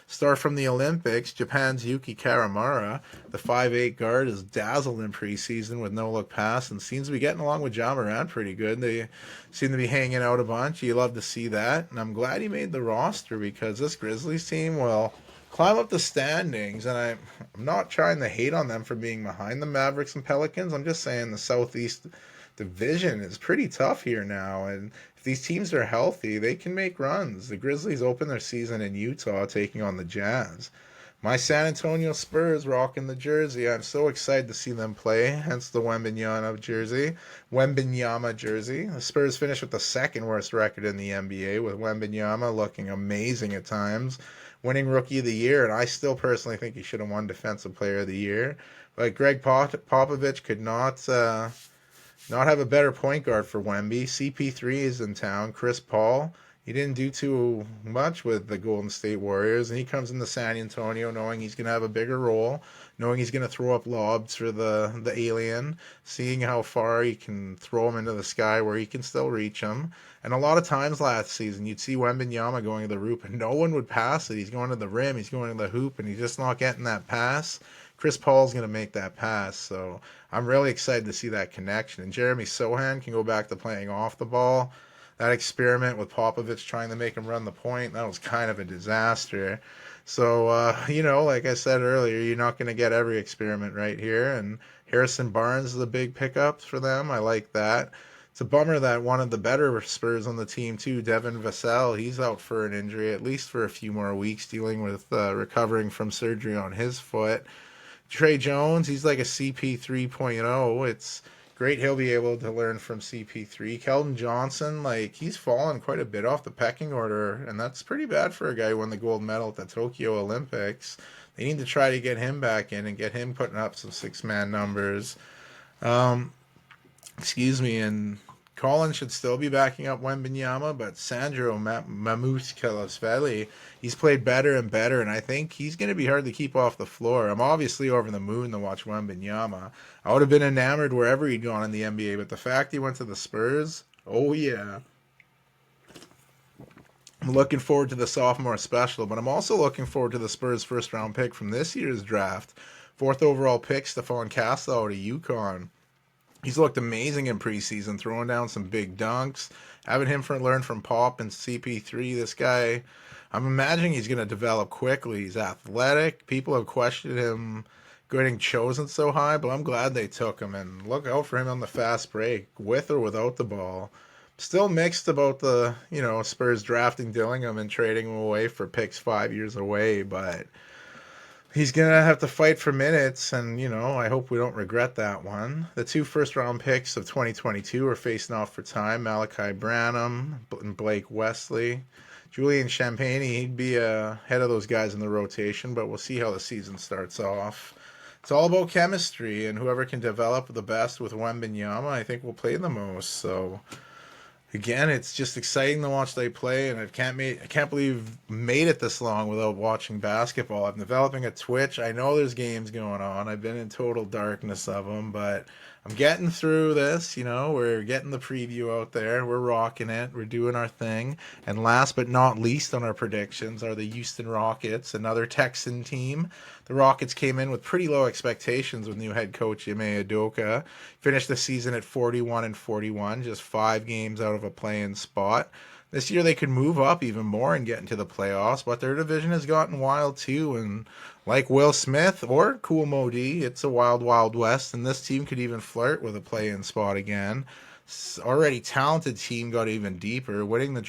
star from the Olympics, Japan's Yuki Karamura. The 5'8" guard is dazzled in preseason with no-look pass and seems to be getting along with Ja Morant pretty good. They seem to be hanging out a bunch. You love to see that. And I'm glad he made the roster because this Grizzlies team will climb up the standings, and I'm not trying to hate on them for being behind the Mavericks and Pelicans. I'm just saying the Southeast Division is pretty tough here now, and if these teams are healthy, they can make runs. The Grizzlies open their season in Utah taking on the Jazz. My San Antonio Spurs rocking the jersey. I'm so excited to see them play, hence the Wembanyama jersey. The Spurs finished with the second worst record in the NBA, with Wembanyama looking amazing at times, winning Rookie of the Year, and I still personally think he should have won Defensive Player of the Year. But Greg Popovich could not have a better point guard for Wemby. CP3 is in town. Chris Paul, he didn't do too much with the Golden State Warriors, and he comes into San Antonio knowing he's going to have a bigger role, knowing he's going to throw up lobs for the alien, seeing how far he can throw him into the sky where he can still reach him. And a lot of times last season, you'd see Wembanyama going to the hoop, and no one would pass it. He's going to the rim, he's going to the hoop, and he's just not getting that pass. Chris Paul's going to make that pass, so I'm really excited to see that connection. And Jeremy Sohan can go back to playing off the ball. That experiment with Popovich trying to make him run the point, that was kind of a disaster. So, like I said earlier, you're not going to get every experiment right here. And Harrison Barnes is a big pickup for them. I like that. It's a bummer that one of the better Spurs on the team, too, Devin Vassell, he's out for an injury, at least for a few more weeks, dealing with recovering from surgery on his foot. Trey Jones, he's like a CP 3.0. It's great he'll be able to learn from CP3. Keldon Johnson, he's fallen quite a bit off the pecking order, and that's pretty bad for a guy who won the gold medal at the Tokyo Olympics. They need to try to get him back in and get him putting up some six-man numbers. And Colin should still be backing up Wembanyama, but Sandro Mamukelashvili, he's played better and better, and I think he's going to be hard to keep off the floor. I'm obviously over the moon to watch Wembanyama. I would have been enamored wherever he'd gone in the NBA, but the fact he went to the Spurs, oh yeah. I'm looking forward to the sophomore special, but I'm also looking forward to the Spurs' first-round pick from this year's draft. 4th overall pick, Stephon Castle out of UConn. He's looked amazing in preseason, throwing down some big dunks, having him learn from Pop and CP3. This guy, I'm imagining he's going to develop quickly. He's athletic. People have questioned him getting chosen so high, but I'm glad they took him. And look out for him on the fast break, with or without the ball. Still mixed about the, Spurs drafting Dillingham and trading him away for picks 5 years away, but He's going to have to fight for minutes, and, I hope we don't regret that one. The two first-round picks of 2022 are facing off for time. Malachi Branham and Blake Wesley. Julian Champagnie, he'd be ahead of those guys in the rotation, but we'll see how the season starts off. It's all about chemistry, and whoever can develop the best with Wembanyama, I think will play the most. So again, it's just exciting to watch they play, and I can't believe made it this long without watching basketball. I'm developing a Twitch. I know there's games going on. I've been in total darkness of them, but I'm getting through this. We're getting the preview out there. We're rocking it. We're doing our thing. And last but not least on our predictions are the Houston Rockets, another Texan team. The Rockets came in with pretty low expectations with new head coach Ime Udoka. Finished the season at 41-41, just 5 games out of a play-in spot. This year they could move up even more and get into the playoffs, but their division has gotten wild too. And like Will Smith or Kool Moe Dee, it's a wild, wild west, and this team could even flirt with a play-in spot again. Already talented team got even deeper, winning the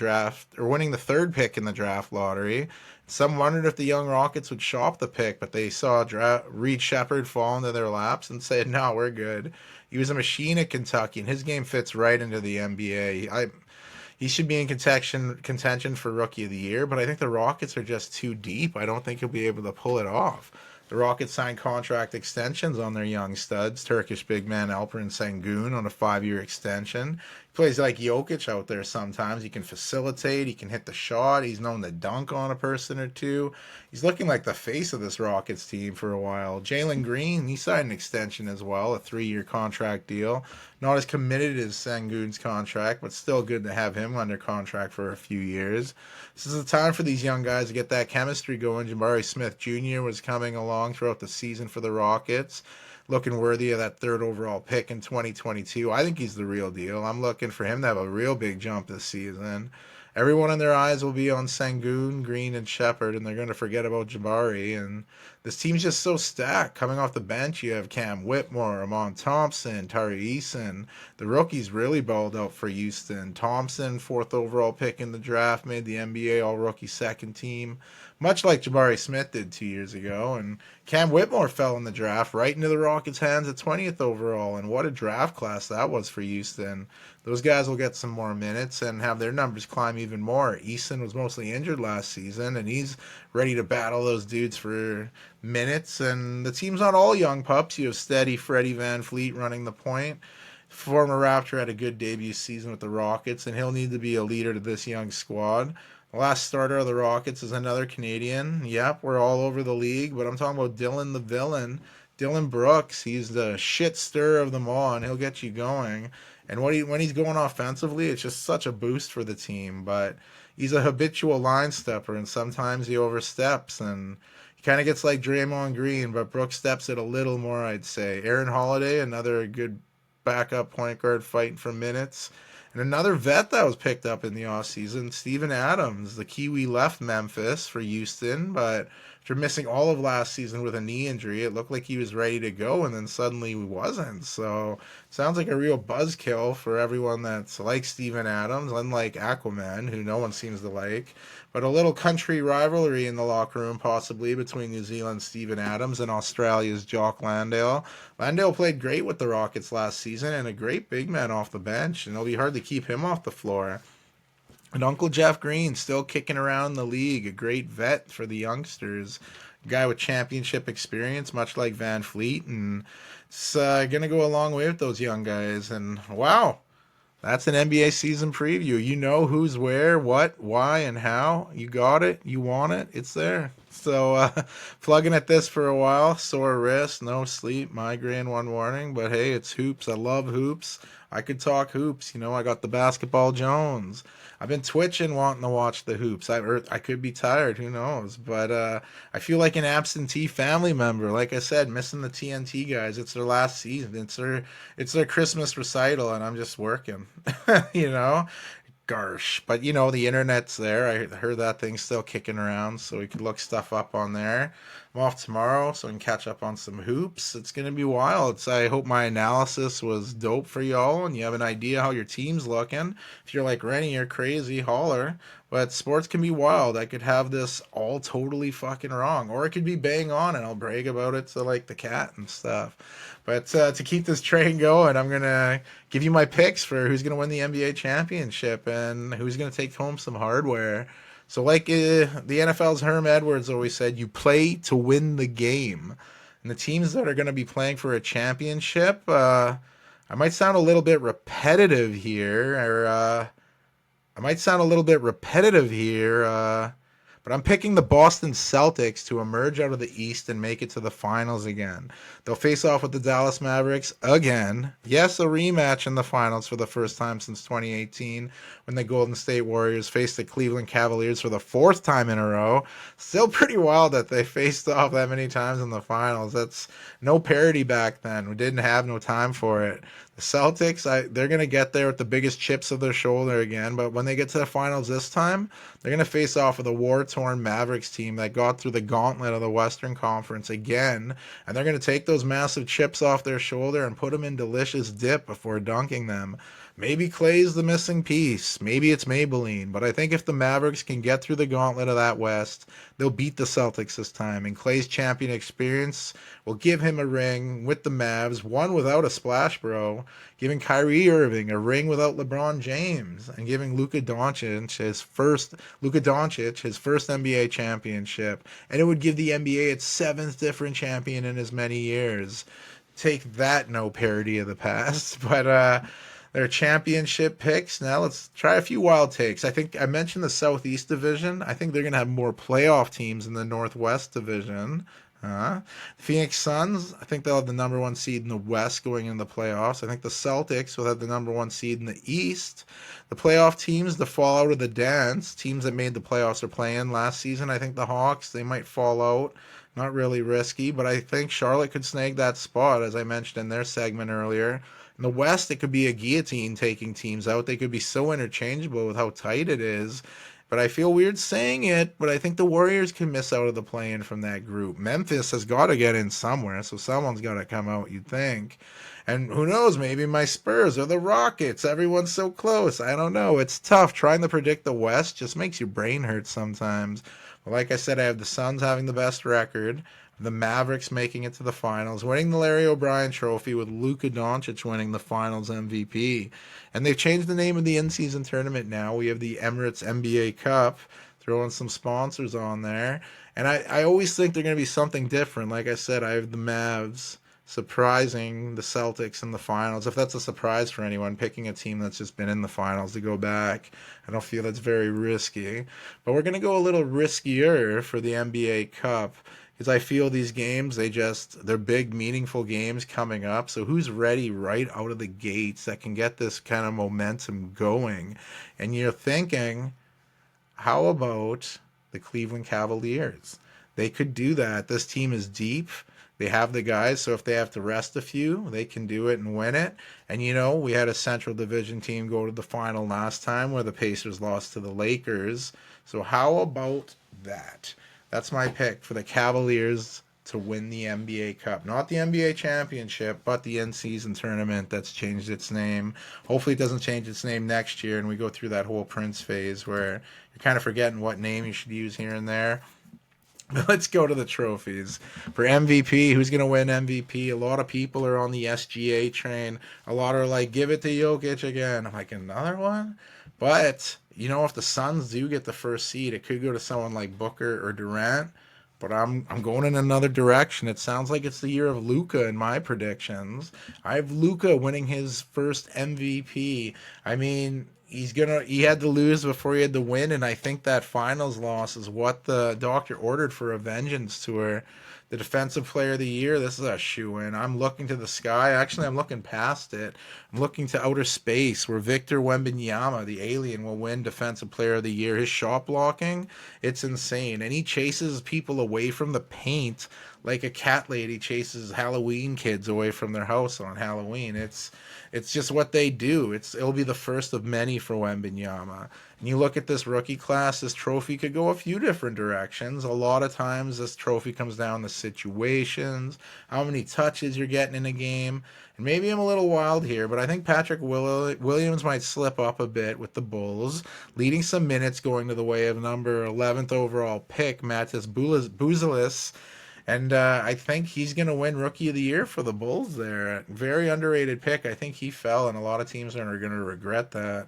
third pick in the draft lottery. Some wondered if the young Rockets would shop the pick, but they saw Reed Shepherd fall into their laps and said, "No, we're good." He was a machine at Kentucky, and his game fits right into the NBA. He should be in contention for Rookie of the Year, but I think the Rockets are just too deep. I don't think he'll be able to pull it off. The Rockets signed contract extensions on their young studs. Turkish big man Alperen Sengun on a 5-year extension. He plays like Jokic out there sometimes. He can facilitate. He can hit the shot. He's known to dunk on a person or two. He's looking like the face of this Rockets team for a while. Jalen Green, he signed an extension as well, a 3-year contract deal. Not as committed as Sengun's contract, but still good to have him under contract for a few years. This is the time for these young guys to get that chemistry going. Jabari Smith Jr. was coming along throughout the season for the Rockets, looking worthy of that 3rd overall pick in 2022. I think he's the real deal. I'm looking for him to have a real big jump this season. Everyone in their eyes will be on Sengun, Green, and Shepard, and they're going to forget about Jabari. And this team's just so stacked. Coming off the bench, you have Cam Whitmore, Amon Thompson, Tari Eason. The rookies really balled out for Houston. Thompson, 4th overall pick in the draft, made the NBA All-Rookie second team, much like Jabari Smith did 2 years ago. And Cam Whitmore fell in the draft right into the Rockets' hands at 20th overall. And what a draft class that was for Houston. Those guys will get some more minutes and have their numbers climb even more. Eason was mostly injured last season, and he's ready to battle those dudes for minutes. And the team's not all young pups. You have steady Freddie Van Fleet running the point. Former Raptor had a good debut season with the Rockets, and he'll need to be a leader to this young squad. The last starter of the Rockets is another Canadian. Yep, we're all over the league, but I'm talking about Dylan the Villain. Dylan Brooks, he's the shit stirrer of them all, and he'll get you going. And when he's going offensively, it's just such a boost for the team. But he's a habitual line stepper, and sometimes he oversteps, and he kind of gets like Draymond Green, but Brooks steps it a little more, I'd say. Aaron Holiday, another good backup point guard fighting for minutes. And another vet that was picked up in the offseason, Steven Adams. The Kiwi left Memphis for Houston, but after missing all of last season with a knee injury, it looked like he was ready to go, and then suddenly he wasn't. So sounds like a real buzzkill for everyone that's like Steven Adams, unlike Aquaman, who no one seems to like. But a little country rivalry in the locker room, possibly, between New Zealand's Steven Adams and Australia's Jock Landale. Landale played great with the Rockets last season, and a great big man off the bench, and it'll be hard to keep him off the floor. And Uncle Jeff Green still kicking around the league, a great vet for the youngsters, a guy with championship experience, much like Van Fleet, and it's going to go a long way with those young guys. And wow, that's an NBA season preview. You know who's where, what, why, and how. You got it. You want it. It's there. So plugging at this for a while. Sore wrist, no sleep, migraine one morning. But hey, it's hoops. I love hoops. I could talk hoops. I got the Basketball Jones. I've been twitching wanting to watch the hoops. I could be tired. Who knows? But I feel like an absentee family member. Like I said, missing the TNT guys. It's their last season. It's their Christmas recital, and I'm just working. Garsh. But the internet's there. I heard that thing's still kicking around, so we could look stuff up on there. I'm off tomorrow, so I can catch up on some hoops. It's going to be wild. So I hope my analysis was dope for y'all and you have an idea how your team's looking. If you're like Rennie, you're crazy, holler. But sports can be wild. I could have this all totally fucking wrong, or it could be bang on, and I'll brag about it to like the cat and stuff. But to keep this train going, I'm gonna give you my picks for who's gonna win the NBA championship and who's gonna take home some hardware. So, like the NFL's Herm Edwards always said, you play to win the game. And the teams that are going to be playing for a championship, I might sound a little bit repetitive here, but I'm picking the Boston Celtics to emerge out of the East and make it to the finals again. They'll face off with the Dallas Mavericks again. Yes, a rematch in the finals for the first time since 2018 when the Golden State Warriors faced the Cleveland Cavaliers for the fourth time in a row. Still pretty wild that they faced off that many times in the finals. That's no parity back then. We didn't have no time for it. The Celtics, they're going to get there with the biggest chips of their shoulder again, but when they get to the finals this time, they're going to face off with a war-torn Mavericks team that got through the gauntlet of the Western Conference again, and they're going to take those massive chips off their shoulder and put them in delicious dip before dunking them. Maybe Clay's the missing piece. Maybe it's Maybelline. But I think if the Mavericks can get through the gauntlet of that West, they'll beat the Celtics this time. And Clay's champion experience will give him a ring with the Mavs, one without a splash bro, giving Kyrie Irving a ring without LeBron James, and giving Luka Doncic his first NBA championship. And it would give the NBA its seventh different champion in as many years. Take that, no parody of the past. But their championship picks. Now let's try a few wild takes. I think I mentioned the Southeast Division. I think they're going to have more playoff teams in the Northwest Division. Phoenix Suns, I think they'll have the number one seed in the West going into the playoffs. I think the Celtics will have the number one seed in the East. The playoff teams to fall out of the dance, teams that made the playoffs are playing last season. I think the Hawks, they might fall out. Not really risky, but I think Charlotte could snag that spot, as I mentioned in their segment earlier. In the West, it could be a guillotine taking teams out. They could be so interchangeable with how tight it is. But I feel weird saying it, but I think the Warriors can miss out of the play-in from that group. Memphis has got to get in somewhere, so someone's got to come out, you'd think. And who knows, maybe my Spurs or the Rockets. Everyone's so close. I don't know. It's tough. Trying to predict the West just makes your brain hurt sometimes. But like I said, I have the Suns having the best record. The Mavericks making it to the finals, winning the Larry O'Brien Trophy with Luka Doncic winning the Finals MVP. And they've changed the name of the in-season tournament now. We have the Emirates NBA Cup, throwing some sponsors on there. And I always think they're going to be something different. Like I said, I have the Mavs surprising the Celtics in the finals. If that's a surprise for anyone, picking a team that's just been in the finals to go back, I don't feel that's very risky. But we're going to go a little riskier for the NBA Cup, because I feel these games, they're big, meaningful games coming up. So who's ready right out of the gates that can get this kind of momentum going? And you're thinking, how about the Cleveland Cavaliers? They could do that. This team is deep. They have the guys, so if they have to rest a few, they can do it and win it. And, we had a Central Division team go to the final last time where the Pacers lost to the Lakers. So how about that? That's my pick for the Cavaliers to win the NBA Cup. Not the NBA Championship, but the in-season tournament that's changed its name. Hopefully it doesn't change its name next year and we go through that whole Prince phase where you're kind of forgetting what name you should use here and there. But let's go to the trophies. For MVP, who's going to win MVP? A lot of people are on the SGA train. A lot are like, give it to Jokic again. I'm like, another one? But if the Suns do get the first seed, it could go to someone like Booker or Durant. But I'm going in another direction. It sounds like it's the year of Luka in my predictions. I have Luka winning his first MVP. I mean, he had to lose before he had to win, and I think that finals loss is what the doctor ordered for a vengeance tour. The defensive player of the year, this is a shoe-in. I'm looking to the sky. Actually, I'm looking past it. I'm looking to outer space where Victor Wembanyama, the alien, will win defensive player of the year. His shot blocking, it's insane. And he chases people away from the paint like a cat lady chases Halloween kids away from their house on Halloween. It's just what they do. It'll be the first of many for Wembanyama. And you look at this rookie class, this trophy could go a few different directions. A lot of times this trophy comes down to situations, how many touches you're getting in a game. And maybe I'm a little wild here, but I think Patrick Williams might slip up a bit with the Bulls, leading some minutes going to the way of number 11th overall pick, Matis Buzelis. And I think he's going to win Rookie of the Year for the Bulls there. Very underrated pick. I think he fell, and a lot of teams are going to regret that.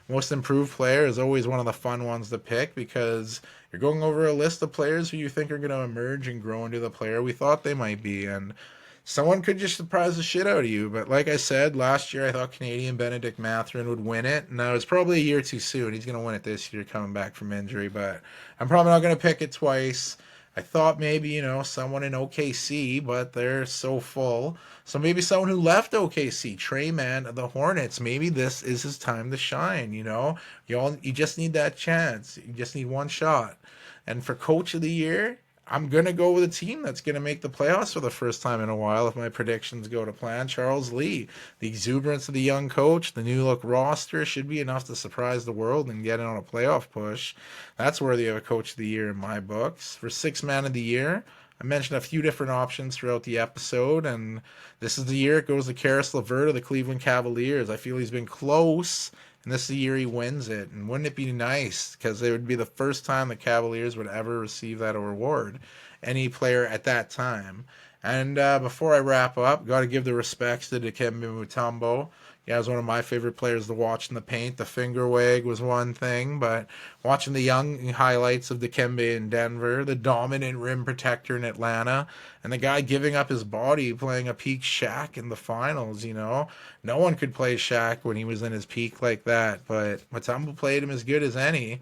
Most improved player is always one of the fun ones to pick because you're going over a list of players who you think are going to emerge and grow into the player we thought they might be. And someone could just surprise the shit out of you. But like I said, last year I thought Canadian Benedict Mathurin would win it. Now, it's probably a year too soon. He's going to win it this year coming back from injury. But I'm probably not going to pick it twice. I thought maybe, someone in OKC, but they're so full. So maybe someone who left OKC, Trey Mann of the Hornets. Maybe this is his time to shine, You just need that chance. You just need one shot. And for Coach of the Year, I'm going to go with a team that's going to make the playoffs for the first time in a while if my predictions go to plan. Charles Lee. The exuberance of the young coach, the new look roster should be enough to surprise the world and get in on a playoff push. That's worthy of a Coach of the Year in my books. For Sixth Man of the Year, I mentioned a few different options throughout the episode, and this is the year it goes to Karis LeVert of the Cleveland Cavaliers. I feel he's been close, and this is the year he wins it. And wouldn't it be nice? Because it would be the first time the Cavaliers would ever receive that award. Any player at that time. And before I wrap up, got to give the respects to Dikembe Mutombo. Yeah, he was one of my favorite players to watch in the paint. The finger wag was one thing, but watching the young highlights of Dikembe in Denver, the dominant rim protector in Atlanta, and the guy giving up his body playing a peak Shaq in the finals, No one could play Shaq when he was in his peak like that, but Mutombo played him as good as any.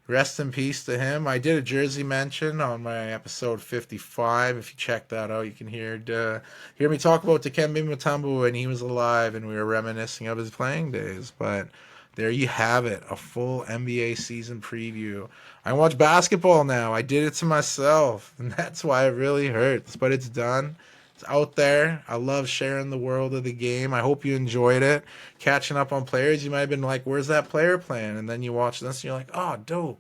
Rest in peace to him. I did a jersey mention on my episode 55. If you check that out, you can hear me talk about Dikembe Mutombo when he was alive, and we were reminiscing of his playing days. But there you have it, a full NBA season preview. I watch basketball now. I did it to myself, and that's why it really hurts. But it's done. It's out there. I love sharing the world of the game. I hope you enjoyed it. Catching up on players, you might have been like, where's that player playing? And then you watch this and you're like, oh, dope.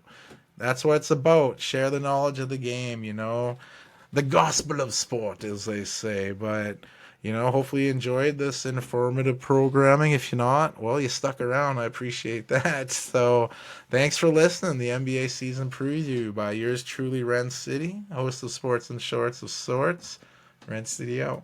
That's what it's about. Share the knowledge of the game, The gospel of sport, as they say. But, hopefully you enjoyed this informative programming. If you're not, well, you stuck around. I appreciate that. So thanks for listening. The NBA season preview by yours truly, Ren City, host of Sports and Shorts of Sorts. Rent City out.